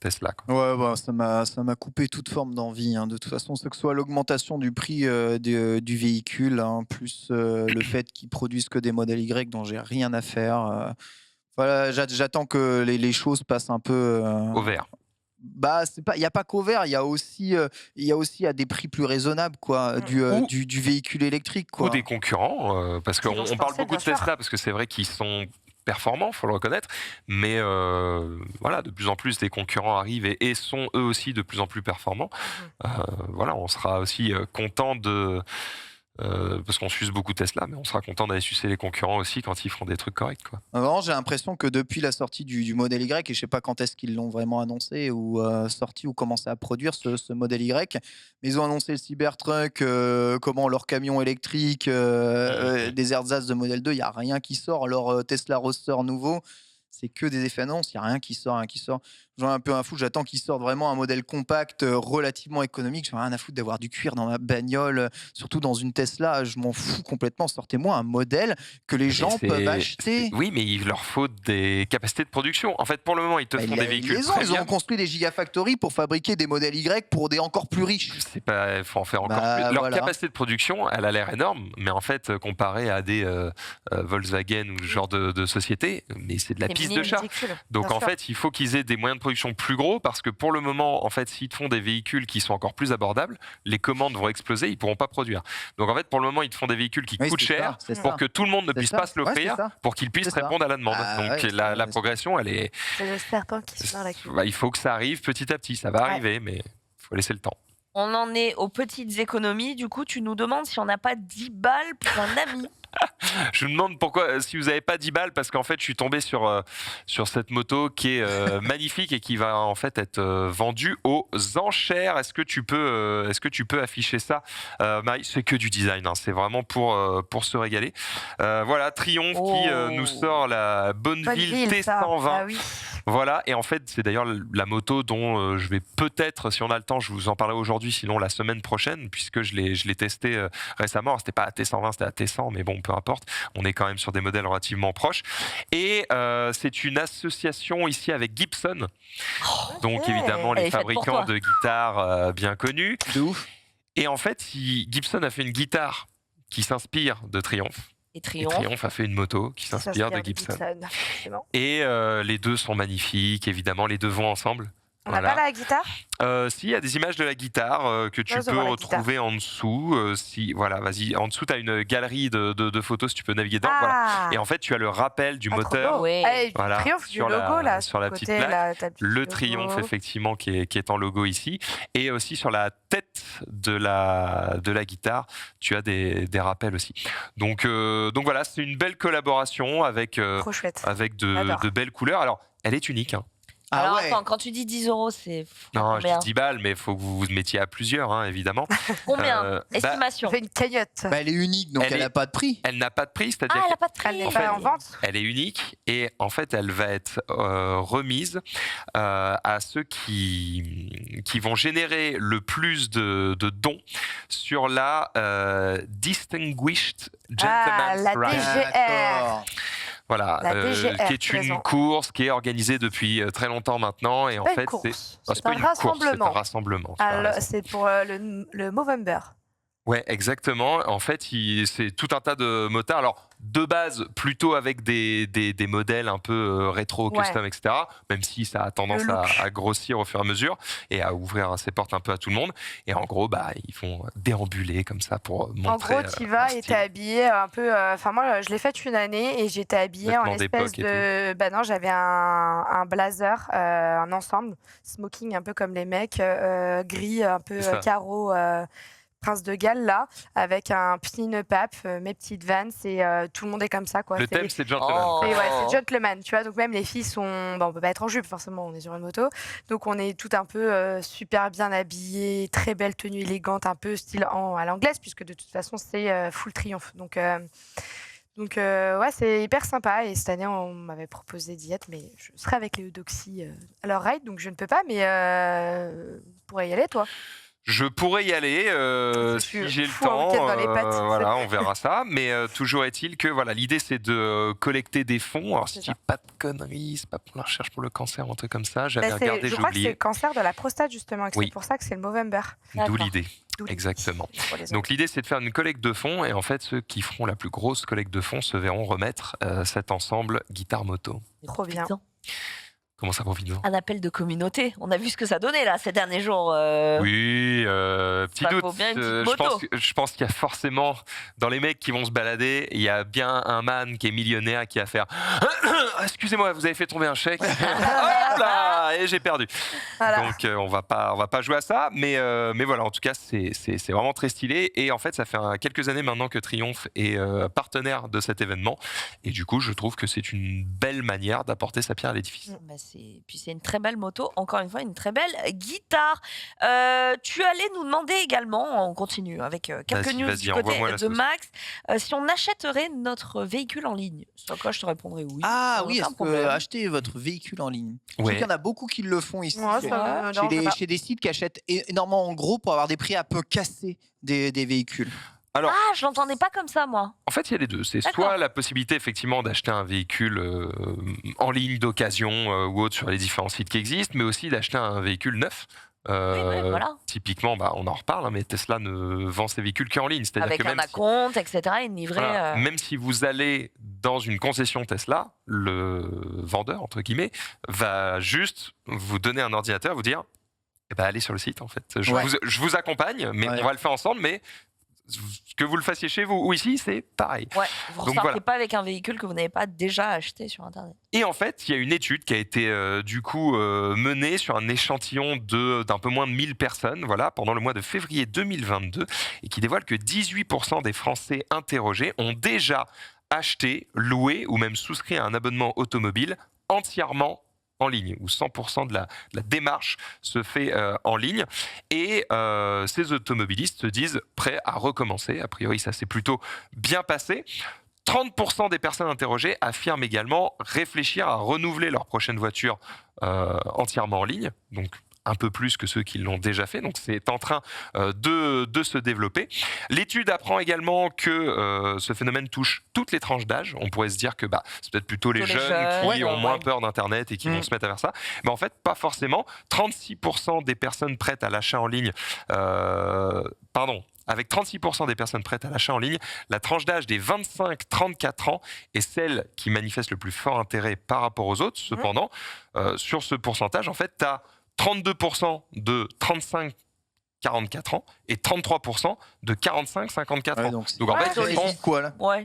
Tesla, quoi. Ouais, ça m'a coupé toute forme d'envie. De toute façon, que ce soit l'augmentation du prix du véhicule, plus le fait qu'ils produisent que des modèles Y dont j'ai rien à faire. Voilà, j'attends que les choses passent un peu au vert. Bah, il n'y a pas qu'au vert, il y a aussi à des prix plus raisonnables, quoi, du véhicule électrique, quoi. Ou des concurrents, parce qu'on parle beaucoup de Tesla, parce que c'est vrai qu'ils sont performants, il faut le reconnaître, mais voilà, de plus en plus des concurrents arrivent et sont eux aussi de plus en plus performants. Voilà, on sera aussi content de... parce qu'on suce beaucoup Tesla, mais on sera content d'aller sucer les concurrents aussi quand ils feront des trucs corrects, quoi. Vraiment, j'ai l'impression que depuis la sortie du modèle Y, et je sais pas quand est-ce qu'ils l'ont vraiment annoncé ou sorti ou commencé à produire ce modèle Y, mais ils ont annoncé le Cybertruck, comment leur camion électrique, des ersatz de modèle 2, il n'y a rien qui sort. Leur Tesla Roadster nouveau, c'est que des effets annonces, il n'y a rien qui sort. J'en ai un peu un fou, j'attends qu'ils sortent vraiment un modèle compact, relativement économique. J'en ai rien à foutre d'avoir du cuir dans ma bagnole, surtout dans une Tesla, je m'en fous complètement. Sortez-moi un modèle que les gens peuvent acheter. Oui, mais il leur faut des capacités de production. En fait, pour le moment, ils te font des véhicules. Ils ont construit des gigafactories pour fabriquer des modèles Y pour des encore plus riches. Il faut en faire encore plus. Leur capacité de production, elle a l'air énorme, mais en fait, comparé à des Volkswagen ou ce genre de société, mais c'est de la piste de chat. Donc en fait, il faut qu'ils aient des moyens de production plus gros, parce que pour le moment, en fait, s'ils te font des véhicules qui sont encore plus abordables, les commandes vont exploser, ils pourront pas produire. Donc en fait, pour le moment, ils te font des véhicules qui coûtent cher pour que tout le monde ne puisse pas se l'offrir, pour qu'ils puissent répondre à la demande. Donc la progression, elle est... C'est le serpent qui se mord la queue. Il faut que ça arrive petit à petit, ça va arriver, mais il faut laisser le temps. On en est aux petites économies, du coup, tu nous demandes si on n'a pas 10 balles pour un ami. Je me demande pourquoi, si vous n'avez pas 10 balles, parce qu'en fait, je suis tombé sur cette moto qui est magnifique et qui va en fait être vendue aux enchères. Est-ce que tu peux afficher ça, Marie? C'est que du design, c'est vraiment pour se régaler. Voilà, Triumph qui nous sort la Bonneville T120. Ah oui. Voilà, et en fait, c'est d'ailleurs la moto dont je vais peut-être, si on a le temps, je vous en parlerai aujourd'hui, sinon la semaine prochaine, puisque je l'ai testé récemment. C'était pas à T120, c'était à T100, mais bon, peu importe. On est quand même sur des modèles relativement proches. Et c'est une association ici avec Gibson. Donc évidemment, les fabricants de guitares bien connus. De ouf. Et en fait, Gibson a fait une guitare qui s'inspire de Triumph. Et Triumph a fait une moto qui s'inspire de Gibson. Et les deux sont magnifiques, évidemment, les deux vont ensemble. On n'a pas la guitare ? Si, il y a des images de la guitare que tu peux retrouver en dessous. Voilà, vas-y, en dessous, tu as une galerie de photos si tu peux naviguer dedans. Voilà. Et en fait, tu as le rappel du moteur. Voilà, triomphe du logo, là, sur la petite plaque. Le triomphe, effectivement, qui est en logo ici. Et aussi sur la tête de la guitare, tu as des rappels aussi. Donc voilà, c'est une belle collaboration avec de belles couleurs. Alors, elle est unique, hein. Alors attends, quand tu dis 10 €, c'est... Non, je dis 10 balles, mais il faut que vous vous mettiez à plusieurs, hein, évidemment. Combien estimation. Fait une cagnotte. Elle est unique, donc elle n'a pas de prix. Elle n'a pas de prix, c'est-à-dire elle n'a pas de prix. Elle n'est pas en vente. Elle est unique et en fait, elle va être remise à ceux qui vont générer le plus de dons sur la Distinguished Gentleman's Prize. DGR. Voilà, qui est une course qui est organisée depuis très longtemps maintenant. Et en fait, c'est pas une course, c'est un rassemblement. C'est pour le Movember. Ouais, exactement. En fait, c'est tout un tas de motards. Alors, de base, plutôt avec des modèles un peu rétro, custom, etc. Même si ça a tendance à grossir au fur et à mesure et à ouvrir ses portes un peu à tout le monde. Et en gros, ils font déambuler comme ça pour montrer. En gros, tu vas et t'es habillé un peu. Enfin, moi, je l'ai fait une année et j'étais habillée en espèce de. Non, j'avais un blazer, un ensemble, smoking un peu comme les mecs, gris, un peu carreau. Prince de Galles là, avec un pin up, mes petites Vans et tout le monde est comme ça quoi. Le thème c'est gentleman. C'est gentleman, tu vois. Donc même les filles sont, on peut pas être en jupe forcément, on est sur une moto, donc on est tout un peu super bien habillés, très belle tenue élégante, un peu style à l'anglaise puisque de toute façon c'est full triomphe. Donc c'est hyper sympa et cette année on m'avait proposé d'y être, mais je serai avec les Eudoxie à leur ride, donc je ne peux pas, mais pourrais y aller toi. Je pourrais y aller si j'ai le temps. Voilà, on verra ça. Mais toujours est-il que l'idée c'est de collecter des fonds. Alors si je dis pas de conneries, c'est pas pour la recherche pour le cancer, un truc comme ça. J'avais regardé, je crois que c'est le cancer de la prostate justement. C'est pour ça que c'est le Movember. D'où l'idée. Exactement. Donc l'idée c'est de faire une collecte de fonds et en fait ceux qui feront la plus grosse collecte de fonds se verront remettre cet ensemble guitare moto. Trop bien. Comment ça, profites-en ? Un appel de communauté. On a vu ce que ça donnait là ces derniers jours. Oui, petit doute. Je pense qu'il y a forcément, dans les mecs qui vont se balader, il y a bien un man qui est millionnaire qui va faire excusez-moi, vous avez fait tomber un chèque. Hop là, et j'ai perdu. Voilà. Donc on va pas jouer à ça, mais voilà, en tout cas c'est vraiment très stylé. Et en fait, ça fait quelques années maintenant que Triomphe est partenaire de cet événement. Et du coup, je trouve que c'est une belle manière d'apporter sa pierre à l'édifice. Puis c'est une très belle moto, encore une fois une très belle guitare. Tu allais nous demander également, on continue avec quelques news du côté de Max, si on achèterait notre véhicule en ligne. Sur quoi je te répondrais oui. Ah oui, est-ce que acheter votre véhicule en ligne? Je sais qu'il y en a beaucoup qui le font ici. Chez des sites qui achètent énormément en gros pour avoir des prix un peu cassés des véhicules. Alors, je l'entendais pas comme ça, moi. En fait, il y a les deux. C'est soit la possibilité, effectivement, d'acheter un véhicule en ligne d'occasion ou autre sur les différents sites qui existent, mais aussi d'acheter un véhicule neuf. Typiquement, on en reparle, mais Tesla ne vend ses véhicules qu'en ligne. Avec que un acompte, etc., une livrée. Même si vous allez dans une concession Tesla, le vendeur, entre guillemets, va juste vous donner un ordinateur, vous dire allez sur le site, en fait. Je vous accompagne, mais on va le faire ensemble, mais que vous le fassiez chez vous ou ici, c'est pareil. Vous ne repartez pas avec un véhicule que vous n'avez pas déjà acheté sur Internet. Et en fait, il y a une étude qui a été menée sur un échantillon d'un peu moins de 1000 personnes pendant le mois de février 2022 et qui dévoile que 18% des Français interrogés ont déjà acheté, loué ou même souscrit à un abonnement automobile entièrement en ligne, où 100% de la démarche se fait en ligne. Et ces automobilistes se disent prêts à recommencer. A priori, ça s'est plutôt bien passé. 30% des personnes interrogées affirment également réfléchir à renouveler leur prochaine voiture entièrement en ligne. Donc, un peu plus que ceux qui l'ont déjà fait. Donc, c'est en train de se développer. L'étude apprend également que ce phénomène touche toutes les tranches d'âge. On pourrait se dire que c'est peut-être plutôt les jeunes qui ont moins peur d'Internet et qui vont se mettre à faire ça. Mais en fait, pas forcément. 36% des personnes prêtes à l'achat en ligne... Avec 36% des personnes prêtes à l'achat en ligne, la tranche d'âge des 25-34 ans est celle qui manifeste le plus fort intérêt par rapport aux autres. Cependant, sur ce pourcentage, en fait, tu as 32% de 35-44 ans et 33% de 45-54 ans. Donc en fait, ils sont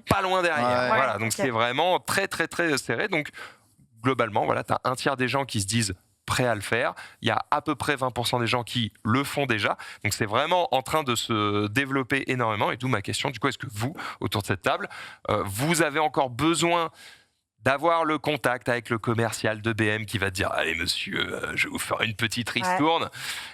pas loin derrière. Voilà, donc c'est vraiment très très très serré. Donc globalement, voilà, tu as un tiers des gens qui se disent prêts à le faire. Il y a à peu près 20% des gens qui le font déjà. Donc c'est vraiment en train de se développer énormément. Et d'où ma question, du coup, est-ce que vous, autour de cette table, vous avez encore besoin d'avoir le contact avec le commercial de BM qui va te dire « Allez monsieur, je vais vous faire une petite ristourne ».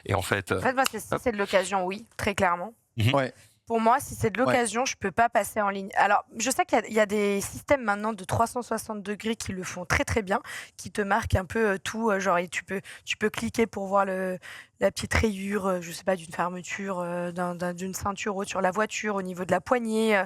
Et en fait, moi, c'est de l'occasion, oui, très clairement. Ouais. Pour moi, si c'est de l'occasion, je ne peux pas passer en ligne. Alors, je sais qu'il y a des systèmes maintenant de 360 degrés qui le font très très bien, qui te marquent un peu tout. Genre, tu peux cliquer pour voir la petite rayure, je sais pas, d'une fermeture, d'une ceinture sur la voiture, au niveau de la poignée,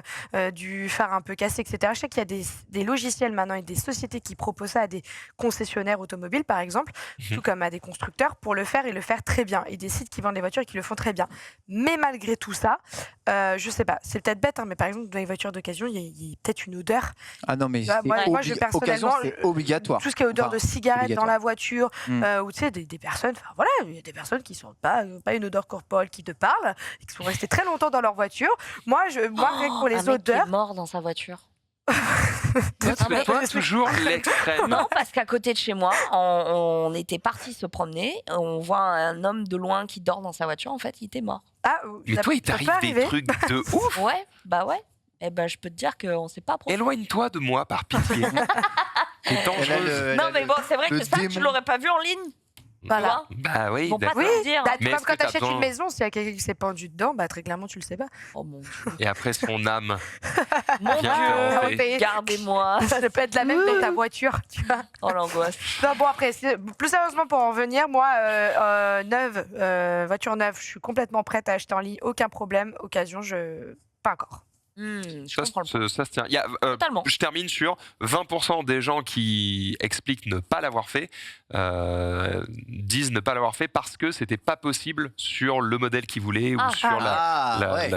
du phare un peu cassé, etc. Je sais qu'il y a des logiciels maintenant et des sociétés qui proposent ça à des concessionnaires automobiles, par exemple, tout comme à des constructeurs, pour le faire et le faire très bien. Et des sites qui vendent des voitures et qui le font très bien. Mais malgré tout ça, je sais pas, c'est peut-être bête, hein, mais par exemple, dans les voitures d'occasion, il y a peut-être une odeur. Ah non, mais moi, je personnellement, c'est obligatoire. Tout ce qui est odeur de cigarette dans la voiture, ou tu sais, des personnes, enfin voilà, il y a des personnes qui sont pas une odeur corporelle qui te parle, et qui sont restées très longtemps dans leur voiture. Moi, rien que pour les odeurs. Mec qui est mort dans sa voiture. Toi, toujours l'extrême. Non, parce qu'à côté de chez moi, on était partis se promener, on voit un homme de loin qui dort dans sa voiture, en fait, il était mort. Mais toi, il t'arrive des trucs de ouf. Ouais, bah ouais. Eh ben, je peux te dire qu'on sait pas. Éloigne-toi de moi, par pitié. C'est dangereux. Non, mais bon, c'est vrai que ça, tu l'aurais pas vu en ligne. Voilà. Bah oui, d'accord. Mais comme quand tu achètes une maison, s'il y a quelqu'un qui s'est pendu dedans, bah très clairement tu le sais pas. Oh mon Dieu. Et après son âme. Mon Dieu, gardez-moi. Ça peut être la même dans ta voiture, tu vois. Oh l'angoisse. Non, bon après, plus sérieusement pour en venir, moi, voiture neuve, je suis complètement prête à acheter en ligne, aucun problème. Occasion, pas encore. Ça se tient. Je termine sur 20% des gens qui expliquent ne pas l'avoir fait, disent ne pas l'avoir fait parce que c'était pas possible sur le modèle qu'ils voulaient ou sur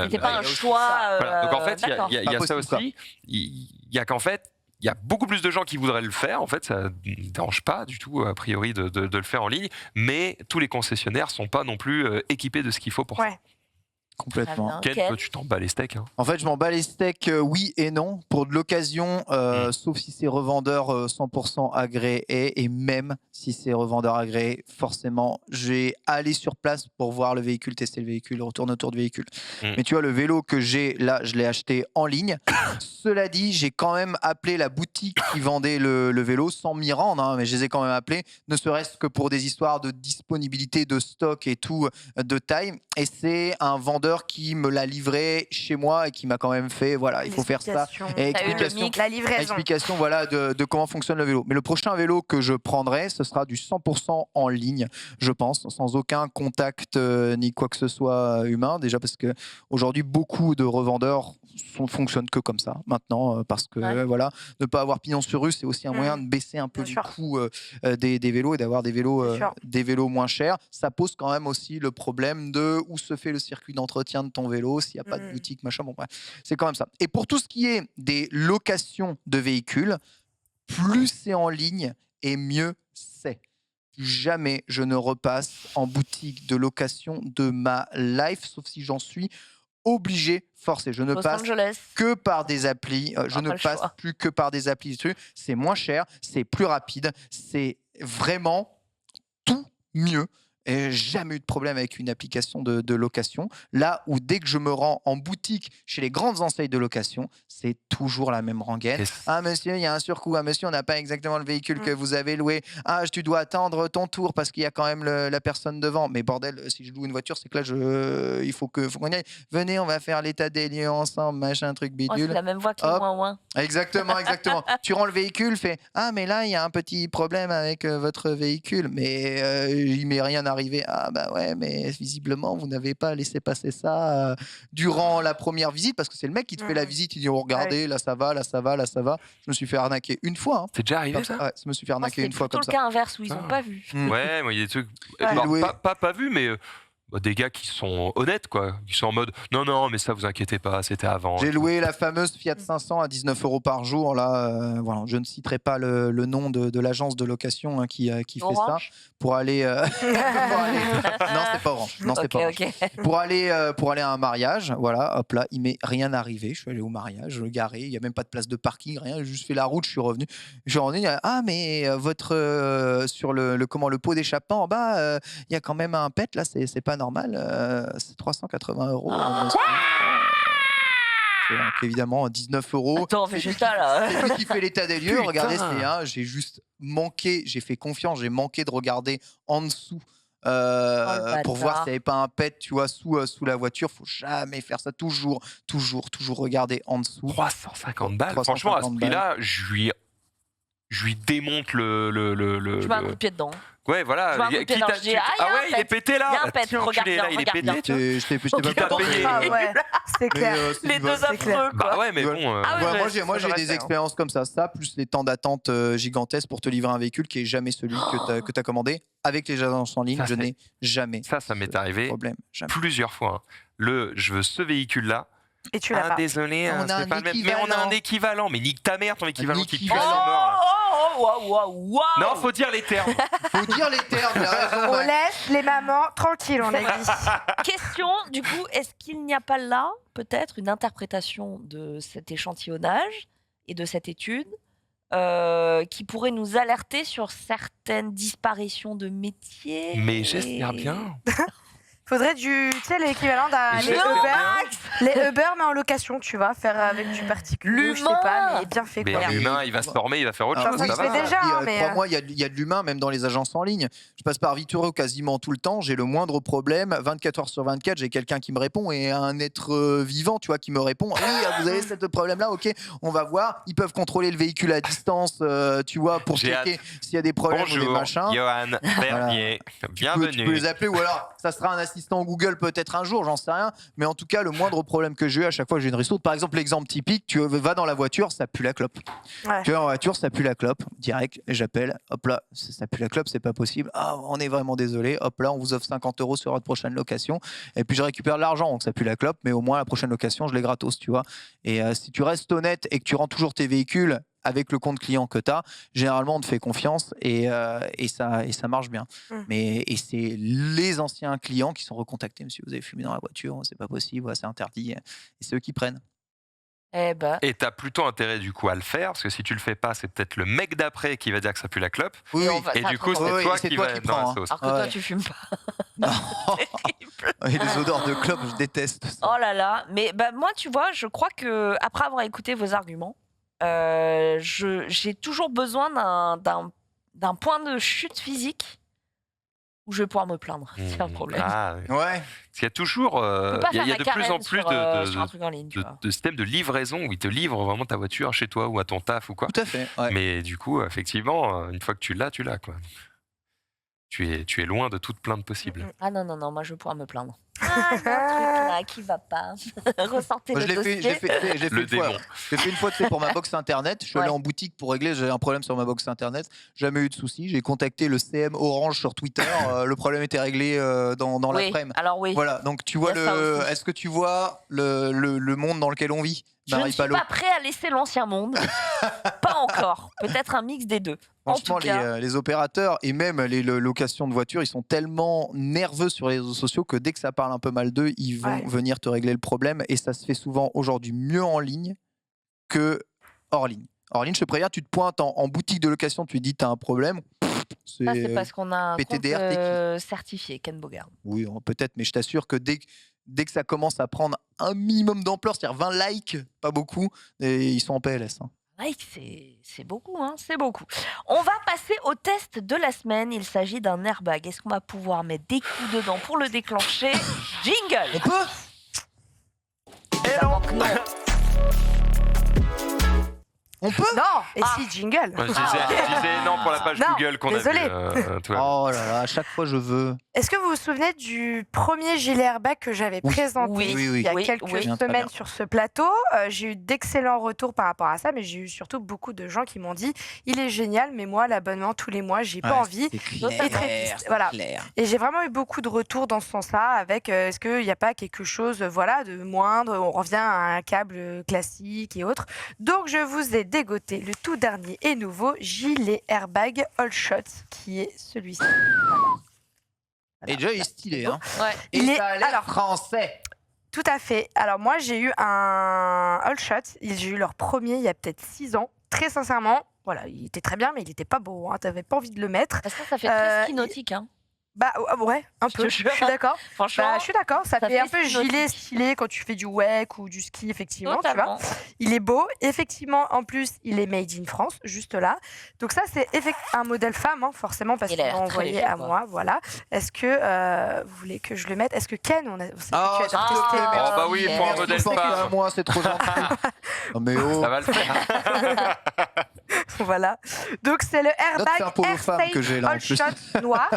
c'était pas un choix. Voilà. Donc en fait, il y a ça aussi. Il y a qu'en fait, il y a beaucoup plus de gens qui voudraient le faire. En fait, ça ne dérange pas du tout, a priori, de le faire en ligne. Mais tous les concessionnaires ne sont pas non plus équipés de ce qu'il faut pour ça. Complètement. Ken, toi, tu t'en bats les steaks. Hein. En fait, je m'en bats les steaks, oui et non. Pour de l'occasion, sauf si c'est revendeur 100% agréé, et même si c'est revendeur agréé, forcément, j'ai allé sur place pour voir le véhicule, tester le véhicule, retourner autour du véhicule. Mais tu vois, le vélo que j'ai là, je l'ai acheté en ligne. Cela dit, j'ai quand même appelé la boutique qui vendait le vélo, sans m'y rendre, hein, mais je les ai quand même appelés, ne serait-ce que pour des histoires de disponibilité de stock et tout, de taille. Et c'est un vendeur qui me l'a livré chez moi et qui m'a quand même fait, voilà, il faut faire ça. Et explication voilà, de comment fonctionne le vélo. Mais le prochain vélo que je prendrai, ce sera du 100% en ligne, je pense, sans aucun contact ni quoi que ce soit humain. Déjà parce qu'aujourd'hui, beaucoup de revendeurs fonctionnent que comme ça maintenant, parce que voilà, ne pas avoir pignon sur rue, c'est aussi un moyen de baisser un peu du coût des vélos et d'avoir des vélos moins chers. Ça pose quand même aussi le problème de où se fait le circuit d'entretien de ton vélo, s'il n'y a pas de boutique, machin, bon bref, c'est quand même ça. Et pour tout ce qui est des locations de véhicules, plus c'est en ligne et mieux c'est. Jamais je ne repasse en boutique de location de ma life, sauf si j'en suis obligé, forcé. Je ne passe que par des applis. Je ne passe plus que par des applis. C'est moins cher, c'est plus rapide, c'est vraiment tout mieux. Et jamais eu de problème avec une application de location. Là où dès que je me rends en boutique chez les grandes enseignes de location, c'est toujours la même rengaine. Ah monsieur, il y a un surcoût. Ah monsieur, on n'a pas exactement le véhicule que vous avez loué. Ah, tu dois attendre ton tour parce qu'il y a quand même la personne devant. Mais bordel, si je loue une voiture, c'est que là, il faut qu'on y aille. Venez, on va faire l'état des lieux ensemble, machin, truc bidule. C'est la même voix que moi. Exactement. Tu rends le véhicule, fais ah mais là il y a un petit problème avec votre véhicule, mais il m'est rien arrivé. Ah bah ouais, mais visiblement vous n'avez pas laissé passer ça durant la première visite, parce que c'est le mec qui te fait la visite, il dit oh, regardez, là ça va, là ça va, là ça va. Je me suis fait arnaquer une fois. Hein. C'est déjà arrivé ça? Ouais, je me suis fait arnaquer une fois comme ça. C'est le cas inverse où ils n'ont pas vu. Ouais, moi il y a des trucs pas vu, mais des gars qui sont honnêtes, quoi. Qui sont en mode non, mais ça, vous inquiétez pas, c'était avant. J'ai loué la fameuse Fiat 500 à 19 € par jour. Là, voilà, je ne citerai pas le nom de l'agence de location qui fait ça. Pour aller. Non, c'est pas Orange. Non, c'est pas Orange. Pour aller à un mariage, voilà, hop là, il m'est rien arrivé. Je suis allé au mariage, garé, il n'y a même pas de place de parking, rien. J'ai juste fait la route, je suis revenu. Mais votre sur le pot d'échappement en bas, il y a quand même un pet là, c'est pas normal, c'est 380 €. Donc, évidemment 19 €. Attends, fais juste ça là. C'est lui qui fait l'état des lieux. Regardez, j'ai juste manqué, j'ai fait confiance, j'ai manqué de regarder en dessous. Pour voir s'il n'y avait pas un pet, tu vois, sous la voiture. Faut jamais faire ça, toujours regarder en dessous. 350 balles. Franchement, à ce prix-là, je lui démonte le. Je mets un coup de pied dedans. Ouais, voilà. Il est pété là. Il y a un pet, regarde bien, il est pété. Je t'ai pas payé. C'est clair. Les deux affreux, quoi. Bah ouais, mais bon. Moi, j'ai des expériences comme ça, plus les temps d'attente gigantesques pour te livrer un véhicule qui est jamais celui que tu as commandé. Avec les agences en ligne, je n'ai jamais. Ça m'est arrivé plusieurs fois. Je veux ce véhicun-là. Et tu l'as pas. Désolé, c'est pas le même. Mais on a un équivalent. Mais nique ta mère, ton équivalent qui pue à mort. Non, faut dire les termes. On laisse les mamans tranquilles, on a dit. Question, du coup, est-ce qu'il n'y a pas là, peut-être, une interprétation de cet échantillonnage et de cette étude qui pourrait nous alerter sur certaines disparitions de métiers? Mais j'espère bien. Faudrait l'équivalent d'un les Uber mais en location, tu vois, faire avec du particulier, je sais pas, mais bien fait. Mais l'humain, il va se former, il va faire autre chose. Ça se fait déjà. Crois-moi, il y a de l'humain même dans les agences en ligne. Je passe par Vituro quasiment tout le temps. J'ai le moindre problème, 24 heures sur 24, j'ai quelqu'un qui me répond et un être vivant, tu vois, qui me répond. Oui, vous avez ce problème-là, ok, on va voir. Ils peuvent contrôler le véhicule à distance, tu vois, pour checker s'il y a des problèmes ou des machins. Johan Bernier, bienvenue. Tu peux les appeler ou alors ça sera un assistant Google peut-être un jour, j'en sais rien. Mais en tout cas, le moindre problème que j'ai eu à chaque fois que j'ai une ristourne, par exemple, l'exemple typique, tu vas dans la voiture, ça pue la clope. Tu vas en voiture, ça pue la clope. Direct, j'appelle, hop là, ça pue la clope, c'est pas possible. Ah, on est vraiment désolé. Hop là, on vous offre 50 € sur votre prochaine location. Et puis je récupère de l'argent, donc ça pue la clope, mais au moins la prochaine location, je l'ai gratos, tu vois. Et si tu restes honnête et que tu rends toujours tes véhicules avec le compte client que tu as, généralement on te fait confiance et ça marche bien. Et c'est les anciens clients qui sont recontactés. Monsieur, vous avez fumé dans la voiture, c'est pas possible, c'est interdit. Et c'est eux qui prennent. Et t'as plutôt intérêt du coup à le faire, parce que si tu le fais pas, c'est peut-être le mec d'après qui va dire que ça pue la clope. Oui. Et du coup, c'est toi qui vas dans la sauce. Alors que toi, tu fumes pas. Non. Et les odeurs de clope, je déteste ça. Oh là là. Mais moi, tu vois, je crois que après avoir écouté vos arguments, j'ai toujours besoin d'un point de chute physique où je vais pouvoir me plaindre. C'est un problème. Ouais. Parce qu'il y a toujours, il y a de plus en plus de systèmes de livraison où ils te livrent vraiment ta voiture chez toi ou à ton taf ou quoi. Tout à fait. Ouais. Mais du coup, effectivement, une fois que tu l'as quoi. Tu es loin de toute plainte possible. Ah non, moi je vais pouvoir me plaindre. Ah, il y a un truc là qui va pas. Ressortez le dossier. J'ai fait une fois pour ma box internet. Je suis allé en boutique pour régler. J'ai un problème sur ma box internet. Jamais eu de souci. J'ai contacté le CM Orange sur Twitter. Le problème était réglé dans l'après-midi. Alors oui. Voilà. Donc tu vois est-ce que tu vois le monde dans lequel on vit? Je ne suis pas prêt à laisser l'ancien monde. Pas encore. Peut-être un mix des deux. Franchement, les opérateurs et même les locations de voitures, ils sont tellement nerveux sur les réseaux sociaux que dès que ça parle un peu mal d'eux, ils vont venir te régler le problème. Et ça se fait souvent aujourd'hui mieux en ligne que hors ligne. Hors ligne, je te préviens, tu te pointes en boutique de location, tu dis tu as un problème. C'est parce qu'on a un compte certifié, Ken Bogard. Oui, peut-être, mais je t'assure que dès que ça commence à prendre un minimum d'ampleur, c'est-à-dire 20 likes, pas beaucoup, et ils sont en PLS. Like, c'est beaucoup, c'est beaucoup. On va passer au test de la semaine. Il s'agit d'un airbag. Est-ce qu'on va pouvoir mettre des coups dedans pour le déclencher? Jingle. On peut? Non. On peut? Non, et si, jingle. Je disais non pour la page Google qu'on a vue. Oh là là, à chaque fois je veux. Est-ce que vous vous souvenez du premier gilet airbag que j'avais présenté il y a quelques semaines sur ce plateau? J'ai eu d'excellents retours par rapport à ça, mais j'ai eu surtout beaucoup de gens qui m'ont dit il est génial, mais moi, l'abonnement tous les mois, j'ai pas envie. C'est clair, voilà. Et j'ai vraiment eu beaucoup de retours dans ce sens-là avec est-ce qu'il n'y a pas quelque chose de moindre, on revient à un câble classique et autres. Donc, je vous ai dégoté le tout dernier et nouveau gilet airbag All Shot, qui est celui-ci. Voilà. Et déjà, il est stylé. Hein. Et ça a l'air français. Tout à fait. Alors moi, j'ai eu un All Shot. J'ai eu leur premier il y a peut-être 6 ans. Très sincèrement, voilà, il était très bien, mais il n'était pas beau. Hein. Tu n'avais pas envie de le mettre. Ça fait très ski nautique. Hein. Bah ouais, un peu. Je suis d'accord. Franchement, je suis d'accord. Ça fait un peu gilet stylé quand tu fais du wake ou du ski, effectivement. Tu vois. Il est beau. Effectivement, en plus, il est made in France, juste là. Donc ça, c'est un modèle femme, hein, forcément, parce qu'ils l'ont envoyé à moi. Voilà. Est-ce que vous voulez que je le mette? Est-ce que Ken, bah oui, pour un modèle femme. Moi, c'est trop gentil. Mais ça va le faire. Voilà. Donc c'est le airbag AirSafe All Shot noir.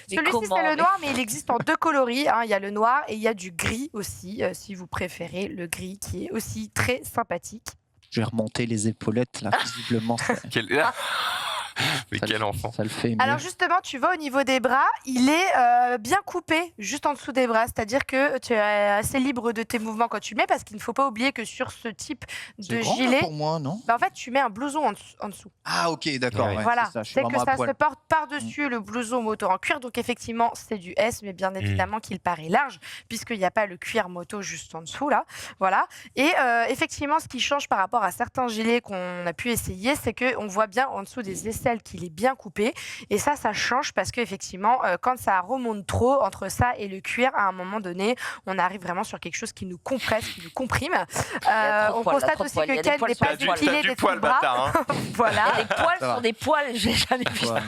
Celui-ci c'est le noir, mais il existe en 2 coloris. Hein. Il y a le noir et il y a du gris aussi, si vous préférez le gris, qui est aussi très sympathique. Je vais remonter les épaulettes là, visiblement. Mais quel enfant. Ça le fait mieux. Alors justement, tu vois, au niveau des bras, il est bien coupé, juste en dessous des bras. C'est-à-dire que tu es assez libre de tes mouvements quand tu le mets, parce qu'il ne faut pas oublier que sur ce type de gilet... pour moi, non? En fait, tu mets un blouson en dessous. Ah ok, d'accord. Ouais, voilà, c'est que ça se porte par-dessus le blouson moto en cuir. Donc effectivement, c'est du S, mais bien évidemment qu'il paraît large, puisqu'il n'y a pas le cuir moto juste en dessous, là. Voilà. Et effectivement, ce qui change par rapport à certains gilets qu'on a pu essayer, c'est qu'on voit bien en dessous des aisselles qu'il est bien coupé, et ça change parce qu'effectivement quand ça remonte trop entre ça et le cuir, à un moment donné on arrive vraiment sur quelque chose qui nous compresse, qui nous comprime. On constate aussi que Ken n'est pas épilé des tout bras. Voilà. Les poils sont des poils, j'ai jamais vu ça.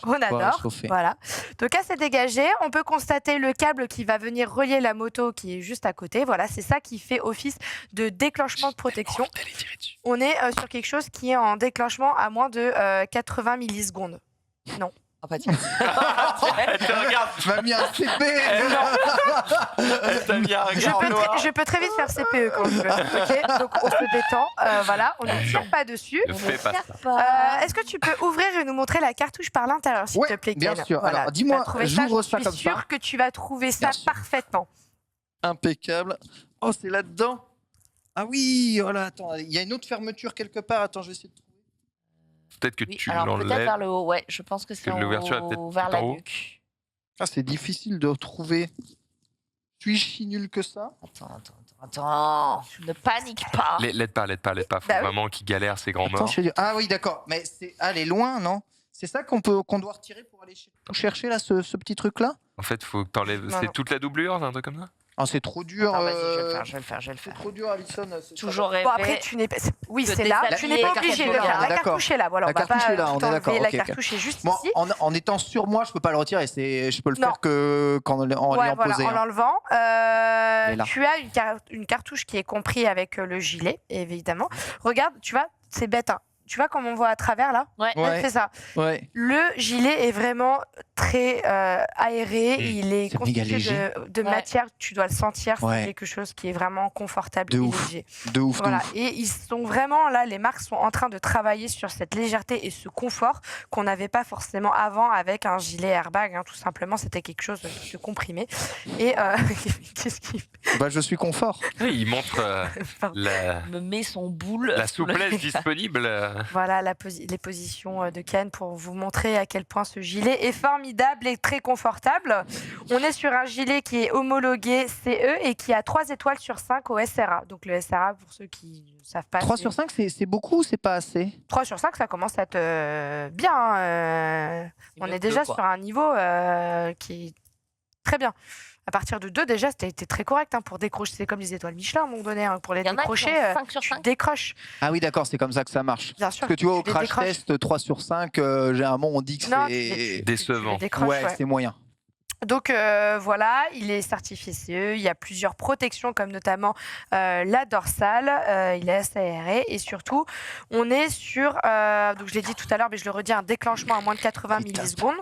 On adore. Voilà. Donc assez dégagé. On peut constater le câble qui va venir relier la moto qui est juste à côté. Voilà, c'est ça qui fait office de déclenchement de protection. On est sur quelque chose qui est en déclenchement à moins de 80 millisecondes. Non. Ah, pas dit. Regarde, tu m'as mis un CP. Je peux très vite faire CPE quand je veux. Okay, donc on se détend. Voilà, on ne tire pas dessus. Est-ce que tu peux ouvrir et nous montrer la cartouche par l'intérieur, s'il te plaît, Ken? Bien sûr. Voilà. Alors dis-moi, j'ouvre ça comme ça. Je suis sûre que tu vas trouver ça parfaitement. Impeccable. Oh, c'est là-dedans. Ah oui, voilà, attends, il y a une autre fermeture quelque part. Attends, je vais essayer de trouver. Peut-être que tu l'enlèves. Peut-être vers le haut, ouais, je pense que c'est l'ouverture vers la nuque. Ah, c'est difficile de retrouver. Suis-je si nul que ça? Attends, ne panique pas. L'aide pas. Faut vraiment qu'il galère ces grands morts. Ah oui, d'accord, mais elle est loin, non? C'est ça qu'on doit retirer pour aller chercher là, ce petit truc-là? En fait, faut que t'enlèves. C'est toute la doublure, c'est un truc comme ça? Ah, c'est trop dur. Vas-y, je vais le faire. C'est trop dur, Alison. Toujours rêvé. Bon, après, tu n'es pas. Oui, c'est là. Tu n'es pas obligé de le faire. La cartouche est là. Voilà, la cartouche est là, on est d'accord. La cartouche est juste ici. En étant sur moi, je peux pas le retirer. Je peux le faire que en l'ayant posé. En l'enlevant. Tu as une cartouche qui est comprise avec le gilet, évidemment. Regarde, tu vois, c'est bête. Hein. Tu vois comme on voit à travers là? Ouais. C'est ça. Ouais. Le gilet est vraiment très aéré. Il est constitué de matière. Tu dois le sentir. C'est quelque chose qui est vraiment confortable et léger. De ouf. Voilà. Et ils sont vraiment là. Les marques sont en train de travailler sur cette légèreté et ce confort qu'on n'avait pas forcément avant avec un gilet airbag. Hein, tout simplement, c'était quelque chose qui se comprimait. Et qu'est-ce qui... je suis confort. Oui, il montre me met son boule. La souplesse disponible. Voilà les positions de Ken pour vous montrer à quel point ce gilet est formidable et très confortable. On est sur un gilet qui est homologué CE et qui a 3 étoiles sur 5 au SRA. Donc le SRA, pour ceux qui ne savent pas... 3 sur 5, c'est beaucoup ou c'est pas assez? 3 sur 5, ça commence à être bien. On est déjà sur un niveau qui est très bien. À partir de 2, déjà, c'était très correct pour décrocher. C'est comme les étoiles Michelin à un moment donné. Pour les décrocher, tu décroches. Ah oui, d'accord, c'est comme ça que ça marche. Bien sûr. Parce que tu vois, au crash test, 3 sur 5, généralement, on dit que c'est décevant. Ouais, c'est moyen. Donc voilà, il est certifié CE, il y a plusieurs protections comme notamment la dorsale, il est assez aéré et surtout on est sur, donc je l'ai dit tout à l'heure mais je le redis, un déclenchement à moins de 80 millisecondes,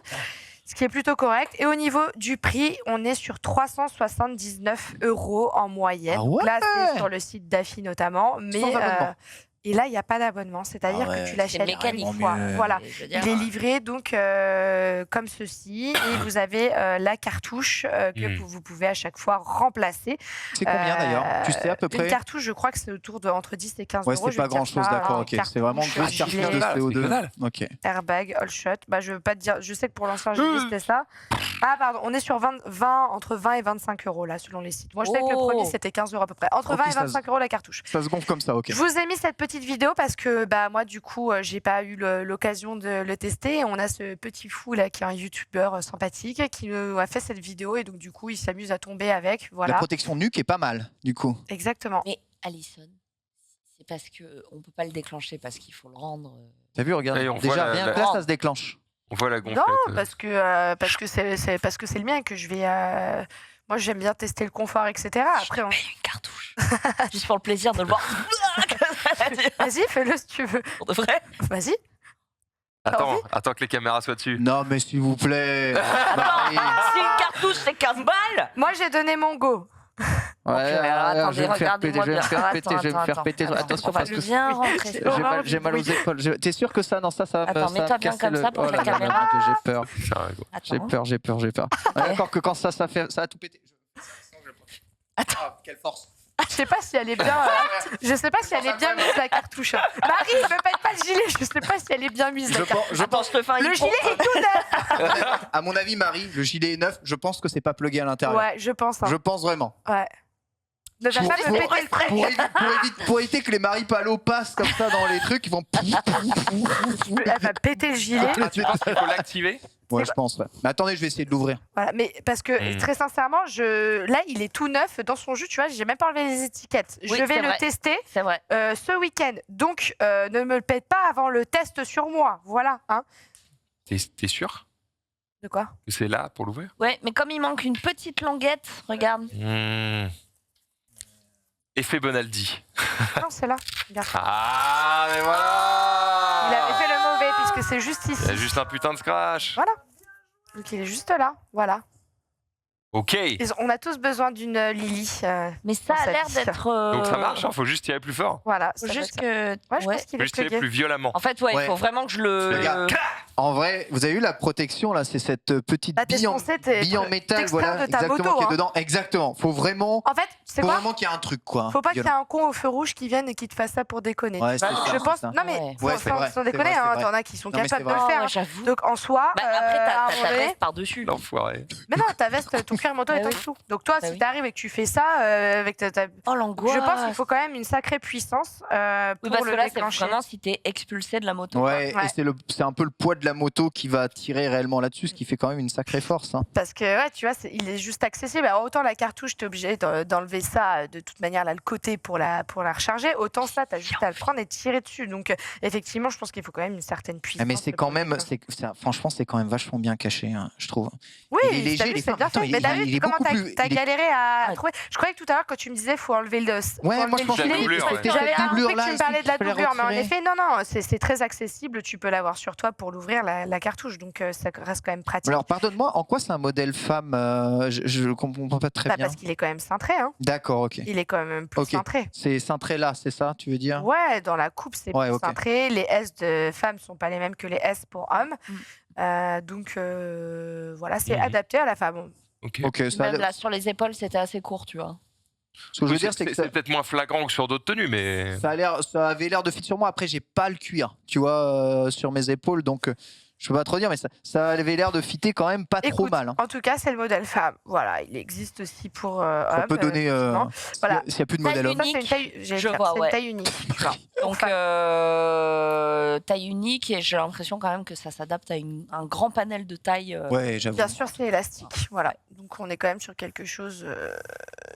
ce qui est plutôt correct. Et au niveau du prix, on est sur 379 € en moyenne. Ah ouais. Donc là, c'est sur le site d'Afi notamment, mais et là, il n'y a pas d'abonnement, c'est-à-dire que tu l'achètes une fois. Voilà. Il est livré donc comme ceci et vous avez la cartouche que vous pouvez à chaque fois remplacer. C'est combien d'ailleurs? Tu sais à peu près? Une cartouche, je crois que c'est autour de entre 10 et 15 €. Ouais, c'est pas grand-chose, d'accord. Ok, c'est vraiment une grosse cartouche de CO2. Ok. Airbag, all shot. Bah, je veux pas te dire. Je sais que pour l'ancien GD c'était ça. Ah pardon, on est sur entre 20 et 25 € là selon les sites. Moi je sais que le premier c'était 15 € à peu près. Entre 20 et 25 € la cartouche. Ça se gonfle comme ça, ok. Je vous ai mis cette petite vidéo parce que bah moi du coup j'ai pas eu l'occasion de le tester. On a ce petit fou là qui est un youtubeur sympathique qui nous a fait cette vidéo et donc du coup il s'amuse à tomber avec. Voilà. La protection nuque est pas mal du coup. Exactement. Mais Alison, c'est parce qu'on peut pas le déclencher parce qu'il faut le rendre. T'as vu, regarde. Déjà rien que là ça se déclenche. On voit la gonflette. Non, parce que c'est le mien et que je vais. Moi, j'aime bien tester le confort, etc. Après, on paye une cartouche, juste pour le plaisir de le voir. Vas-y, fais-le si tu veux. Pour de vrai. Vas-y. Attends que les caméras soient dessus. Non, mais s'il vous plaît. Attends, si une cartouche c'est 15 balles. Moi, j'ai donné mon go. Ouais, attendez, je vais me faire péter, je vais me faire péter. Attention parce que j'ai mal aux épaules. T'es sûr que ça, non, ça va Attends, mets-toi bien comme ça pour la caméra. J'ai peur. D'accord que quand ça a tout pété. Attends, quelle force. Je sais pas si elle est bien. Je sais pas si elle est bien mise la cartouche. Marie, ne me pète pas le gilet. Je sais pas si elle est bien mise la cartouche. Le gilet est tout neuf. À mon avis, Marie, le gilet est neuf. Je pense que c'est pas plugué à l'intérieur. Ouais, je pense. Je pense vraiment. Ouais. Ne va pas me péter le trait. Pour éviter que les Marie Palo passent comme ça dans les trucs, ils vont. Elle va péter le gilet. Tu penses qu'il faut l'activer? Ouais, je pense. Ouais. Mais attendez, je vais essayer de l'ouvrir. Voilà, mais parce que très sincèrement, là, il est tout neuf dans son jus. Tu vois, j'ai même pas enlevé les étiquettes. Oui, je vais le tester ce week-end. Donc, ne me le pète pas avant le test sur moi. Voilà. Hein. T'es sûr? De quoi? Que c'est là pour l'ouvrir? Ouais, mais comme il manque une petite languette, regarde. Effet Bonaldi. Non, c'est là. Regarde. Ah, mais voilà! Il avait fait le mauvais puisque c'est juste ici. Il y a juste un putain de scratch. Voilà. Donc il est juste là. Voilà. Ok. On a tous besoin d'une Lily. Mais ça a l'air d'être. Donc ça marche, il faut juste tirer plus fort. Voilà. Faut juste que. Ouais, je pense qu'il est juste tirer plus violemment. En fait, il faut vraiment que je le. En vrai, vous avez vu la protection là, c'est cette petite bille en métal, voilà, exactement, qui est dedans. Exactement. Faut vraiment. En fait, c'est quoi? Faut vraiment qu'il y ait un truc, quoi. Faut pas qu'il y ait un con au feu rouge qui vienne et qui te fasse ça pour déconner. Ouais, je pense. Non mais sans déconner, t'en as qui sont capables de le faire. Donc en soi. Après, t'as ta veste par-dessus. L'enfoiré. Mais non, ta veste, ton cuir manteau est en dessous. Donc toi, si t'arrives et que tu fais ça avec ta. Oh l'angoisse. Je pense qu'il faut quand même une sacrée puissance pour le déclencher. Vraiment si t'es expulsé de la moto. Ouais, et c'est un peu le poids de la moto qui va tirer réellement là-dessus, ce qui fait quand même une sacrée force. Parce que ouais, tu vois, il est juste accessible. Alors, autant la cartouche, t'es obligé d'enlever ça de toute manière là le côté pour la recharger. Autant ça, t'as juste à le prendre et tirer dessus. Donc effectivement, je pense qu'il faut quand même une certaine puissance. Mais c'est quand même, franchement, c'est quand même vachement bien caché, hein, je trouve. Oui, il est léger, c'est bien fait. Mais David, comment t'as galéré à trouver? Je croyais que tout à l'heure, quand tu me disais, faut enlever le. Ouais, moi je pensais que j'avais compris que tu me parlais de la doublure, mais en effet, non, c'est très accessible. Tu peux l'avoir sur toi pour l'ouvrir la cartouche. Donc ça reste quand même pratique. Alors pardonne-moi, en quoi c'est un modèle femme? Je ne comprends pas très bien. Parce qu'il est quand même cintré. Hein. D'accord, ok. Il est quand même plus cintré. C'est cintré là, c'est ça, tu veux dire? Ouais, dans la coupe, c'est plus cintré. Les S de femmes ne sont pas les mêmes que les S pour hommes. Donc voilà, c'est adapté à la femme. Même là, sur les épaules, c'était assez court, tu vois. Ce que je veux dire, c'est que c'est peut-être moins flagrant que sur d'autres tenues, mais ça avait l'air de fit sur moi. Après, j'ai pas le cuir, tu vois, sur mes épaules, donc je peux pas trop dire, mais ça avait l'air de fitter quand même pas trop mal. Hein. En tout cas, c'est le modèle femme. Voilà, il existe aussi pour hommes. On peut donner. Voilà. S'il n'y a plus de modèle homme. Ça, c'est une taille unique. Donc taille unique, et j'ai l'impression quand même que ça s'adapte à un grand panel de tailles. Ouais, j'avoue. Bien sûr, c'est élastique. Voilà. Donc on est quand même sur quelque chose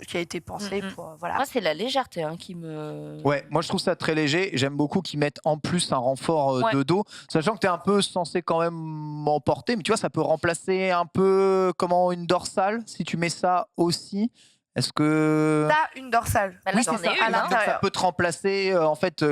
qui a été pensé pour voilà. Moi, c'est la légèreté qui me. Ouais, moi je trouve ça très léger. J'aime beaucoup qu'ils mettent en plus un renfort de dos, sachant que tu es un peu censé quand même m'emporter, mais tu vois, ça peut remplacer un peu une dorsale si tu mets ça aussi. Est-ce que t'as une dorsale? Oui, c'est ça. À l'intérieur. Donc ça peut te remplacer le fait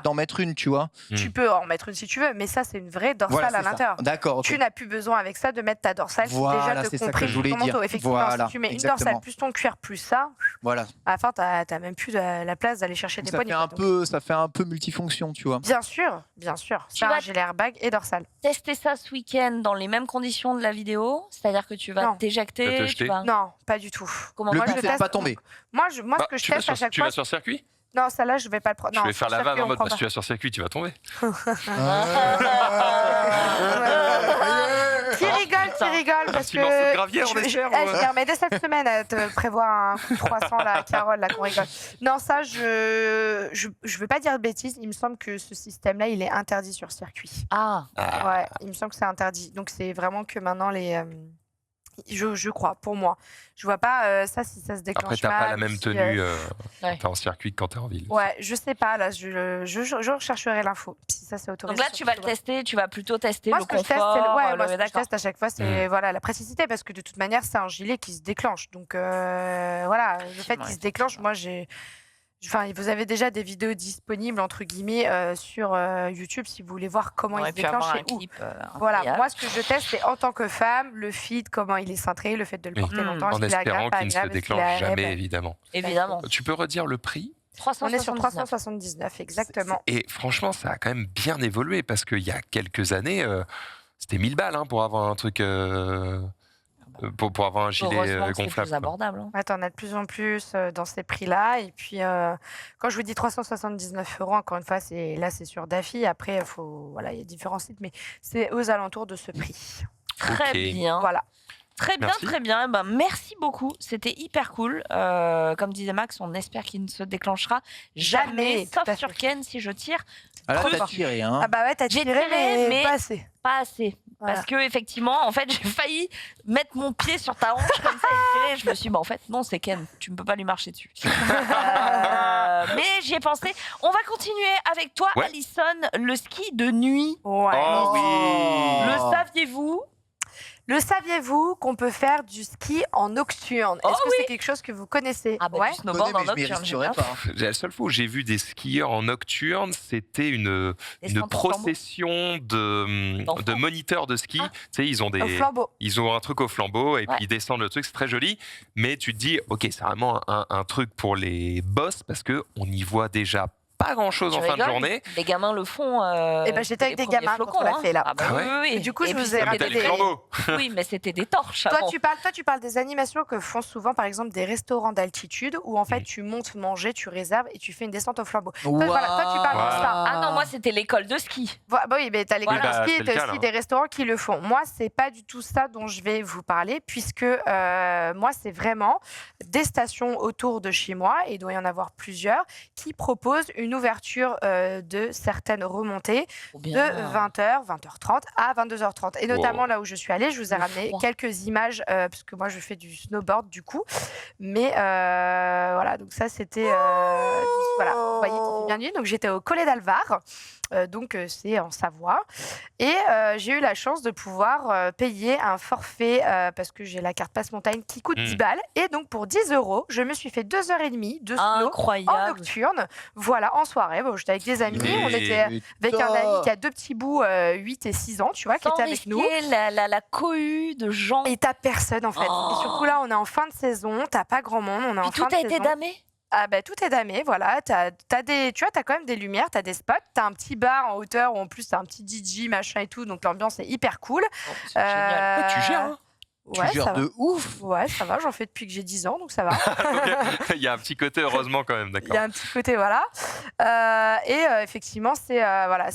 d'en mettre une, tu vois. Tu peux en mettre une si tu veux, mais ça c'est une vraie dorsale à l'intérieur. D'accord. Okay. Tu n'as plus besoin avec ça de mettre ta dorsale si déjà te comprime ton manteau. Effectivement, si tu mets une dorsale plus ton cuir plus ça, à la fin t'as même plus la place d'aller chercher des poignées. Ça fait un peu multifonction, tu vois. Bien sûr. Ça, j'ai l'airbag et dorsale. Tester ça ce week-end dans les mêmes conditions de la vidéo, c'est-à-dire que tu vas t'éjecter. Non, pas du tout. Comment moi je pas tomber. Moi, ce que je teste à chaque fois. Tu vas sur circuit? Non, celle-là, je vais pas le prendre. Je vais faire la vanne en mode si tu vas sur circuit, tu vas tomber. Qui rigole parce que. De gravier, je remets dès cette semaine à te prévoir un coup de 300 là, Carole, là, qu'on rigole. Non, ça, je veux pas dire de bêtises. Il me semble que ce système-là, il est interdit sur circuit. Ouais, il me semble que c'est interdit. Donc, c'est vraiment que maintenant les. Je crois, pour moi. Je vois pas ça si ça se déclenche. Après, t'as pas la même tenue en circuit que quand t'es en ville. Ouais, je sais pas. Là, je rechercherai l'info. Si ça c'est autorisé. Donc là, tu vas le tester. Tu vas plutôt tester le confort. Ce que je teste à chaque fois, c'est la praticité, parce que de toute manière, c'est un gilet qui se déclenche. Donc voilà, le fait qu'il se déclenche, moi j'ai. Enfin, vous avez déjà des vidéos disponibles entre guillemets sur YouTube si vous voulez voir comment il se déclenche et où. Voilà, moi ce que je teste c'est en tant que femme, le fit, comment il est cintré, le fait de le porter longtemps, en espérant qu'il ne se déclenche jamais, évidemment. Tu peux redire le prix? On est sur 379, exactement. Et franchement, ça a quand même bien évolué parce qu'il y a quelques années, c'était 1000 balles pour avoir un truc. Pour avoir un gilet gonflable. C'est plus abordable. T'en as de plus en plus dans ces prix-là. Et puis, quand je vous dis 379 €, encore une fois, c'est sur Daffy. Après, il y a différents sites, mais c'est aux alentours de ce prix. Très bien. Voilà. Très bien, très bien. Merci beaucoup. C'était hyper cool. Comme disait Max, on espère qu'il ne se déclenchera jamais, sauf sur Ken si je tire. Alors t'as tiré, hein? Ah bah ouais, t'as tiré, mais pas assez. Pas assez. Voilà. Parce que effectivement, en fait, j'ai failli mettre mon pied sur ta hanche comme ça et tirer. Je me suis dit, en fait, non, c'est Ken. Tu ne peux pas lui marcher dessus. Mais j'y ai pensé. On va continuer avec toi, Alison, le ski de nuit. Ouais. Oh oui. Le saviez-vous? Le saviez-vous qu'on peut faire du ski en nocturne? Est-ce que c'est quelque chose que vous connaissez? Du snowboard en nocturne. La seule fois où j'ai vu des skieurs en nocturne, c'était une procession de moniteurs de ski. Tu sais, ils ont un truc au flambeau et puis ils descendent le truc, c'est très joli. Mais tu te dis, ok, c'est vraiment un truc pour les boss parce qu'on y voit déjà pas grand chose en fin de journée. Les gamins le font. J'étais avec des gamins quand on l'a fait là. Oui. Du coup, je vous ai rappelé des flambeaux. Oui, mais c'était des torches. Toi, tu parles des animations que font souvent, par exemple, des restaurants d'altitude où en fait tu montes manger, tu réserves et tu fais une descente au flambeau. Toi, tu parles de ça. Ah non, moi c'était l'école de ski. Oui, mais t'as l'école de ski et t'as aussi des restaurants qui le font. Moi, c'est pas du tout ça dont je vais vous parler, puisque moi, c'est vraiment des stations autour de chez moi, et il doit y en avoir plusieurs, qui proposent une ouverture de certaines remontées de 20h, 20h30 à 22h30. Et notamment là où je suis allée, je vous ai ramené quelques images, parce que moi je fais du snowboard du coup. Mais voilà, donc ça c'était... voilà, vous voyez, ça fait bien nuit. Donc j'étais au Collet d'Alvar. Donc c'est en Savoie, et j'ai eu la chance de pouvoir payer un forfait parce que j'ai la carte passe montagne qui coûte 10 balles, et donc pour 10 €, je me suis fait 2h30 de snow en nocturne, voilà, en soirée. Bon, j'étais avec des amis, on était avec un ami qui a 2 petits bouts, 8 et 6 ans, tu vois, qui était avec nous. La cohue de gens. Et t'as personne en fait. Et surtout là, on est en fin de saison, t'as pas grand monde, on est en fin de saison. Tout a été damé? Ah bah tout est damé, voilà. T'as quand même des lumières, t'as des spots, t'as un petit bar en hauteur où en plus t'as un petit DJ machin et tout, donc l'ambiance est hyper cool. C'est génial. Tu gères, hein? Tu gères de ouf. Ouais, ça va, j'en fais depuis que j'ai 10 ans, donc ça va. Il y a un petit côté, heureusement quand même, d'accord. Il y a un petit côté, voilà. Effectivement, c'est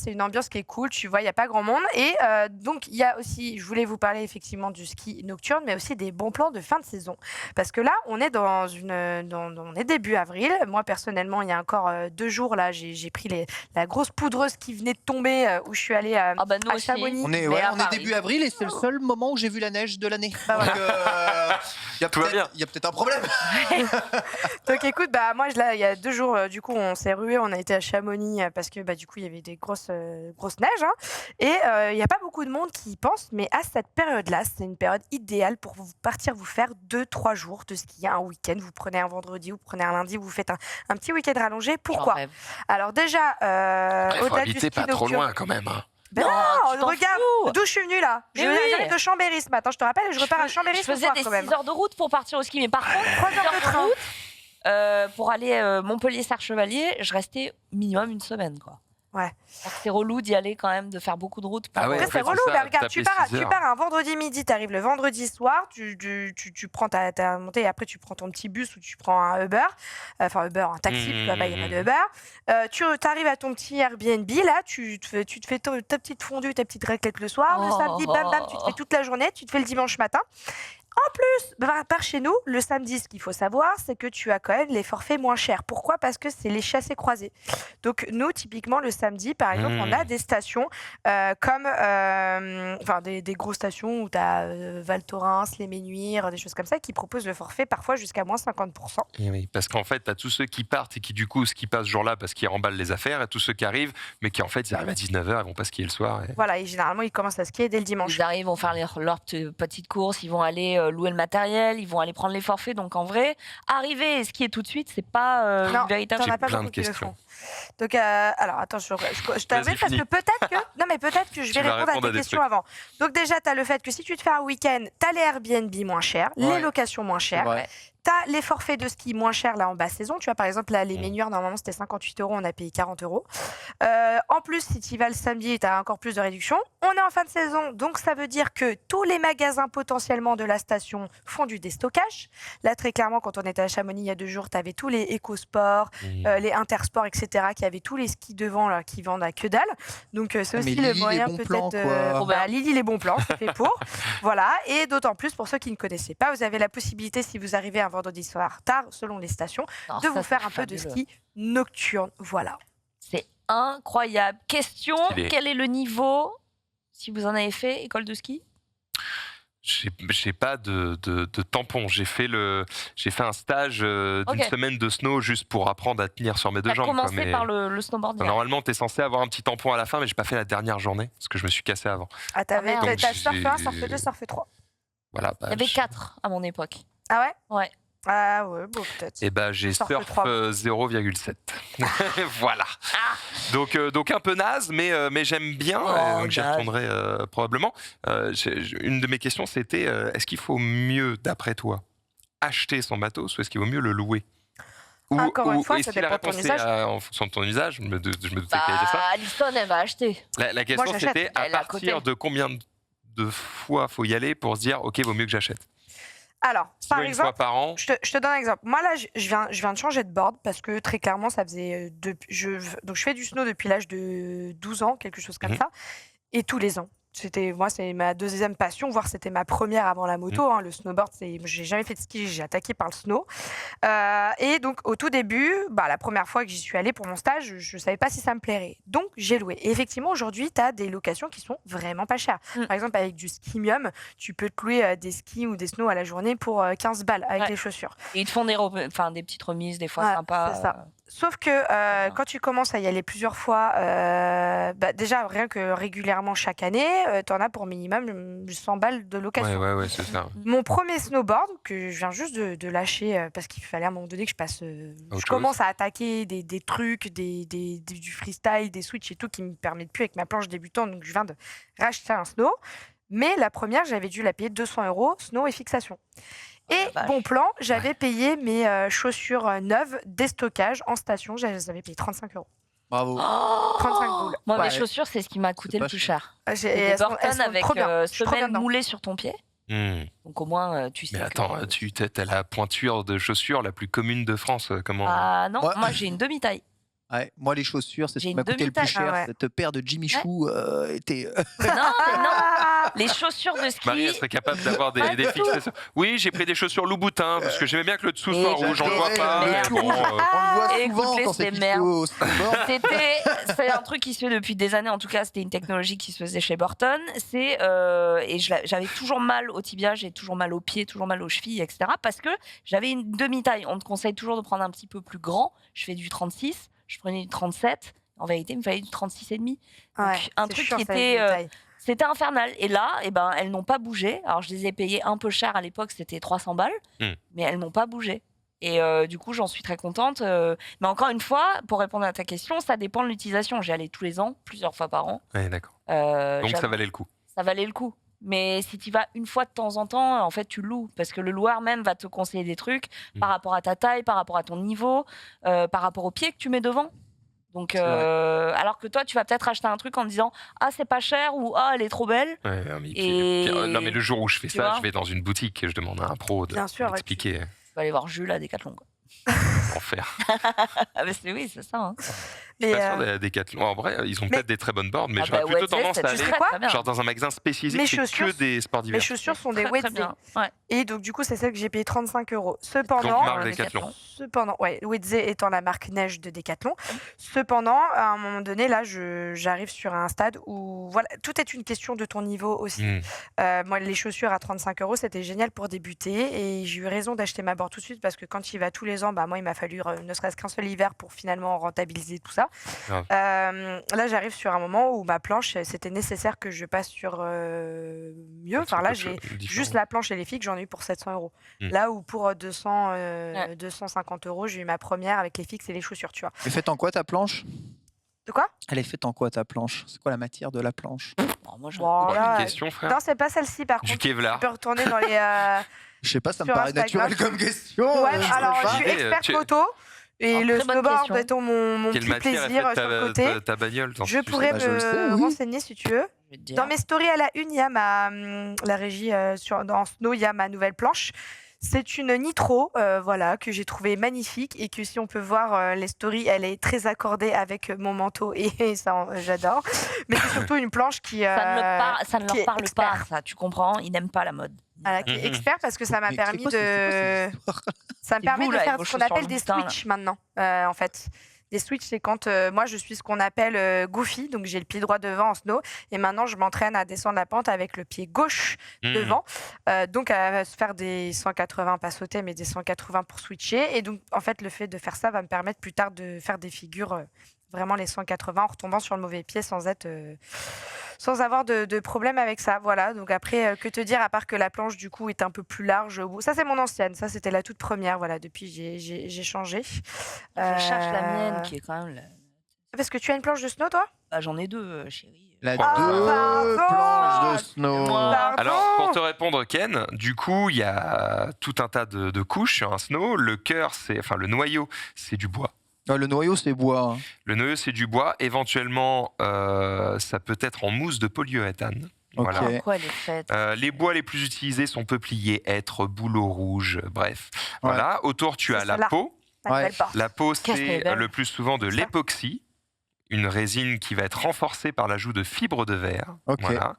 une ambiance qui est cool, tu vois, il n'y a pas grand monde. Et donc, il y a aussi, je voulais vous parler effectivement du ski nocturne, mais aussi des bons plans de fin de saison. Parce que là, on est on est début avril. Moi, personnellement, il y a encore 2 jours, là, j'ai pris la grosse poudreuse qui venait de tomber, où je suis allée à Chamonix. On est début avril et c'est le seul moment où j'ai vu la neige de l'année. Donc, il y a peut-être un problème. Donc écoute, moi il y a 2 jours, du coup on s'est rué, on a été à Chamonix parce que du coup il y avait des grosses neiges, hein, et il n'y a pas beaucoup de monde qui y pense, mais à cette période-là, c'est une période idéale pour partir vous faire 2-3 jours de ski, un week-end. Vous prenez un vendredi, vous prenez un lundi, vous faites un petit week-end rallongé. Pourquoi ? Alors déjà, au-delà du ski pas trop loin quand même. Hein. Non, regarde d'où je suis venue là. J'arrive de Chambéry ce matin, je te rappelle, et je repars à Chambéry ce soir. Je faisais des 6 heures de route pour partir au ski, mais par contre, 3 heures de route pour aller Montpellier-Sarchevalier, je restais minimum une semaine, quoi. Ouais. C'est relou d'y aller quand même, de faire beaucoup de route. C'est relou, mais regarde, tu pars un vendredi midi, tu arrives le vendredi soir, tu prends ta montée et après tu prends ton petit bus ou tu prends un Uber, un taxi, là-bas il n'y a pas de Uber. Tu arrives à ton petit Airbnb, là, tu te fais ta petite fondue, ta petite raclette le soir, le samedi, bam bam, tu te fais toute la journée, tu te fais le dimanche matin. En plus, par chez nous, le samedi, ce qu'il faut savoir, c'est que tu as quand même les forfaits moins chers. Pourquoi ? Parce que c'est les chassés-croisés. Donc nous, typiquement, le samedi, par exemple, on a des stations comme des grosses stations où tu as Val Thorens, les Ménuires, des choses comme ça, qui proposent le forfait parfois jusqu'à moins 50%. Et oui, parce qu'en fait, tu as tous ceux qui partent et qui, du coup, ski passent ce jour-là parce qu'ils remballent les affaires, et tous ceux qui arrivent, mais qui, en fait, ils arrivent à 19h, ils vont pas skier le soir. Et... Voilà, et généralement, ils commencent à skier dès le dimanche. Ils arrivent, vont faire leur petite course, ils vont aller louer le matériel, ils vont aller prendre les forfaits. Donc en vrai, arriver et skier tout de suite, c'est pas une véritable. J'ai plein de questions. Donc alors attends, je t'arrête parce que peut-être que je vais répondre à tes questions avant. Donc déjà, tu as le fait que si tu te fais un week-end, tu as les Airbnb moins chers, les locations moins chères. Tu as les forfaits de ski moins chers là en basse saison. Tu vois, par exemple, là, les Ménuires, normalement, c'était 58 €. On a payé 40 €. En plus, si tu y vas le samedi, tu as encore plus de réduction. On est en fin de saison, donc ça veut dire que tous les magasins potentiellement de la station font du déstockage. Là, très clairement, quand on était à Chamonix il y a 2 jours, tu avais tous les EcoSport, les Intersport, etc., qui avaient tous les skis devant là, qui vendent à que dalle. Donc, c'est aussi le moyen peut-être... Lily, les bons plans, c'est fait pour. Voilà. Et d'autant plus, pour ceux qui ne connaissaient pas, vous avez la possibilité, si vous arrivez un vendredi soir tard, selon les stations, de vous faire un peu de ski nocturne. Voilà. C'est incroyable. Question, quel est le niveau, si vous en avez fait, école de ski ? J'ai pas de tampon. J'ai fait un stage d'une semaine de snow juste pour apprendre à tenir sur mes 2 jambes. Commencé par le snowboard. Normalement, t'es censé avoir un petit tampon à la fin, mais j'ai pas fait la dernière journée parce que je me suis cassé avant. Ah, t'as surfé 1, surfé 2, surfé 3. Voilà. Il y avait 4 à mon époque. Ah ouais ? Ouais. Ah ouais, bon, peut-être. Et j'ai surf 0,7. Voilà. Donc un peu naze, mais j'aime bien. Donc j'y retournerai probablement. Une de mes questions, c'était est-ce qu'il faut mieux, d'après toi, acheter son matos ou est-ce qu'il vaut mieux le louer ? Encore une fois, ça dépend de ton usage. En fonction de ton usage, je me doutais qu'il y avait ça. Alison, elle va acheter. La question, c'était à partir de combien de fois faut y aller pour se dire ok, vaut mieux que j'achète. Alors, par exemple, une fois par an. je te donne un exemple. Moi, là, je viens de changer de board parce que très clairement, ça faisait. Je fais du snow depuis l'âge de 12 ans, quelque chose comme ça. Et tous les ans. Moi, c'est ma deuxième passion, voire c'était ma première avant la moto. Le snowboard, j'ai jamais fait de ski, j'ai attaqué par le snow. Et donc, au tout début, la première fois que j'y suis allée pour mon stage, je savais pas si ça me plairait. Donc, j'ai loué. Et effectivement, aujourd'hui, tu as des locations qui sont vraiment pas chères. Par exemple, avec du Skimium, tu peux te louer des skis ou des snows à la journée pour 15 balles avec les chaussures. Et ils te font des petites remises, des fois sympas. C'est ça. Sauf que quand tu commences à y aller plusieurs fois, déjà, rien que régulièrement chaque année, tu en as pour minimum 100 balles de location. Ouais, c'est ça. Mon premier snowboard, que je viens juste de lâcher parce qu'il fallait à un moment donné que je commence à attaquer des trucs, du freestyle, des switches et tout qui ne me permettent plus avec ma planche débutante. Donc, je viens de racheter un snow. Mais la première, j'avais dû la payer 200 €, snow et fixation. Et bon plan, j'avais payé mes chaussures neuves, déstockage en station, je les avais payées 35 €. Bravo. 35 boules. Moi, mes chaussures, c'est ce qui m'a coûté le plus cher. Elles sont avec semelle moulée sur ton pied. Donc au moins, tu sais. Mais attends, t'as la pointure de chaussure la plus commune de France. Comment... Ah non, moi j'ai une demi-taille. Ouais, moi, les chaussures, c'est ce qui m'a coûté le plus cher. Cette paire de Jimmy Choo était. Non. Les chaussures de ski. Marie, elle serait capable d'avoir des fixations. Oui, j'ai pris des chaussures Louboutin parce que j'aimais bien que le dessous soit rouge. On le voit pas. On le voit souvent quand c'est au sport. C'est un truc qui se fait depuis des années. En tout cas, c'était une technologie qui se faisait chez Burton. Et j'avais toujours mal au tibia, j'ai toujours mal aux pieds, toujours mal aux chevilles, etc. Parce que j'avais une demi-taille. On te conseille toujours de prendre un petit peu plus grand. Je fais du 36. Je prenais du 37. En vérité, il me fallait du 36,5. Donc, un truc qui était... c'était infernal. Et là, elles n'ont pas bougé. Alors, je les ai payées un peu cher à l'époque, c'était 300 balles. Mais elles n'ont pas bougé. Et du coup, j'en suis très contente. Mais encore une fois, pour répondre à ta question, ça dépend de l'utilisation. J'y allais tous les ans, plusieurs fois par an. Oui, d'accord. Donc, ça valait le coup. Ça valait le coup. Mais si tu vas une fois de temps en temps, en fait, tu loues. Parce que le loueur même va te conseiller des trucs par rapport à ta taille, par rapport à ton niveau, par rapport au pied que tu mets devant. Donc, alors que toi, tu vas peut-être acheter un truc en disant « Ah, c'est pas cher » ou « Ah, elle est trop belle ». Non, mais le jour où je fais ça, je vais dans une boutique et je demande à un pro d'expliquer. Tu vas aller voir Jules à Decathlon. Enfer. Oui, c'est ça. Hein. Je suis pas sûr des Decathlon. En vrai, ils ont peut-être des très bonnes bornes, mais j'aurais plutôt tendance à aller genre dans un magasin spécialisé qui fait que des sports d'hiver. Mes chaussures sont des Wednesday. Et donc, du coup, c'est celle que j'ai payé 35 €. Cependant, Wednesday étant la marque neige de Decathlon. Cependant, à un moment donné, là, j'arrive sur un stade où voilà, tout est une question de ton niveau aussi. Moi, les chaussures à 35 €, c'était génial pour débuter. Et j'ai eu raison d'acheter ma board tout de suite parce que quand il va tous les ans, moi, il m'a fallu ne serait-ce qu'un seul hiver pour finalement rentabiliser tout ça. Là, j'arrive sur un moment où ma planche, c'était nécessaire que je passe sur mieux. Enfin, là, j'ai juste la planche et les figues, j'en ai eu pour 700 €. Là où pour 250 €, j'ai eu ma première avec les fixes et les chaussures, tu vois. Elle est faite en quoi ta planche ? De quoi ? Elle est faite en quoi ta planche ? C'est quoi la matière de la planche ? Moi, une question, frère. Non, c'est pas celle-ci, par contre. Du Kevlar. Tu peux retourner dans les. Je sais pas, ça me paraît naturel comme question. Ouais, alors je suis experte moto. Et le snowboard étant mon petit plaisir sur le côté. Ta bagnole, je pourrais me renseigner si tu veux. Dans mes stories à la une, il y a la régie dans Snow, il y a ma nouvelle planche. C'est une Nitro, voilà, que j'ai trouvée magnifique et que si on peut voir les stories, elle est très accordée avec mon manteau et ça, j'adore. Mais c'est surtout une planche qui ça ne leur parle pas, ça, tu comprends ? Ils n'aiment pas la mode. Voilà, qui est expert parce que ça m'a permis de faire ce qu'on appelle des switches maintenant, en fait. Des switches, c'est quand moi je suis ce qu'on appelle goofy, donc j'ai le pied droit devant en snow, et maintenant je m'entraîne à descendre la pente avec le pied gauche devant, donc à faire des 180, pas sauter, mais des 180 pour switcher. Et donc en fait, le fait de faire ça va me permettre plus tard de faire des figures vraiment les 180 en retombant sur le mauvais pied sans avoir de problème avec ça. Voilà, donc après, que te dire, à part que la planche, du coup, est un peu plus large. Ça, c'est mon ancienne. Ça, c'était la toute première. Voilà, depuis, j'ai changé. Je cherche la mienne, qui est quand même... Parce que tu as une planche de snow, toi ? J'en ai deux, chérie. Deux planches de snow. Alors, pour te répondre, Ken, du coup, il y a tout un tas de couches sur un snow. Le noyau, c'est du bois. Le noyau, c'est bois. Hein. Le noyau, c'est du bois. Éventuellement, ça peut être en mousse de polyuréthane. Voilà. Pourquoi elle est faite les bois les plus utilisés sont peupliers, hêtre, bouleau rouge, bref. Ouais. Voilà. Autour, tu as la peau. Ouais. La peau, c'est le plus souvent de l'époxy, une résine qui va être renforcée par l'ajout de fibres de verre. Okay. Voilà.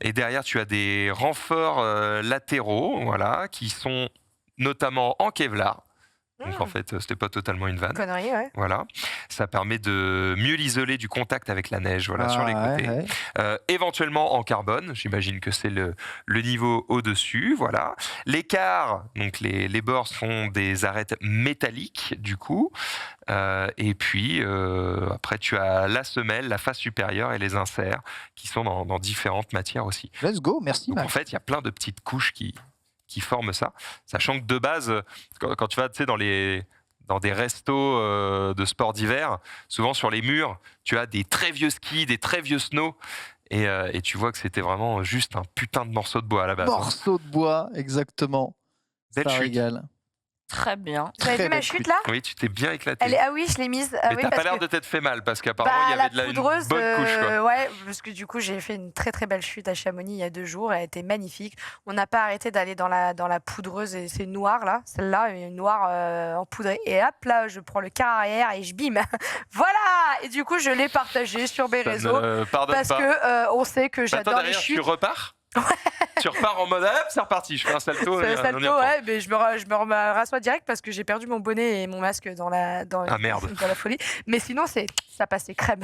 Et derrière, tu as des renforts latéraux, voilà, qui sont notamment en Kevlar. Donc en fait, c'était pas totalement une vanne. Connerie, ouais. Voilà, ça permet de mieux l'isoler du contact avec la neige, voilà, sur les côtés. Ouais. Éventuellement en carbone, j'imagine que c'est le niveau au-dessus, voilà. L'écart, donc les bords sont des arêtes métalliques du coup. Et puis après, tu as la semelle, la face supérieure et les inserts qui sont dans différentes matières aussi. Let's go, merci. Donc en fait, il y a plein de petites couches qui forment ça, sachant que de base, quand tu vas dans des restos de sport d'hiver, souvent sur les murs, tu as des très vieux skis, des très vieux snow, et tu vois que c'était vraiment juste un putain de morceau de bois à la base. Morceau de bois, exactement. Belle ça chute. Régale. Très bien. Vous avez vu ma chute là? Oui, tu t'es bien éclaté. Ah oui, je l'ai mise. Mais t'as pas l'air de t'être fait mal parce qu'apparemment il y avait une bonne couche. Ouais, parce que du coup j'ai fait une très très belle chute à Chamonix il y a 2 jours. Elle était magnifique. On n'a pas arrêté d'aller dans la poudreuse et c'est noir là. Celle-là est noire empoudrée. Et hop là, je prends le quart arrière et je bim. Voilà. Et du coup je l'ai partagé sur mes réseaux parce que on sait que j'adore les chutes. Tu repars? Tu repars en mode hop, c'est reparti, je fais un salto. Ouais, mais je me rassois direct parce que j'ai perdu mon bonnet et mon masque dans la folie. Mais sinon, ça passait crème.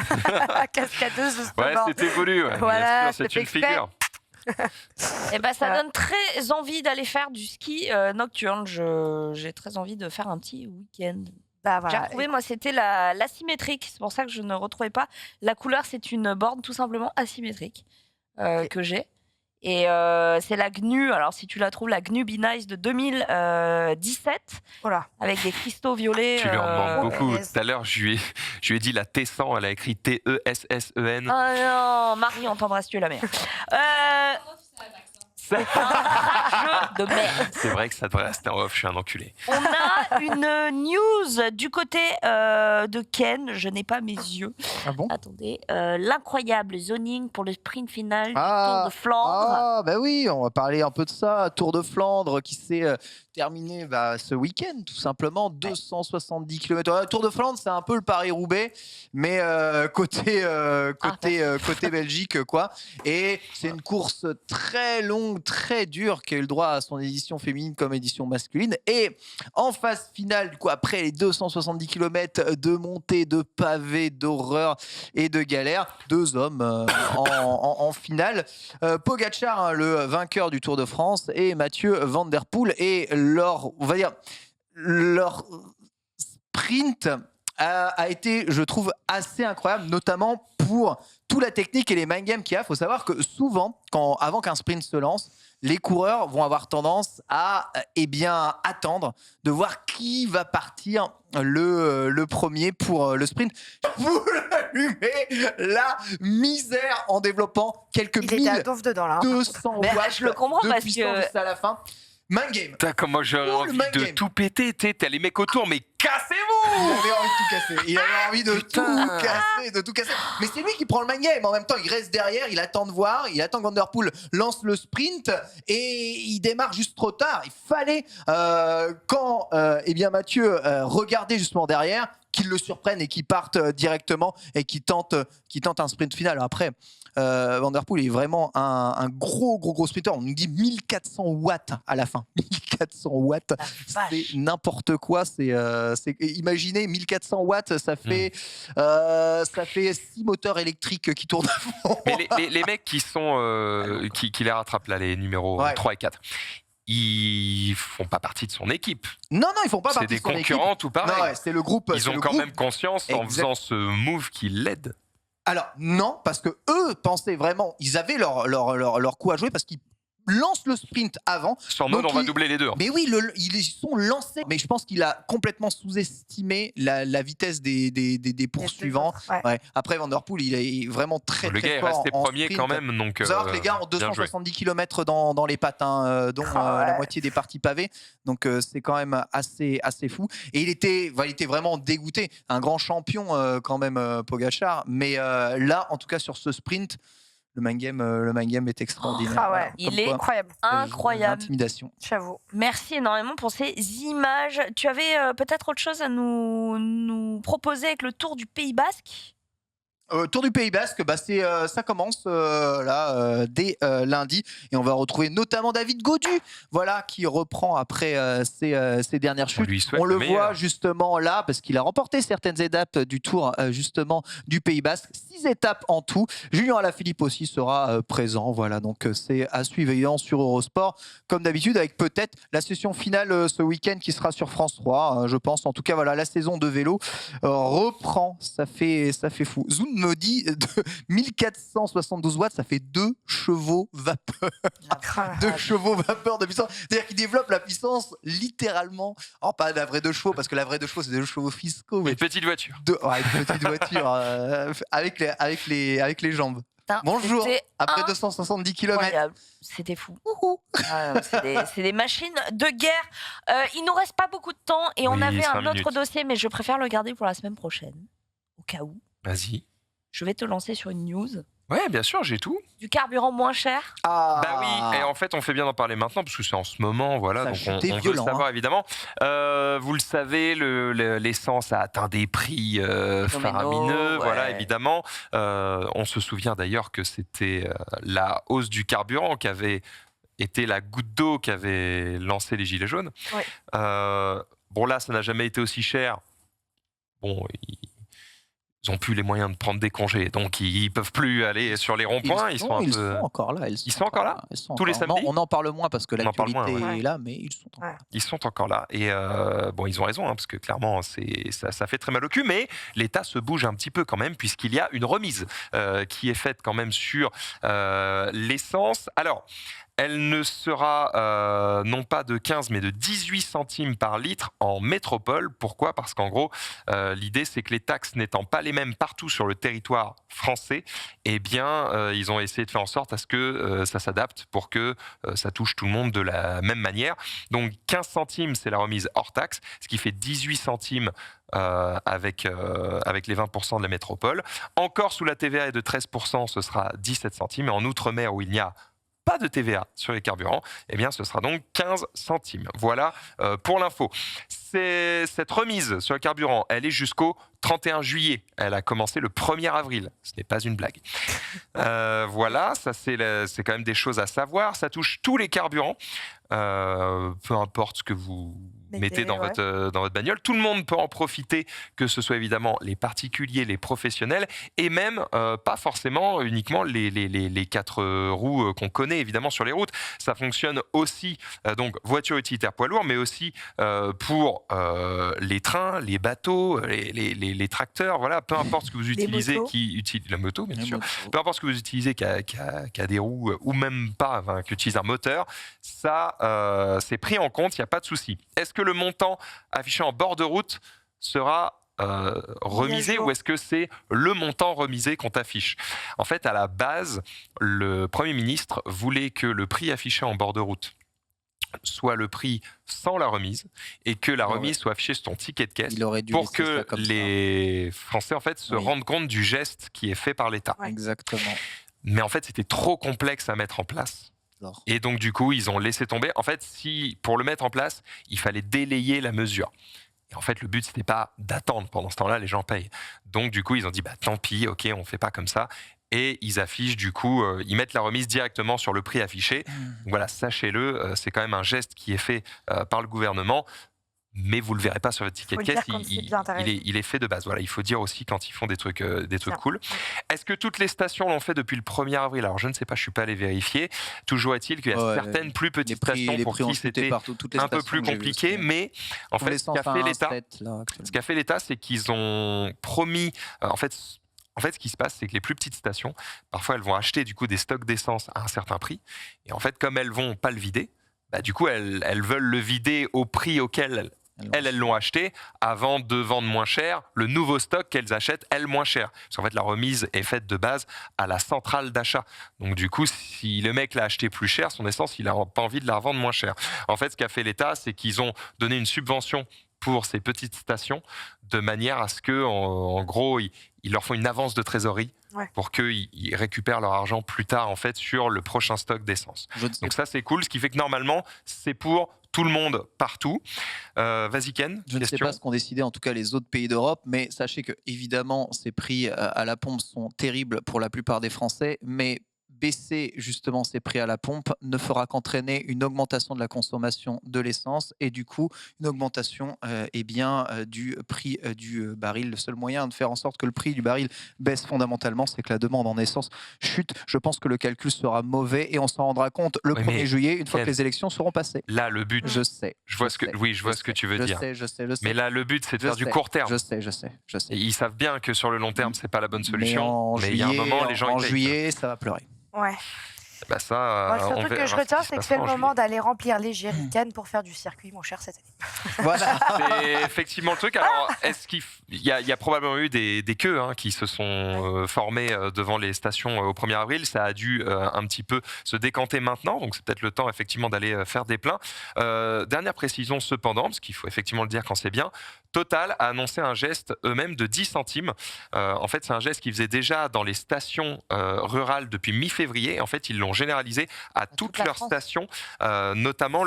Cascadeuse, justement. Ouais, c'était voulu. Ouais. Voilà, c'est une figure. Et ben, ça donne très envie d'aller faire du ski nocturne. J'ai très envie de faire un petit week-end. Voilà. J'ai retrouvé, moi, c'était l'asymétrique. C'est pour ça que je ne retrouvais pas. La couleur, c'est une borne tout simplement asymétrique que j'ai. Et c'est la GNU, alors si tu la trouves, la GNU Be Nice de 2017, avec des cristaux violets. Tu lui en demandes beaucoup. Tout à l'heure, je lui ai dit la T100, elle a écrit T-E-S-S-E-N. Ah non, Marie, on t'embrasse, tu es la meilleure. C'est un jeu de merde. C'est vrai que ça devrait rester en off, je suis un enculé. On a une news du côté de Ken, je n'ai pas mes yeux. Ah bon? Attendez, l'incroyable zoning pour le sprint final du Tour de Flandre. Ah bah oui, on va parler un peu de ça. Tour de Flandre qui s'est terminé ce week-end, tout simplement. 270 km. Tour de Flandre, c'est un peu le Paris-Roubaix, mais côté Belgique, quoi. Et c'est une course très longue, très dure, qui a eu le droit à son édition féminine comme édition masculine. Et en phase finale, du coup, après les 270 km de montée, de pavés, d'horreur et de galère, 2 hommes en finale. Pogacar, hein, le vainqueur du Tour de France, et Mathieu Van Der Poel. Et leur sprint a été, je trouve, assez incroyable, notamment pour toute la technique et les mind games qu'il y a. Il faut savoir que souvent, avant qu'un sprint se lance, les coureurs vont avoir tendance à attendre de voir qui va partir le premier pour le sprint. Vous l'allumez, la misère en développant quelques 1200 watts de puissance à la fin. Mind game. Comment j'aurais envie de tout péter. T'as les mecs autour, mais cassez-vous! Il avait envie de tout casser. Il avait envie de tout casser. Mais c'est lui qui prend le mind game. En même temps, il reste derrière, il attend de voir, il attend que Van Der Poel lance le sprint et il démarre juste trop tard. Il fallait, quand Mathieu regardait justement derrière, qu'il le surprenne et qu'il parte directement et qu'il tente un sprint final. Alors après, Van Der Poel est vraiment un gros sprinter. On nous dit 1400 watts à la fin. 1400 watts, c'est n'importe quoi. Imaginez 1400 watts, ça fait 6 moteurs électriques qui tournent à fond. Mais les mecs qui les rattrapent là, les numéros 3 et 4. Ils font pas partie de son équipe. Non, ils font pas partie de son équipe. C'est des concurrents, tout pareil. Non, c'est le groupe. Ils ont quand même conscience en faisant ce move qu'ils l'aident. Alors non, parce que eux pensaient vraiment, ils avaient leur coup à jouer parce qu'ils lancent le sprint avant. Sur mode, on va doubler les deux. Mais oui, ils sont lancés. Mais je pense qu'il a complètement sous-estimé la vitesse des poursuivants. Ouais. Après, Van Der Poel, il est vraiment très fort. Le gars est resté premier quand même. Donc, il faut savoir que les gars ont 270 km dans les pattes, dont la moitié des parties pavées. Donc c'est quand même assez fou. Et il était vraiment dégoûté. Un grand champion quand même, Pogacar. Mais là, en tout cas, sur ce sprint, le mind game est extraordinaire. Il est incroyable. Intimidation. J'avoue. Merci énormément pour ces images. Tu avais peut-être autre chose à nous proposer avec le Tour du Pays Basque? Tour du Pays Basque, ça commence dès lundi et on va retrouver notamment David Gaudu, qui reprend après ses dernières chutes. On le voit justement là parce qu'il a remporté certaines étapes du Tour justement du Pays Basque, 6 étapes en tout. Julien Alaphilippe aussi sera présent, donc c'est à suivre sur Eurosport comme d'habitude, avec peut-être la session finale ce week-end qui sera sur France 3, je pense. En tout cas la saison de vélo reprend, ça fait fou. Zoom me dit de 1472 watts, ça fait 2 chevaux vapeur. 2 chevaux vapeur de puissance. C'est-à-dire qu'il développe la puissance littéralement. Pas la vraie 2 chevaux, parce que la vraie 2 chevaux, c'est des 2 chevaux fiscaux. Mais une petite voiture. Une petite voiture avec les jambes. Putain, bonjour, après 270 km. C'était fou. C'est des machines de guerre. Il nous reste pas beaucoup de temps et on avait un autre dossier, mais je préfère le garder pour la semaine prochaine, au cas où. Vas-y. Je vais te lancer sur une news. Ouais, bien sûr, j'ai tout. Du carburant moins cher. Bah oui, et en fait, on fait bien d'en parler maintenant parce que c'est en ce moment, voilà, donc on veut le savoir évidemment. Vous le savez, l'essence a atteint des prix faramineux, voilà, évidemment. On se souvient d'ailleurs que c'était la hausse du carburant qui avait été la goutte d'eau qui avait lancé les gilets jaunes. Ouais. Bon là, ça n'a jamais été aussi cher. Bon, ils n'ont plus les moyens de prendre des congés, donc ils peuvent plus aller sur les ronds-points. Ils sont encore là. Ils sont encore là tous les samedis. On en parle moins parce que l'actualité est là, mais ils sont encore là. Ils sont encore là. Et bon, ils ont raison, parce que clairement, ça fait très mal au cul, mais l'État se bouge un petit peu quand même, puisqu'il y a une remise qui est faite quand même sur l'essence. Alors, elle ne sera non pas de 15 mais de 18 centimes par litre en métropole. Pourquoi ? Parce qu'en gros, l'idée c'est que les taxes n'étant pas les mêmes partout sur le territoire français, eh bien, ils ont essayé de faire en sorte à ce que ça s'adapte pour que ça touche tout le monde de la même manière. Donc 15 centimes, c'est la remise hors taxe, ce qui fait 18 centimes avec les 20% de la métropole. Encore sous la TVA est de 13%, ce sera 17 centimes. Et en Outre-mer, où il n'y a pas de TVA sur les carburants, eh bien, ce sera donc 15 centimes. Voilà pour l'info. Cette remise sur le carburant, elle est jusqu'au 31 juillet. Elle a commencé le 1er avril. Ce n'est pas une blague. Voilà, ça c'est quand même des choses à savoir. Ça touche tous les carburants, peu importe ce que vous mettez dans votre bagnole. Tout le monde peut en profiter, que ce soit évidemment les particuliers, les professionnels, et même pas forcément uniquement les 4 roues qu'on connaît évidemment sur les routes. Ça fonctionne aussi, donc voitures utilitaires poids lourds, mais aussi pour les trains, les bateaux, les tracteurs, voilà, peu importe ce que vous utilisez, la moto bien sûr, peu importe ce que vous utilisez qui a des roues ou même pas, qui utilise un moteur, ça c'est pris en compte, il n'y a pas de souci. Est-ce que le montant affiché en bord de route sera remisé ou est-ce que c'est le montant remisé qu'on t'affiche ? En fait, à la base, le Premier ministre voulait que le prix affiché en bord de route soit le prix sans la remise et que la remise soit affichée sur ton ticket de caisse pour que les Français en fait se rendent compte du geste qui est fait par l'État. Exactement. Mais en fait, c'était trop complexe à mettre en place. Et donc du coup, ils ont laissé tomber. En fait, pour le mettre en place, il fallait délayer la mesure. Et en fait, le but, c'était pas d'attendre. Pendant ce temps-là, les gens payent. Donc du coup, ils ont dit, tant pis, ok, on fait pas comme ça. Et ils affichent du coup, ils mettent la remise directement sur le prix affiché. Donc voilà, sachez-le, c'est quand même un geste qui est fait par le gouvernement. Mais vous le verrez pas sur votre ticket de caisse, il est fait de base. Voilà, il faut dire aussi quand ils font des trucs cool. Est-ce que toutes les stations l'ont fait depuis le 1er avril ? Alors je ne sais pas, je suis pas allé vérifier. Toujours est-il qu'il y a certaines plus petites stations pour qui c'était un peu plus compliqué, mais en fait, ce qu'a fait l'État, c'est qu'ils ont promis, en fait, ce qui se passe, c'est que les plus petites stations, parfois, elles vont acheter du coup des stocks d'essence à un certain prix, et en fait, comme elles vont pas le vider, du coup, elles veulent le vider au prix auquel elles l'ont acheté avant de vendre moins cher le nouveau stock qu'elles achètent, elles, moins cher. Parce qu'en fait, la remise est faite de base à la centrale d'achat. Donc du coup, si le mec l'a acheté plus cher, son essence, il n'a pas envie de la revendre moins cher. En fait, ce qu'a fait l'État, c'est qu'ils ont donné une subvention pour ces petites stations de manière à ce que, en gros, ils leur font une avance de trésorerie pour qu'ils récupèrent leur argent plus tard en fait sur le prochain stock d'essence. Donc ça c'est cool, ce qui fait que normalement c'est pour tout le monde partout. Vas-y Ken. Je ne sais pas ce qu'ont décidé en tout cas les autres pays d'Europe, mais sachez que évidemment ces prix à la pompe sont terribles pour la plupart des Français, mais baisser justement ces prix à la pompe ne fera qu'entraîner une augmentation de la consommation de l'essence et du coup une augmentation du prix du baril. Le seul moyen de faire en sorte que le prix du baril baisse fondamentalement, c'est que la demande en essence chute. Je pense que le calcul sera mauvais et on s'en rendra compte le 1er juillet, une fois que les élections seront passées. Là, le but... Je sais. Je vois ce que tu veux dire. Je sais. Mais là, le but, c'est de faire du court terme. Je sais. Et ils savent bien que sur le long terme, c'est pas la bonne solution. Mais il y a un moment, les gens... En juillet, ça va pleurer. Ouais. Bah ça, moi, surtout que je retiens, c'est que c'est le moment d'aller remplir les jerrycans pour faire du circuit, mon cher, cette année. Voilà. C'est effectivement le truc. Alors, est-ce qu'il il y a probablement eu des queues qui se sont formées devant les stations au 1er avril. Ça a dû un petit peu se décanter maintenant, donc c'est peut-être le temps effectivement d'aller faire des pleins. Dernière précision cependant, parce qu'il faut effectivement le dire quand c'est bien, Total a annoncé un geste eux-mêmes de 10 centimes. En fait, c'est un geste qu'ils faisaient déjà dans les stations rurales depuis mi-février. En fait, ils l'ont généralisé à toutes leurs stations, notamment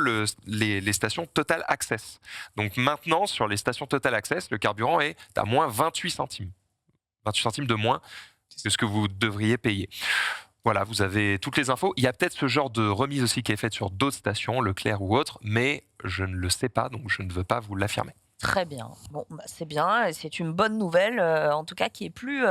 les stations Total Access. Donc maintenant, sur les stations Total Access, le carburant est à moins 28 centimes. 28 centimes de moins que ce que vous devriez payer. Voilà, vous avez toutes les infos. Il y a peut-être ce genre de remise aussi qui est faite sur d'autres stations, Leclerc ou autres, mais je ne le sais pas, donc je ne veux pas vous l'affirmer. Très bien. Bon, c'est bien, c'est une bonne nouvelle, en tout cas qui est plus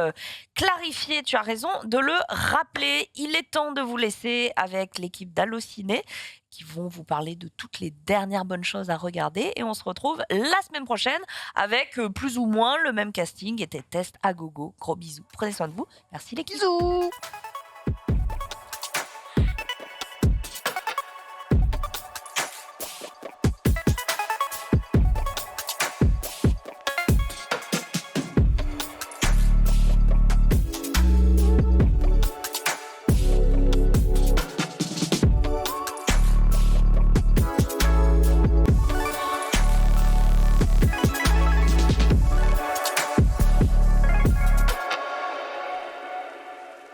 clarifiée. Tu as raison de le rappeler. Il est temps de vous laisser avec l'équipe d'Allociné qui vont vous parler de toutes les dernières bonnes choses à regarder. Et on se retrouve la semaine prochaine avec plus ou moins le même casting et des tests à gogo. Gros bisous. Prenez soin de vous. Merci les bisous.